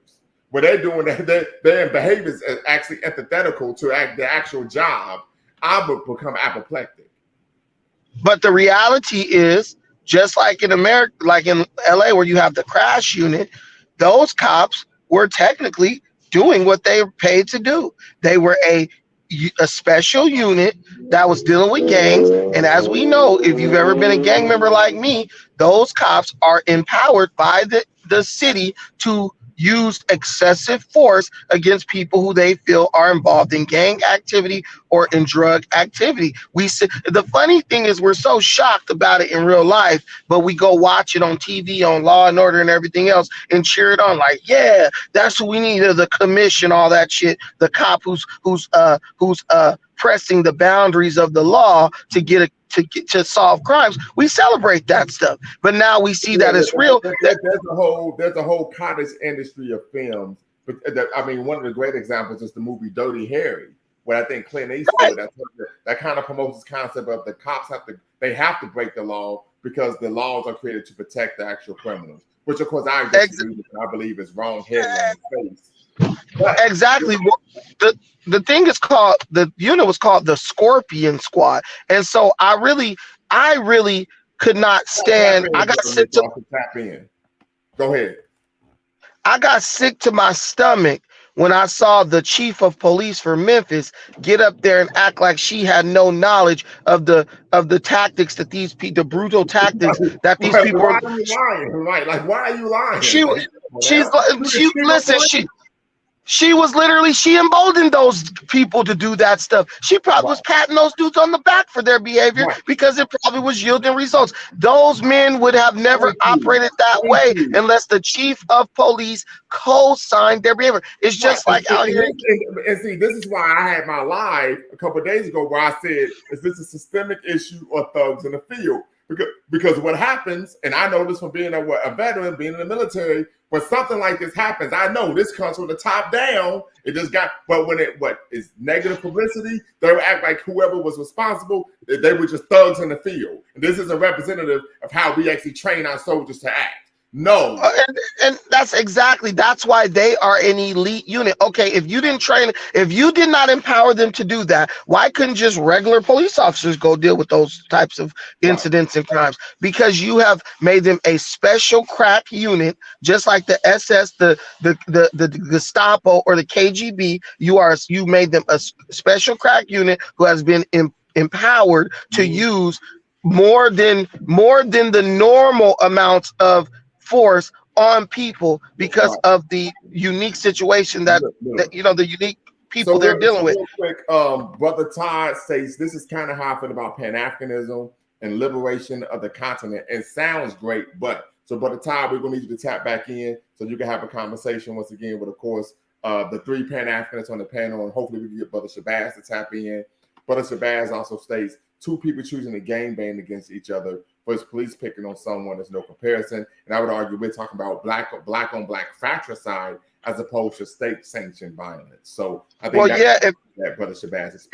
What they're doing, their behavior is actually antithetical to the actual job. I would become apoplectic. But the reality is, just like in America, like in LA, where you have the crash unit, those cops were technically doing what they were paid to do. They were a special unit that was dealing with gangs. And as we know, if you've ever been a gang member like me, those cops are empowered by the city to use excessive force against people who they feel are involved in gang activity or in drug activity. The funny thing is we're so shocked about it in real life, but we go watch it on TV, on Law and Order and everything else, and cheer it on like, yeah, that's what we need, the commission, all that shit. The cop who's pressing the boundaries of the law to solve crimes. We celebrate that stuff, but now we see that it's real. There's a whole cottage industry of films. But I mean, one of the great examples is the movie Dirty Harry, where I think Clint Eastwood that kind of promotes this concept of the cops have to break the law because the laws are created to protect the actual criminals, which of course I disagree with, and I believe is wrong head on the face. Exactly. The thing is called, the unit was called the Scorpion Squad. And so I really could not stand. I got sick to tap in. Go ahead. I got sick to my stomach when I saw the chief of police for Memphis get up there and act like she had no knowledge of the tactics that the brutal tactics that these people why are you lying? Right? Like, why are you lying? She emboldened those people to do that stuff. She probably was patting those dudes on the back for their behavior because it probably was yielding results. Those men would have never operated that way unless the chief of police co-signed their behavior. It's just like out here. And see, this is why I had my live a couple of days ago where I said, is this a systemic issue or thugs in the field? Because what happens, and I know this from being a veteran, being in the military, when something like this happens, I know this comes from the top down. But when what is negative publicity, they would act like whoever was responsible, they were just thugs in the field. And this is a representative of how we actually train our soldiers to act. No. And that's why they are an elite unit. Okay, if you didn't train, if you did not empower them to do that, why couldn't just regular police officers go deal with those types of incidents and crimes? Because you have made them a special crack unit, just like the SS, the Gestapo, or the KGB. You made them a special crack unit who has been empowered to use more than the normal amounts of force on people because of the unique situation that the unique people they're dealing with. Real quick, Brother Todd states this is kind of how I feel about Pan-Africanism and liberation of the continent. It sounds great, but so Brother Todd, we're gonna need you to tap back in so you can have a conversation once again with, of course, the 3 Pan-Africanists on the panel, and hopefully we can get Brother Shabazz to tap in. Brother Shabazz also states 2 people choosing a gang band against each other versus police picking on someone. There's no comparison. And I would argue we're talking about black on black fratricide as opposed to state sanctioned violence. So I think that Brother Shabazz is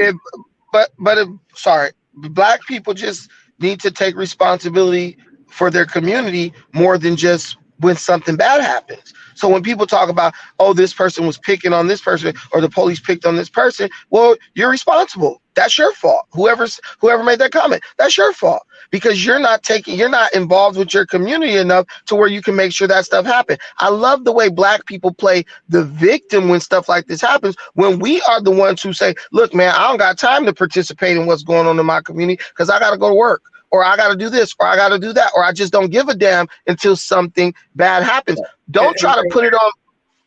sorry, black people just need to take responsibility for their community more than just when something bad happens. So when people talk about, oh, this person was picking on this person or the police picked on this person, well, you're responsible. That's your fault. Whoever made that comment, that's your fault, because you're not involved with your community enough to where you can make sure that stuff happen. I love the way black people play the victim when stuff like this happens, when we are the ones who say, look, man, I don't got time to participate in what's going on in my community because I got to go to work, or I got to do this, or I got to do that, or I just don't give a damn until something bad happens. Don't try to put it on.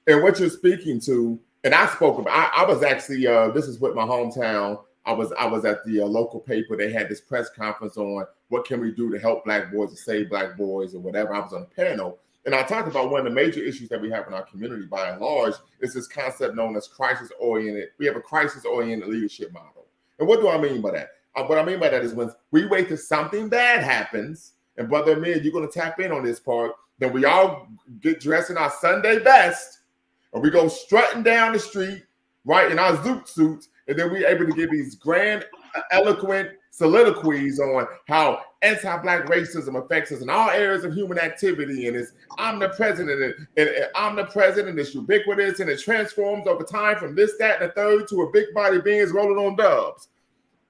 And what you're speaking to, and I spoke about, I was actually, this is with my hometown. I was at the local paper. They had this press conference on what can we do to help black boys, to save black boys or whatever. I was on a panel, and I talked about one of the major issues that we have in our community by and large is this concept known as crisis-oriented. We have a crisis-oriented leadership model. And what do I mean by that? What I mean by that is when we wait till something bad happens, and Brother Amir, you're going to tap in on this part, then we all get dressed in our Sunday best, and we go strutting down the street, right, in our zoot suits, and then we're able to give these grand, eloquent soliloquies on how anti-black racism affects us in all areas of human activity, and it's omnipresent, and omnipresent, it's ubiquitous, and it transforms over time from this, that, and the third to a big body beings rolling on dubs.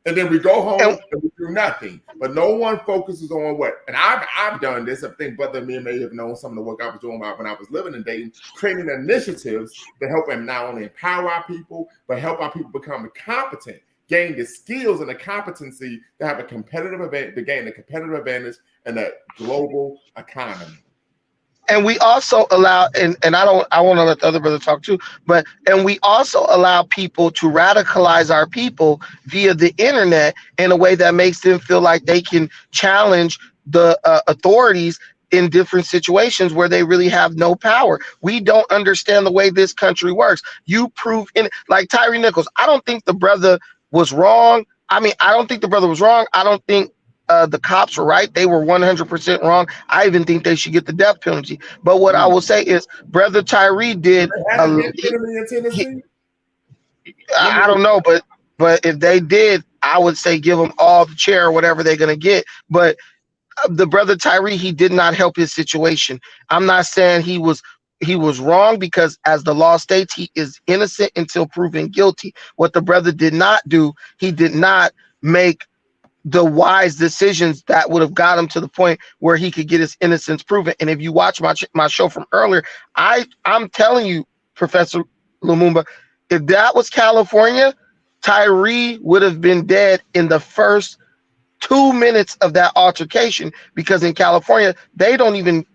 And then we go home and we do nothing, but no one focuses on what. And I've done this. I think Brother Amir may have known some of the work I was doing when I was living in Dayton, creating initiatives to help and not only empower our people, but help our people become competent, gain the skills and the competency to have a competitive event, to gain a competitive advantage in a global economy. And we also allow, and I want to let the other brother talk too, and we also allow people to radicalize our people via the internet in a way that makes them feel like they can challenge the authorities in different situations where they really have no power. We don't understand the way this country works. You prove like Tyree Nichols, I don't think the brother was wrong. I don't think the brother was wrong. I don't think the cops were right. They were 100% wrong. I even think they should get the death penalty. But what I will say is, Brother Tyree did. I don't know, but if they did, I would say give them all the chair or whatever they're gonna get. But the Brother Tyree, he did not help his situation. I'm not saying he was wrong, because as the law states, he is innocent until proven guilty. What the brother did not do, he did not make the wise decisions that would have got him to the point where he could get his innocence proven. And if you watch my show from earlier, I'm telling you, Professor Lumumba, if that was California, Tyree would have been dead in the first 2 minutes of that altercation, because in California, they don't even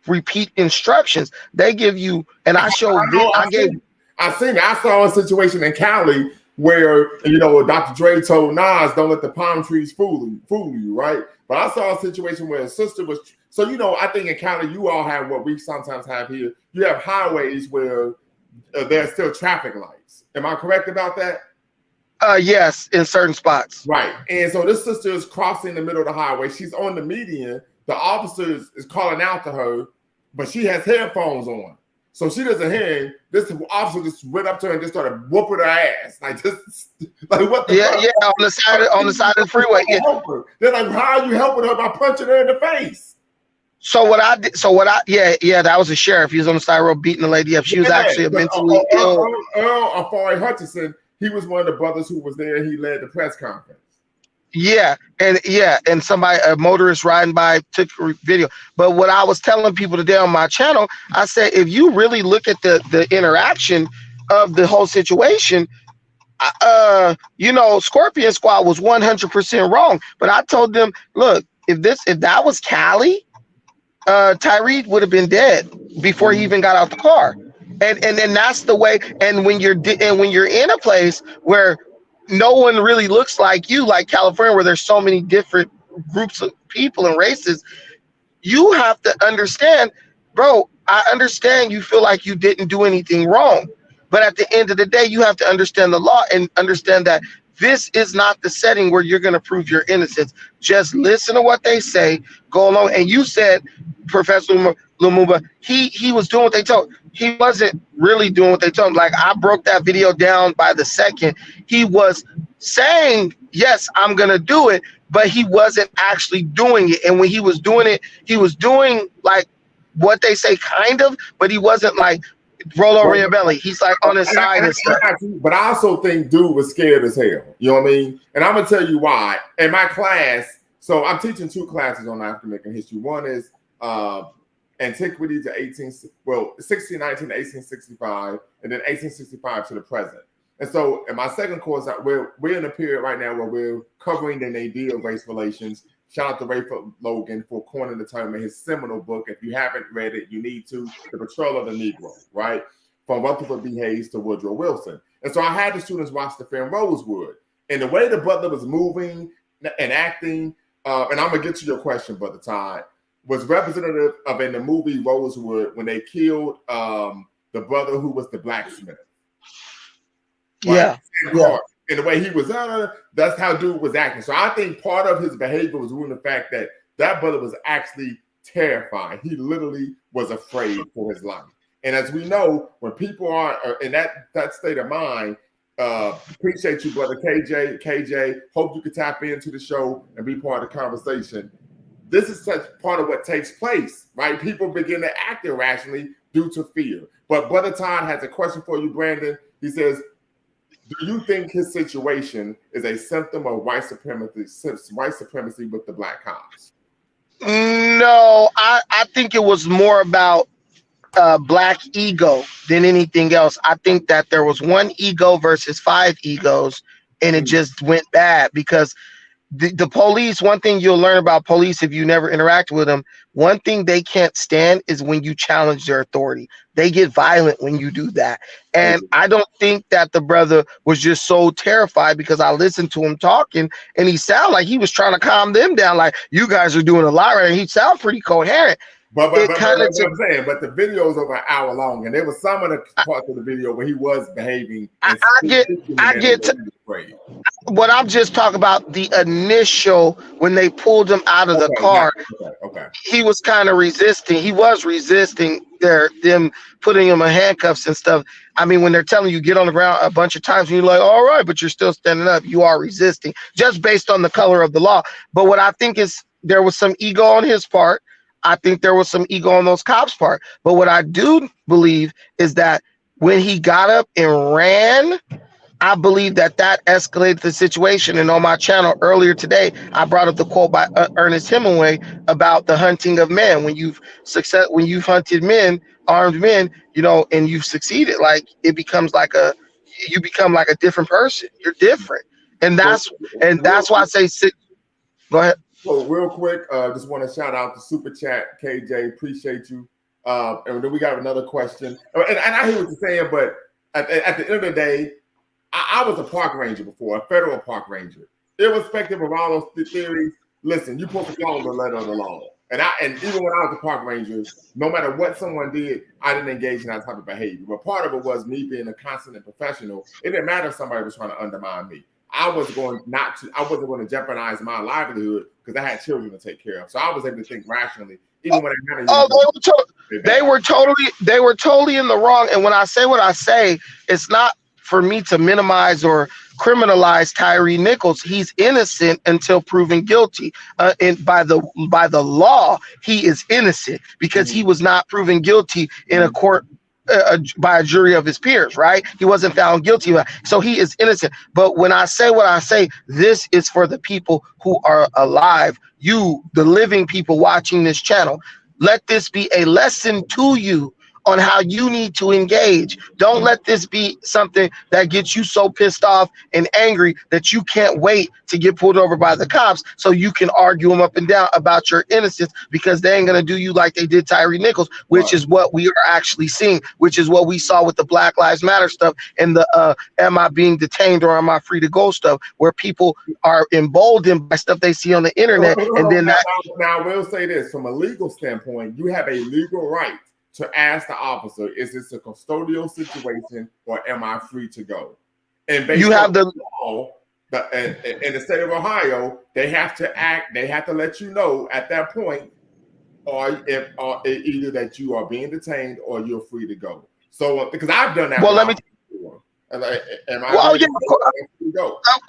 repeat instructions. They give you, and I saw a situation in Cali where, Dr. Dre told Nas, don't let the palm trees fool you, right? But I saw a situation where a sister was, I think in Cali, you all have what we sometimes have here. You have highways where there's still traffic lights. Am I correct about that? Yes, in certain spots. Right. And so this sister is crossing the middle of the highway. She's on the median. The officer is calling out to her, but she has headphones on. So she doesn't hear him. This officer just went up to her and just started whooping her ass. Like what the fuck? Yeah, on the side of the freeway. Yeah. They're like, how are you helping her by punching her in the face? So yeah, that was a sheriff. He was on the side road beating the lady up. She was actually a mentally ill. Earl Afari Hutchinson, he was one of the brothers who was there. He led the press conference. Yeah, and somebody, a motorist riding by, took a video. But what I was telling people today on my channel, I said, if you really look at the interaction of the whole situation, Scorpion Squad was 100% wrong. But I told them, look, if that was Cali, Tyreek would have been dead before he even got out the car. And then that's the way. And when you're in a place where no one really looks like you, like California, where there's so many different groups of people and races, you have to understand, bro, I understand you feel like you didn't do anything wrong. But at the end of the day, you have to understand the law and understand that this is not the setting where you're going to prove your innocence. Just listen to what they say, go along. And you said, Professor Lumumba, he was doing what they told. He wasn't really doing what they told him. Like, I broke that video down by the second. He was saying, yes, I'm going to do it, but he wasn't actually doing it. And when he was doing it, he was doing like what they say kind of, but he wasn't like roll over your belly. He's like on his side and stuff. But I also think dude was scared as hell. You know what I mean? And I'm going to tell you why. In my class, so I'm teaching 2 classes on African American history. One is antiquity to 1619 to 1865, and then 1865 to the present. And so in my second course, we're in a period right now where we're covering the idea of race relations. Shout out to Rayford Logan for coining the term in his seminal book. If you haven't read it, you need to. The Betrayal of the Negro, right? From Rutherford B. Hayes to Woodrow Wilson. And so I had the students watch the film Rosewood. And the way the brother was moving and acting, and I'm going to get to your question, Brother Todd, was representative of in the movie Rosewood when they killed the brother who was the blacksmith. Right? Yeah. And the way he was, that's how dude was acting. So I think part of his behavior was ruining the fact that that brother was actually terrified. He literally was afraid for his life. And as we know, when people are in that state of mind, appreciate you, brother KJ. Hope you can tap into the show and be part of the conversation. This is such part of what takes place, right? People begin to act irrationally due to fear. But Brother Todd has a question for you, Brandon. He says, do you think his situation is a symptom of white supremacy with the black cops? No, I think it was more about black ego than anything else. I think that there was one ego versus 5 egos, and it just went bad because the police, one thing you'll learn about police if you never interact with them, one thing they can't stand is when you challenge their authority. They get violent when you do that. And I don't think that the brother was just so terrified, because I listened to him talking and he sounded like he was trying to calm them down. Like, you guys are doing a lot right. And he sounded pretty coherent. But I'm saying, but the video is over an hour long, and there was some of the parts of the video where he was behaving. I get what I'm just talking about, the initial when they pulled him out of the car. Okay. He was kind of resisting. He was resisting them putting him in handcuffs and stuff. I mean, when they're telling you get on the ground a bunch of times, and you're like, all right, but you're still standing up. You are resisting just based on the color of the law. But what I think is there was some ego on his part. I think there was some ego on those cops' part. But what I do believe is that when he got up and ran, I believe that escalated the situation. And on my channel earlier today, I brought up the quote by Ernest Hemingway about the hunting of men. When you've hunted men, armed men, and you've succeeded, like you become like a different person. You're different, and that's why I say sit. Go ahead. So real quick, just want to shout out the super chat, KJ. Appreciate you. And then we got another question. And I hear what you're saying, but at the end of the day, I was a park ranger before, a federal park ranger. Irrespective of all those theories, listen, you're supposed to follow the letter of the law. And even when I was a park ranger, no matter what someone did, I didn't engage in that type of behavior. But part of it was me being a constant professional. It didn't matter if somebody was trying to undermine me. I wasn't going to jeopardize my livelihood because I had children to take care of. So I was able to think rationally, even when they were totally in the wrong. And when I say what I say, it's not for me to minimize or criminalize Tyree Nichols. He's innocent until proven guilty. And by the law, he is innocent because he was not proven guilty in a court by a jury of his peers, right? He wasn't found guilty, so he is innocent. But when I say what I say, this is for the people who are alive, you, the living people watching this channel. Let this be a lesson to you on how you need to engage. Don't let this be something that gets you so pissed off and angry that you can't wait to get pulled over by the cops so you can argue them up and down about your innocence, because they ain't gonna do you like they did Tyree Nichols, which is what we are actually seeing, which is what we saw with the Black Lives Matter stuff and the am I being detained or am I free to go stuff, where people are emboldened by stuff they see on the internet. And then that. Now I will say this, from a legal standpoint, you have a legal right to ask the officer, is this a custodial situation or am I free to go? And based you have on the law, in the state of Ohio, they have to act, they have to let you know at that point, or either that you are being detained or you're free to go. So, because I've done that. Well, let me.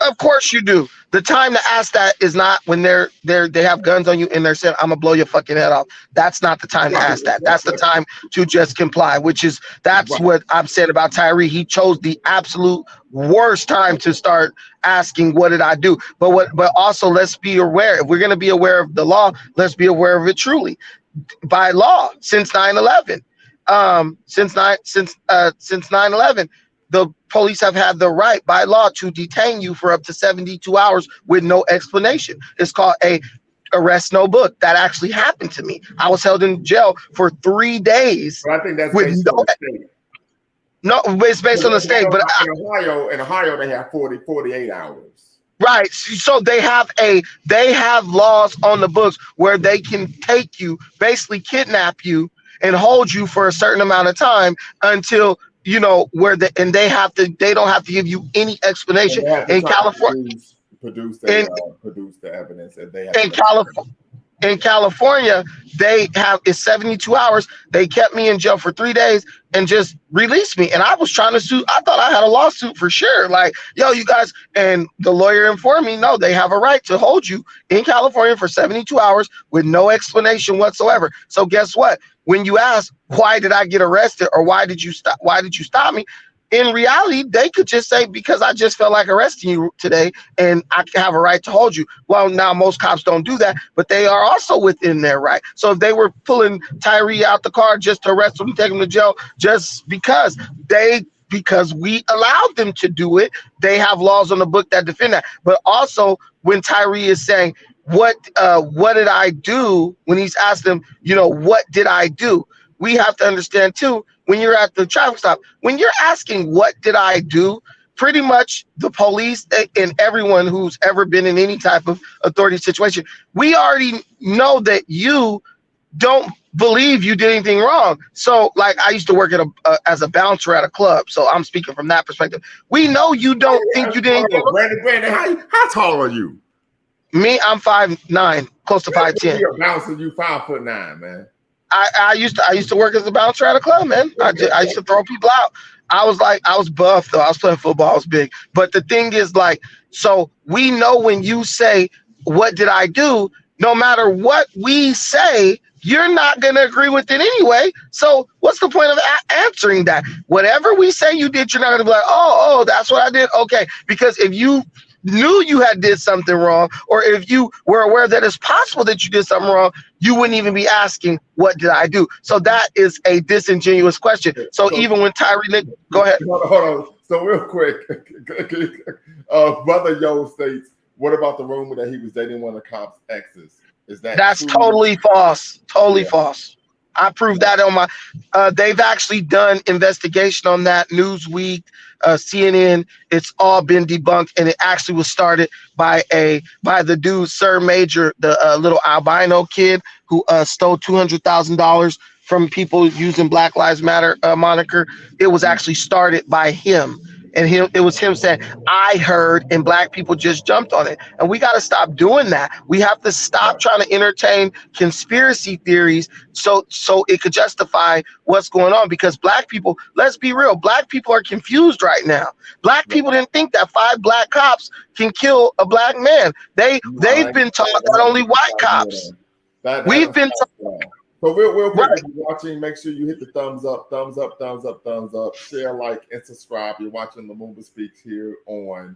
Of course you do. The time to ask that is not when they have guns on you and they're saying, I'm gonna blow your fucking head off. That's not the time to ask that. That's the time to just comply, that's what I'm saying about Tyree. He chose the absolute worst time to start asking, what did I do? But also, let's be aware. If we're gonna be aware of the law, let's be aware of it truly. By law, since 9/11, since 9/11, the police have had the right by law to detain you for up to 72 hours with no explanation. It's called a arrest no book. That actually happened to me. I was held in jail for 3 days. But I think that's with based on the state. No, it's based on the state. But in Ohio, they have 48 hours. Right. So they have laws on the books where they can take you, basically kidnap you and hold you for a certain amount of time until they don't have to give you any explanation. In California, produce the evidence that they have. In California, they have it's 72 hours. They kept me in jail for 3 days and just released me. And I was trying to sue. I thought I had a lawsuit for sure. Like, yo, you guys, and the lawyer informed me, no, they have a right to hold you in California for 72 hours with no explanation whatsoever. So guess what? When you ask, why did I get arrested or why did you stop me? In reality, they could just say, because I just felt like arresting you today and I have a right to hold you. Well, now most cops don't do that, but they are also within their right. So if they were pulling Tyree out the car just to arrest him and take him to jail, just because we allowed them to do it, they have laws on the book that defend that. But also when Tyree is saying, what did I do? When he's asked them, what did I do? We have to understand too, when you're at the traffic stop, when you're asking, what did I do? Pretty much the police and everyone who's ever been in any type of authority situation, we already know that you don't believe you did anything wrong. So like I used to work as a bouncer at a club. So I'm speaking from that perspective. We know you don't think you did anything wrong. Brandon, how tall are you? Me, I'm 5'9", close to 5'10". You're a bouncer, you 5'9", man. I used to work as a bouncer at a club, man. I used to throw people out. I was buff though. I was playing football. I was big. But the thing is, like, so we know when you say, what did I do? No matter what we say, you're not going to agree with it anyway. So what's the point of answering that? Whatever we say you did, you're not going to be like, oh, that's what I did. Okay. Because if you knew you had did something wrong, or if you were aware that it's possible that you did something wrong, you wouldn't even be asking, what did I do? So that is a disingenuous question. So even when Tyree, go ahead. Hold on. So real quick, Brother Yo states, what about the rumor that he was dating one of the cops' exes? That's true? Totally false. Totally false. I proved that on my, they've actually done investigation on that, Newsweek, CNN, it's all been debunked, and it actually was started by the dude, Sir Major, the little albino kid who stole $200,000 from people using Black Lives Matter moniker. It was actually started by him. and it was him saying, I heard, and black people just jumped on it. And we got to stop doing that. We have to stop trying to entertain conspiracy theories so it could justify what's going on, because black people, let's be real, black people are confused right now. Black people didn't think that 5 black cops can kill a black man. They've been taught that only white cops. We've been taught. So real quick, if you're watching, make sure you hit the thumbs up, share, like, and subscribe. You're watching Lumumba Speaks here on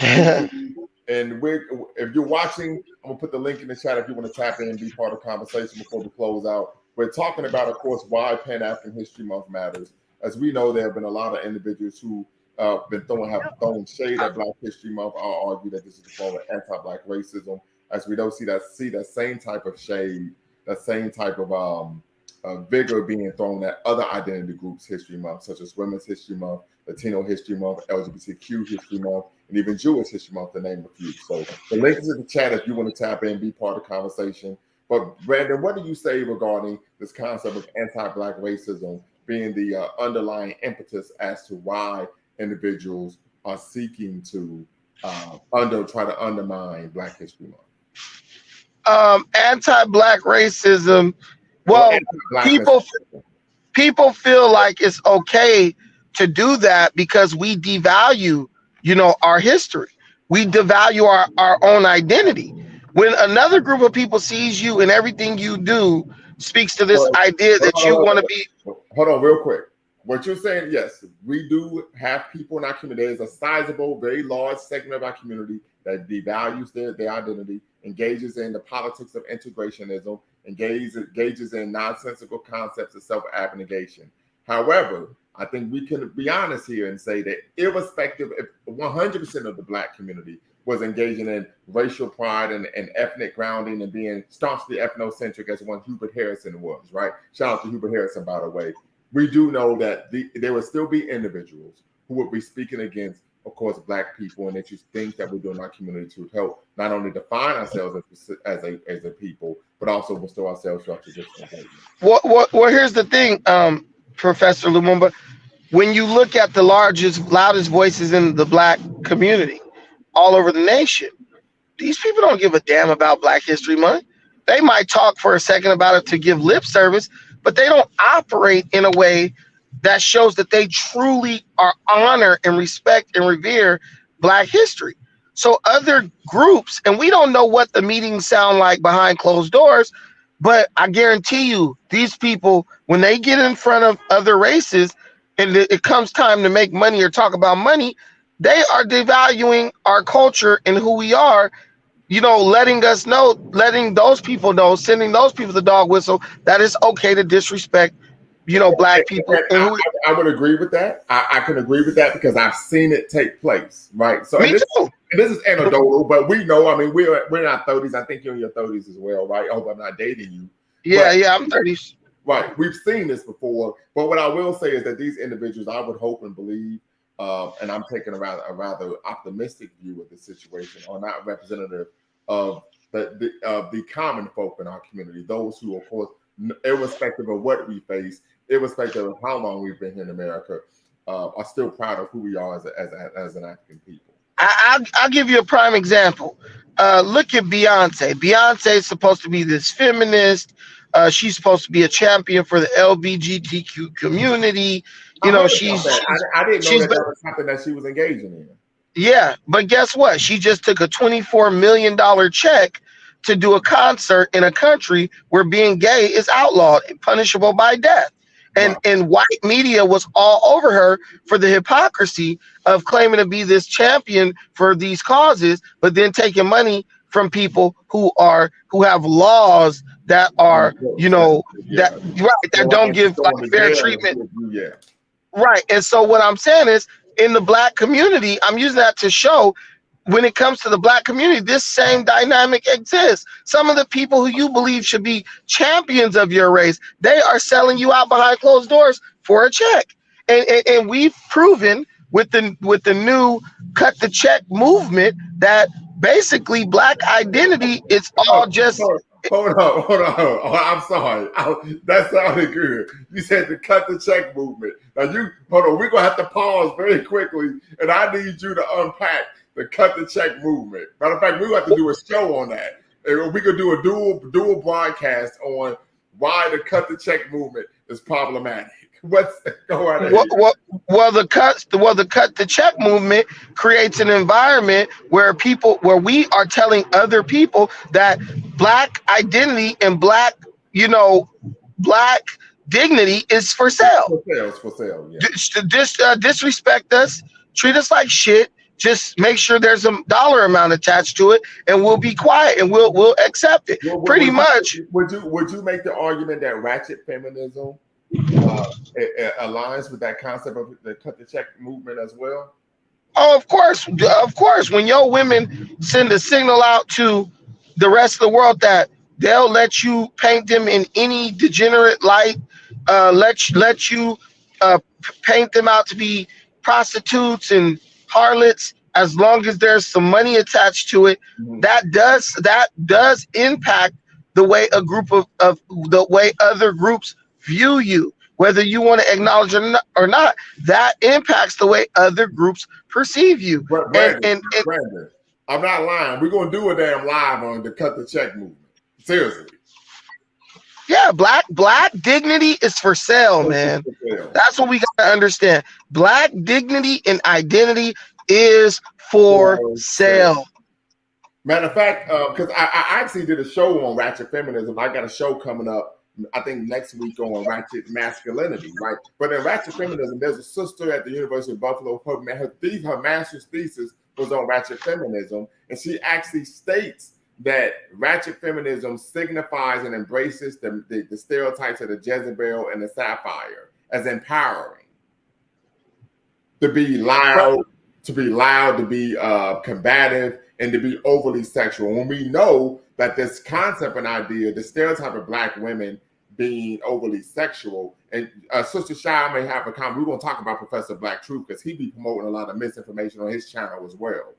YouTube. And if you're watching, I'm gonna put the link in the chat if you want to tap in and be part of the conversation before we close out. We're talking about, of course, why Pan-African History Month matters. As we know, there have been a lot of individuals who have thrown shade at Black History Month. I'll argue that this is a form of anti-Black racism, as we don't see that same type of shade, that same type of vigor being thrown at other identity groups' History Month, such as Women's History Month, Latino History Month, LGBTQ History Month, and even Jewish History Month, to name a few. So the link is in the chat if you want to tap in and be part of the conversation. But Brandon, what do you say regarding this concept of anti-Black racism being the underlying impetus as to why individuals are seeking to try to undermine Black History Month? Anti-Black racism. Well, people feel like it's okay to do that because we devalue, our history. We devalue our own identity. When another group of people sees you and everything you do speaks to this idea that you want to be. Hold on, real quick. What you're saying, yes, we do have people in our community. There's a sizable, very large segment of our community that devalues their identity, engages in the politics of integrationism, engages in nonsensical concepts of self-abnegation. However, I think we can be honest here and say that irrespective, if 100% of the Black community was engaging in racial pride and ethnic grounding and being staunchly ethnocentric as one Hubert Harrison was, right? Shout out to Hubert Harrison, by the way. We do know that there will still be individuals who would be speaking against, of course, Black people, and that you think that we're doing our community to help not only define ourselves as a people, but also restore ourselves through our traditional engagement. Well, here's the thing, Professor Lumumba. When you look at the loudest voices in the Black community all over the nation, these people don't give a damn about Black History Month. They might talk for a second about it to give lip service, but they don't operate in a way that shows that they truly are honor and respect and revere Black history. So other groups, and we don't know what the meetings sound like behind closed doors, but I guarantee you, these people, when they get in front of other races and it comes time to make money or talk about money, they are devaluing our culture and who we are, letting those people know, sending those people the dog whistle that it's okay to disrespect, Black people. I would agree with that. I can agree with that because I've seen it take place, right? So Me too. This is anecdotal, but we know, we're in our 30s. I think you're in your 30s as well, right? I hope I'm not dating you. Yeah, I'm 30s. Right. We've seen this before. But what I will say is that these individuals, I would hope and believe, and I'm taking a rather optimistic view of the situation, are not representative of the common folk in our community, those who, of course, irrespective of what we face, irrespective of how long we've been here in America, are still proud of who we are as an African people. I'll give you a prime example. Look at Beyonce. Beyonce is supposed to be this feminist. She's supposed to be a champion for the LGBTQ community. I didn't know that was something that she was engaging in. Yeah, but guess what? She just took a $24 million check to do a concert in a country where being gay is outlawed and punishable by death. And white media was all over her for the hypocrisy of claiming to be this champion for these causes, but then taking money from people who have laws that are, that don't give fair treatment. Yeah. Right. And so what I'm saying is, in the Black community, I'm using that to show, when it comes to the Black community, this same dynamic exists. Some of the people who you believe should be champions of your race, they are selling you out behind closed doors for a check. And we've proven with the new cut the check movement that basically Black identity is all just Hold on. Oh, I'm sorry. That sounded good. You said the cut the check movement. Now hold on. We're gonna have to pause very quickly, and I need you to unpack the cut the check movement. Matter of fact, we have to do a show on that. And we could do a dual broadcast on why the cut the check movement is problematic. Go right ahead. Well, the cut the check movement creates an environment where we are telling other people that Black identity and Black dignity is for sale. It's for sale. Yeah. Disrespect us, treat us like shit. Just make sure there's a dollar amount attached to it, and we'll be quiet and we'll accept it. Pretty much. Would you make the argument that ratchet feminism aligns with that concept of the cut the check movement as well? Oh, of course. When your women send a signal out to the rest of the world that they'll let you paint them in any degenerate light, let you paint them out to be prostitutes and harlots, as long as there's some money attached to it, that does impact the way the way other groups view you, whether you want to acknowledge it or not. That impacts the way other groups perceive you. Brandon, I'm not lying. We're gonna do a damn live on the cut the check movement. Seriously. Yeah, black dignity is for sale, man. That's what we gotta understand. Black dignity and identity is for sale. Matter of fact, because I actually did a show on ratchet feminism. I got a show coming up, I think next week, on ratchet masculinity, right? But in ratchet feminism, there's a sister at the University of Buffalo. Her master's thesis was on ratchet feminism, and she actually states that ratchet feminism signifies and embraces the stereotypes of the Jezebel and the Sapphire as empowering. To be loud, to be combative, and to be overly sexual. When we know that this concept and idea, the stereotype of Black women being overly sexual, and Sister Shy may have a comment. We're going to talk about Professor Black Truth, because he be promoting a lot of misinformation on his channel as well.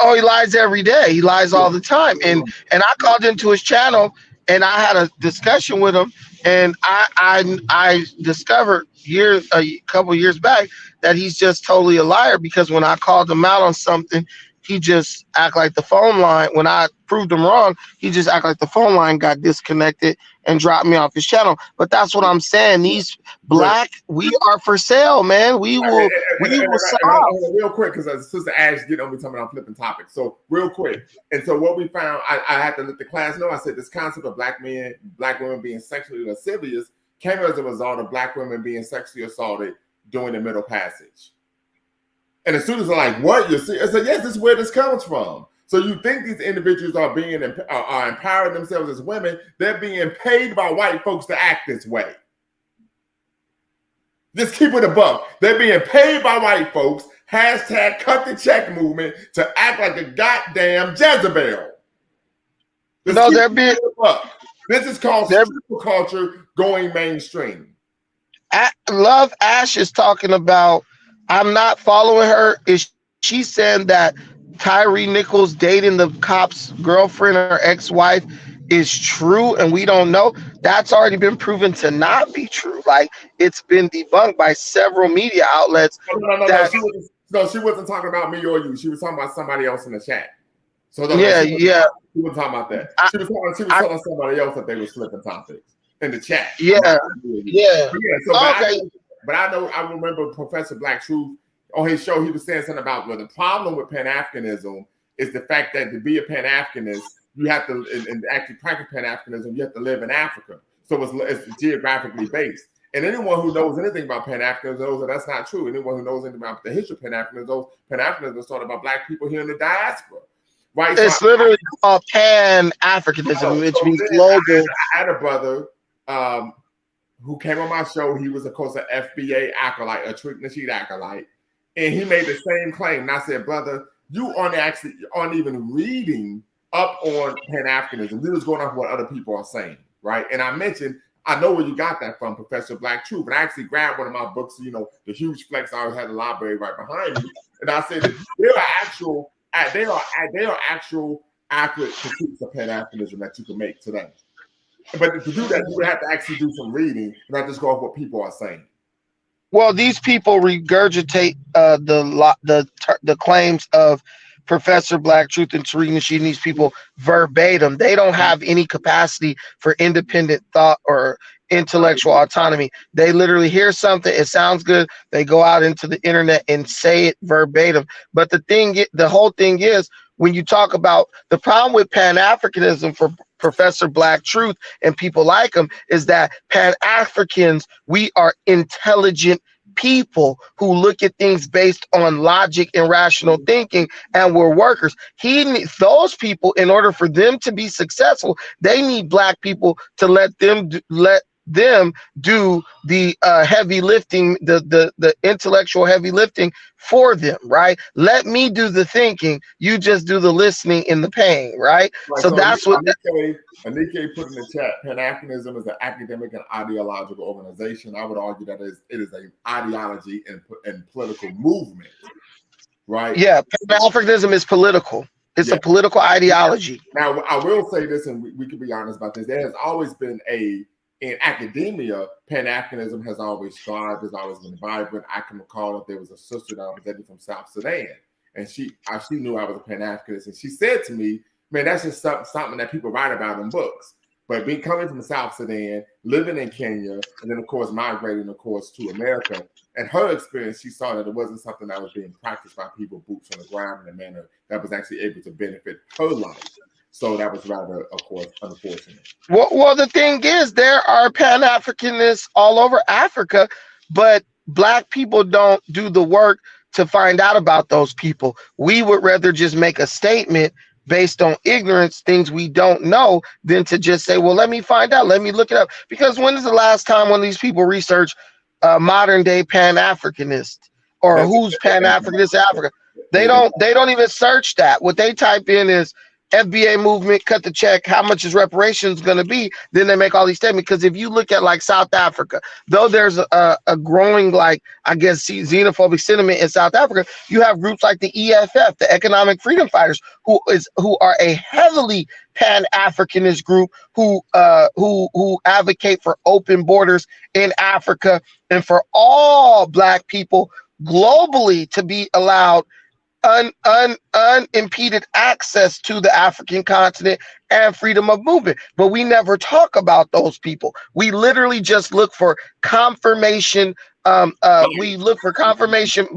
Oh, he lies every day. He lies all the time. And I called into his channel and I had a discussion with him, and I discovered a couple years back that he's just totally a liar, because when I called him out on something, he just act like the phone line. When I proved him wrong, he just act like the phone line got disconnected and dropped me off his channel. But that's what I'm saying. These Black, we are for sale, man. We will sell. Real quick, because Sister Ash get on me talking about flipping topics. So real quick. And so what we found, I had to let the class know, I said this concept of Black women being sexually lascivious came as a result of Black women being sexually assaulted during the Middle Passage. And as soon as they're like, what? You see? I said, yes, this is where this comes from. So you think these individuals are empowering themselves as women? They're being paid by white folks to act this way. Just keep it a buck. They're being paid by white folks, hashtag cut the check movement, to act like a goddamn Jezebel. They're being This is called super culture going mainstream. Love Ash is talking about, I'm not following her. Is she saying that Tyree Nichols dating the cop's girlfriend or ex-wife is true and we don't know? That's already been proven to not be true. Like, it's been debunked by several media outlets. No, she wasn't talking about me or you. She was talking about somebody else in the chat. So she wasn't talking about that. She was telling somebody else that they were flipping topics in the chat. But I remember Professor Black Truth on his show. He was saying something about, well, the problem with Pan-Africanism is the fact that to be a Pan-Africanist, you have to, and actually practice Pan-Africanism, you have to live in Africa. So it's geographically based. And anyone who knows anything about Pan-Africanism knows that that's not true. Anyone who knows anything about the history of Pan-Africanism knows Pan-Africanism is started by Black people here in the diaspora. Right? It's literally called Pan-Africanism, which means global. I had a brother who came on my show. He was, of course, an FBA acolyte, a Trick Nasheed acolyte. And he made the same claim. And I said, brother, you aren't even reading up on Pan-Africanism. You're just going off what other people are saying, right? And I mentioned, I know where you got that from, Professor Black Truth. And I actually grabbed one of my books, the huge flex. I always had the library right behind me. And I said, there are actual accurate critiques of Pan-Africanism that you can make today. But to do that, you would have to actually do some reading, not just go off what people are saying. Well, these people regurgitate the claims of Professor Black Truth and Tariq Nasheed and these people verbatim. They don't have any capacity for independent thought or intellectual autonomy. They literally hear something, it sounds good, they go out into the internet and say it verbatim. But the whole thing is, when you talk about the problem with Pan-Africanism for Professor Black Truth and people like him is that Pan-Africans, we are intelligent people who look at things based on logic and rational thinking, and we're workers. Those people, in order for them to be successful, they need Black people to let them do the heavy lifting, the intellectual heavy lifting for them, right? Let me do the thinking, you just do the listening and the paying, right? So that's what Anike put in the chat. Pan-Africanism is an academic and ideological organization. I would argue that it is an ideology and political movement, right? Yeah, Pan-Africanism is political. It's a political ideology. Now, I will say this, and we can be honest about this. There has always been in academia, Pan-Africanism has always thrived, has always been vibrant. I can recall that there was a sister that I was dating from South Sudan, and she knew I was a Pan-Africanist, and she said to me, man, that's just something that people write about in books. But coming from South Sudan, living in Kenya, and then, of course, migrating, of course, to America, and her experience, she saw that it wasn't something that was being practiced by people boots on the ground in a manner that was actually able to benefit her life. So that was rather, of course, unfortunate. Well, the thing is, there are Pan-Africanists all over Africa, but Black people don't do the work to find out about those people. We would rather just make a statement based on ignorance, things we don't know, than to just say, well, let me find out, let me look it up. Because when is the last time one of these people researched modern day Pan-Africanist or who's Pan-Africanist in Africa? They don't even search that. What they type in is FBA movement, cut the check, how much is reparations going to be? Then they make all these statements. Because if you look at like South Africa, though there's a growing, like, I guess, xenophobic sentiment in South Africa, you have groups like the EFF, the Economic Freedom Fighters, who are a heavily Pan-Africanist group who advocate for open borders in Africa and for all Black people globally to be allowed unimpeded access to the African continent and freedom of movement. But we never talk about those people. We literally just look for confirmation. We look for confirmation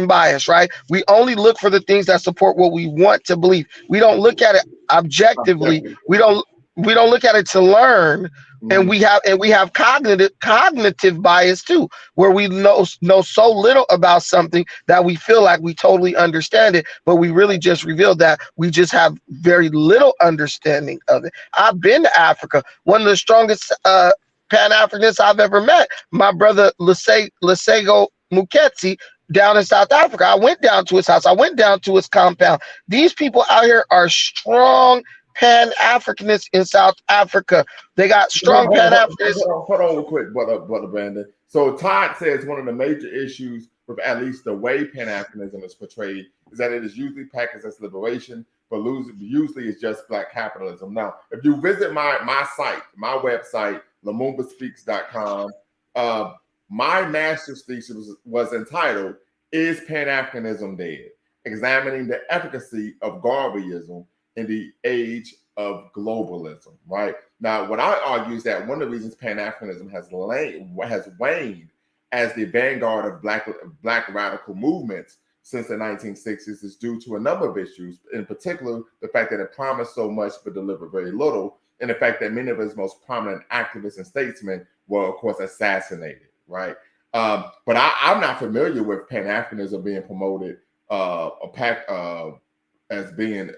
bias, right? We only look for the things that support what we want to believe. We don't look at it objectively. We don't look at it to learn. And we have cognitive bias too, where we know so little about something that we feel like we totally understand it, but we really just revealed that we just have very little understanding of it. I've been to Africa. One of the strongest Pan-Africanists I've ever met, my brother Lesego Muketsi, down in South Africa. I went down to his house. I went down to his compound. These people out here are strong Pan-Africanists in South Africa. They got strong Pan-Africanists. Hold on real quick, brother Brandon. So Todd says one of the major issues with at least the way Pan-Africanism is portrayed is that it is usually packaged as liberation, but usually it's just Black capitalism. Now, if you visit my site, my website, LumumbaSpeaks.com, my master's thesis was entitled, Is Pan-Africanism Dead? Examining the efficacy of Garveyism in the age of globalism, right? Now, what I argue is that one of the reasons Pan-Africanism has waned as the vanguard of black radical movements since the 1960s is due to a number of issues, in particular, the fact that it promised so much but delivered very little, and the fact that many of its most prominent activists and statesmen were, of course, assassinated, right? But I'm not familiar with Pan-Africanism being promoted as being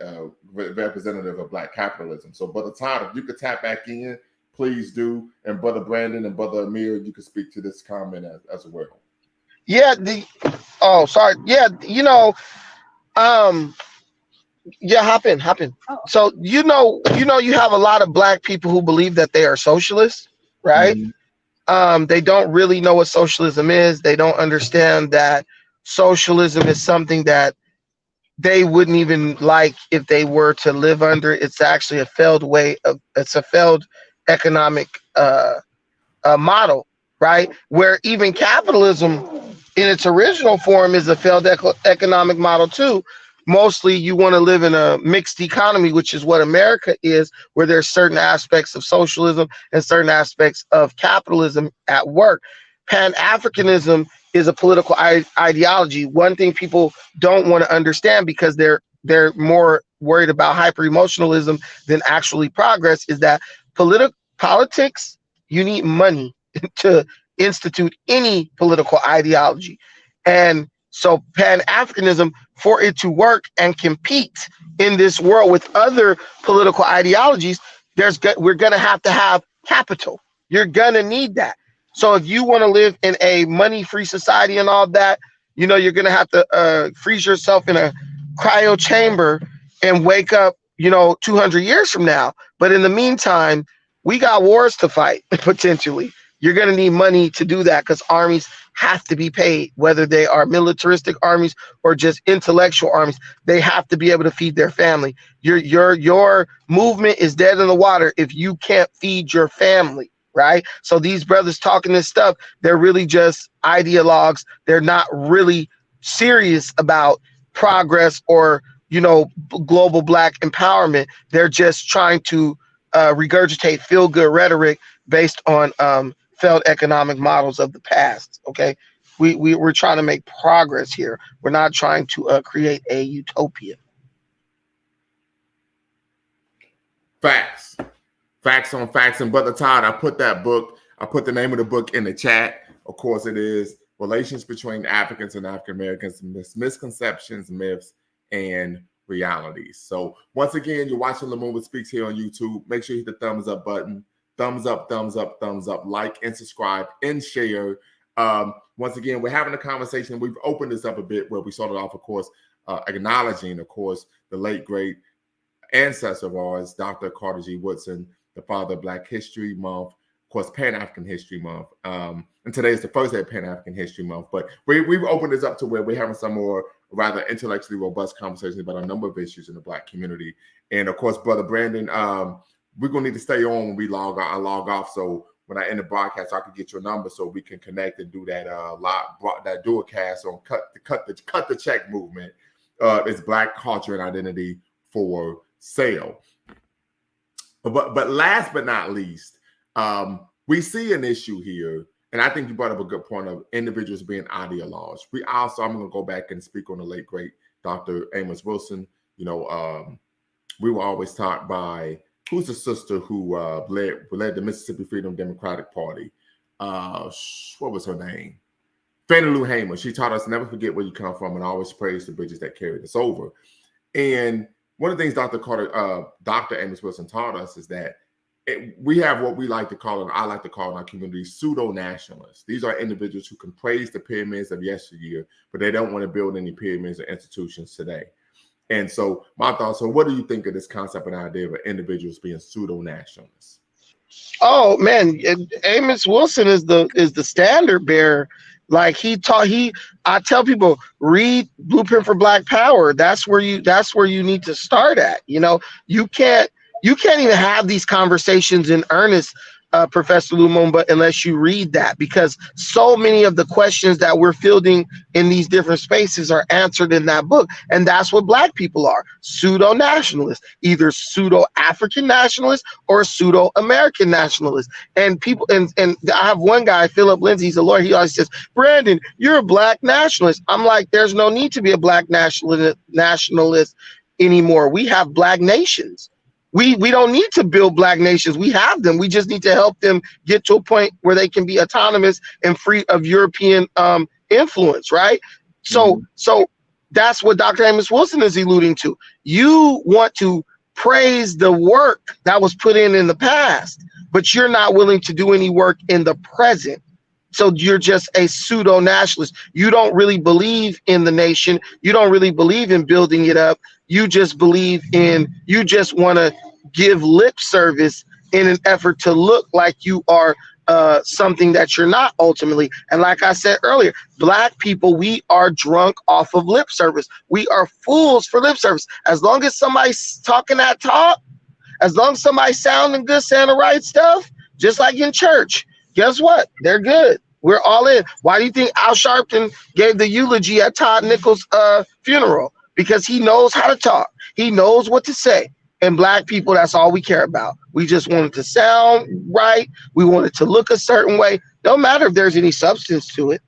representative of Black capitalism. So, Brother Todd, if you could tap back in, please do. And Brother Brandon and Brother Amir, you could speak to this comment as well. Yeah. Sorry. Yeah. Yeah. Hop in. Oh. So, you have a lot of Black people who believe that they are socialists, right? Mm-hmm. They don't really know what socialism is. They don't understand that socialism is something that they wouldn't even like if they were to live under. It's actually a failed it's a failed economic model, right? Where even capitalism in its original form is a failed economic model too. Mostly you want to live in a mixed economy, which is what America is, where there's certain aspects of socialism and certain aspects of capitalism at work. Pan-Africanism is a political ideology. One thing people don't want to understand, because they're more worried about hyper-emotionalism than actually progress, is that politics, you need money to institute any political ideology. And so Pan-Africanism, for it to work and compete in this world with other political ideologies, we're going to have capital. You're going to need that. So if you want to live in a money-free society and all that, you know, you're going to have to freeze yourself in a cryo chamber and wake up, you know, 200 years from now. But in the meantime, we got wars to fight, potentially. You're going to need money to do that, because armies have to be paid, whether they are militaristic armies or just intellectual armies. They have to be able to feed their family. Your movement is dead in the water if you can't feed your family, right? So these brothers talking this stuff, they're really just ideologues. They're not really serious about progress or, you know, global Black empowerment. They're just trying to regurgitate feel-good rhetoric based on failed economic models of the past. Okay, we're trying to make progress here. We're not trying to create a utopia. Facts on facts. And Brother Todd, I put the name of the book in the chat. Of course, it is Relations Between Africans and African Americans, Misconceptions, Myths, and Realities. So once again, you're watching Lumumba Speaks here on YouTube. Make sure you hit the thumbs up button. Thumbs up, thumbs up, thumbs up, like and subscribe and share. Once again, we're having a conversation. We've opened this up a bit where we started off, of course, acknowledging, of course, the late, great ancestor of ours, Dr. Carter G. Woodson, the father of Black History Month, of course, Pan-African History Month. And today is the first day of Pan-African History Month. But we've opened this up to where we're having some more rather intellectually robust conversations about a number of issues in the Black community. And, of course, Brother Brandon, we're gonna need to stay on when we log off. So when I end the broadcast, I can get your number so we can connect and do that that dual cast on cut the check movement. It's Black culture and identity for sale. But last but not least, we see an issue here, and I think you brought up a good point of individuals being ideologues. I'm gonna go back and speak on the late great Dr. Amos Wilson. You know, we were always taught by, who's the sister who led the Mississippi Freedom Democratic Party? What was her name? Fannie Lou Hamer. She taught us never forget where you come from and always praise the bridges that carried us over. And one of the things Dr. Amos Wilson taught us is that we have what we like to call, and I like to call in our community, pseudo-nationalists. These are individuals who can praise the pyramids of yesteryear, but they don't want to build any pyramids or institutions today. And so my thoughts are, what do you think of this concept and idea of individuals being pseudo-nationalists? Oh man, Amos Wilson is the standard bearer. Like I tell people, read Blueprint for Black Power. That's where you need to start at. You know, you can't even have these conversations in earnest, Professor Lumumba, unless you read that, because so many of the questions that we're fielding in these different spaces are answered in that book. And that's what Black people are, pseudo-nationalists, either pseudo-African nationalists or pseudo-American nationalists. And people, and I have one guy, Philip Lindsay, he's a lawyer, he always says, Brandon, you're a Black nationalist. I'm like, there's no need to be a Black nationalist anymore. We have Black nations. We don't need to build Black nations. We have them. We just need to help them get to a point where they can be autonomous and free of European influence, right? So that's what Dr. Amos Wilson is alluding to. You want to praise the work that was put in the past, but you're not willing to do any work in the present. So you're just a pseudo-nationalist. You don't really believe in the nation. You don't really believe in building it up. You just you just want to give lip service in an effort to look like you are something that you're not ultimately. And like I said earlier, Black people, we are drunk off of lip service. We are fools for lip service. As long as somebody's talking that talk, as long as somebody's sounding good, saying the right stuff, just like in church, guess what? They're good. We're all in. Why do you think Al Sharpton gave the eulogy at Todd Nichols' funeral? Because he knows how to talk. He knows what to say. And Black people, that's all we care about. We just want it to sound right. We want it to look a certain way. Don't matter if there's any substance to it.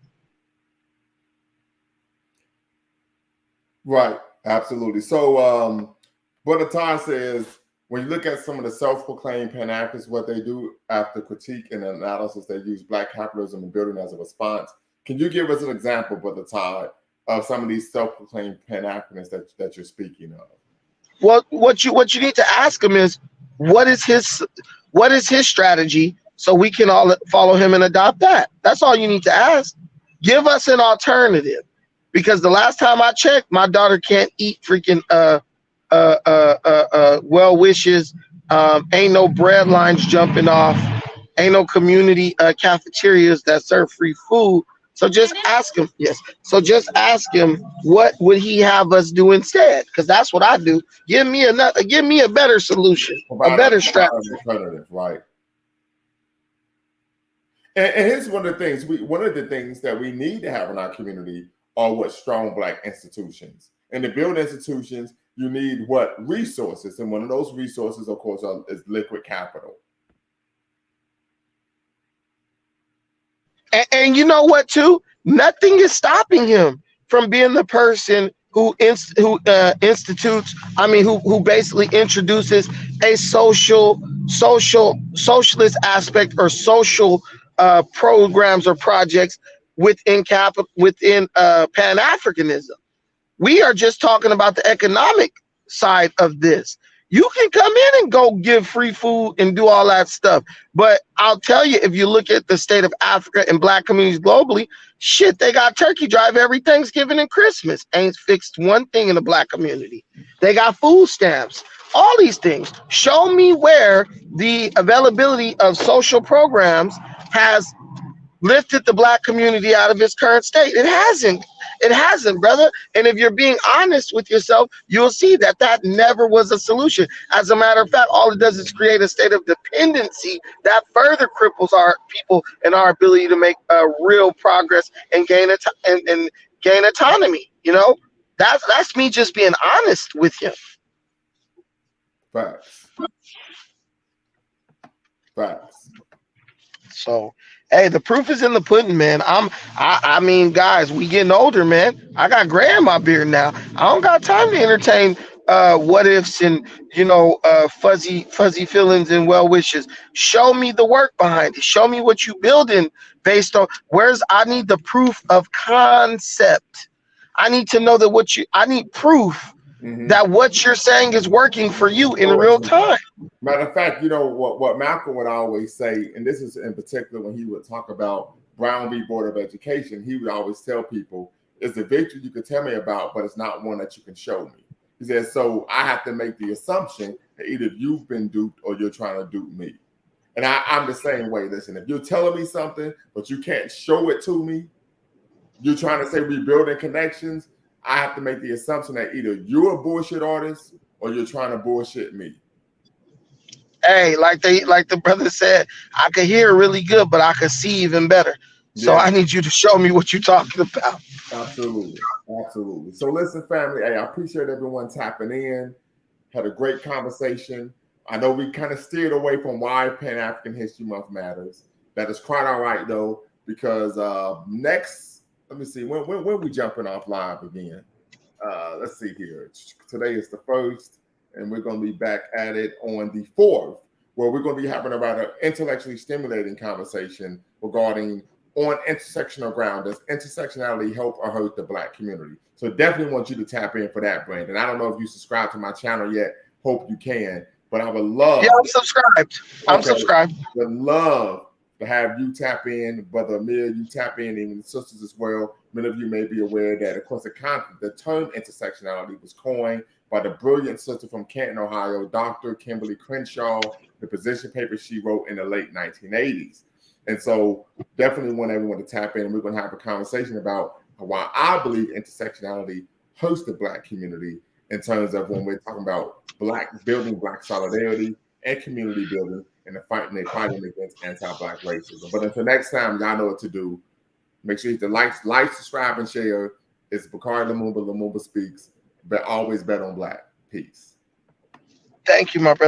Right. Absolutely. So Brother Todd says, when you look at some of the self-proclaimed Pan-Africanists, what they do after critique and analysis, they use Black capitalism and building as a response. Can you give us an example, Brother Todd, of some of these self-proclaimed Pan-Africanists that you're speaking of? Well, what you need to ask him is, what is his strategy, so we can all follow him and adopt that. That's all you need to ask. Give us an alternative, because the last time I checked, my daughter can't eat freaking well wishes. Ain't no bread lines jumping off. Ain't no community cafeterias that serve free food. So just ask him. Yes. So just ask him, what would he have us do instead? Because that's what I do. Give me a better solution, a better strategy. Alternative, right? And here's one of the things that we need to have in our community are what strong Black institutions. And to build institutions, you need what resources, and one of those resources, of course, is liquid capital. And you know what, too? Nothing is stopping him from being the person who basically introduces a socialist aspect or social programs or projects within Pan-Africanism. We are just talking about the economic side of this. You can come in and go give free food and do all that stuff. But I'll tell you, if you look at the state of Africa and Black communities globally, shit, they got turkey drive every Thanksgiving and Christmas. Ain't fixed one thing in the Black community. They got food stamps, all these things. Show me where the availability of social programs has lifted the Black community out of its current state. It hasn't. It hasn't, brother. And if you're being honest with yourself, you'll see that that never was a solution. As a matter of fact, all it does is create a state of dependency that further cripples our people and our ability to make real progress and gain autonomy. You know, that's me just being honest with you. Facts. Facts. So, hey, the proof is in the pudding, man. I mean, guys, we getting older, man. I got gray in my beard now. I don't got time to entertain what ifs and fuzzy feelings and well wishes. Show me the work behind it. Show me what you building based on I need the proof of concept. I need to know that I need proof that what you're saying is working for you in real time. Matter of fact, what Malcolm would always say, and this is in particular when he would talk about Brown v. Board of Education, he would always tell people, it's a victory you can tell me about, but it's not one that you can show me. He says, so I have to make the assumption that either you've been duped or you're trying to dupe me. And I'm the same way. Listen, if you're telling me something, but you can't show it to me, you're trying to say rebuilding connections, I have to make the assumption that either you're a bullshit artist or you're trying to bullshit me. Hey, like the brother said, I could hear really good, but I could see even better. So I need you to show me what you're talking about. Absolutely. Absolutely. So listen, family, hey, I appreciate everyone tapping in. Had a great conversation. I know we kind of steered away from why Pan-African History Month matters. That is quite all right, though, because next, let me see, when we jumping off live again? Let's see here. Today is the 1st, and we're going to be back at it on the 4th, where we're going to be having a rather intellectually stimulating conversation regarding on intersectional ground. Does intersectionality help or hurt the Black community? So definitely want you to tap in for that, Brandon. I don't know if you subscribe to my channel yet. Hope you can. But I would love. Yeah, I'm subscribed. I'm subscribed. Would love to have you tap in, Brother Amir, you tap in, even the sisters as well. Many of you may be aware that, of course, the term intersectionality was coined by the brilliant sister from Canton, Ohio, Dr. Kimberly Crenshaw, the position paper she wrote in the late 1980s. And so definitely want everyone to tap in, and we're going to have a conversation about why I believe intersectionality hurts the Black community in terms of when we're talking about building Black solidarity and community building and fighting against anti-Black racism. But until next time, y'all know what to do. Make sure you hit the like, subscribe, and share. It's Bakari Lumumba Speaks, but always bet on Black. Peace. Thank you, my brother.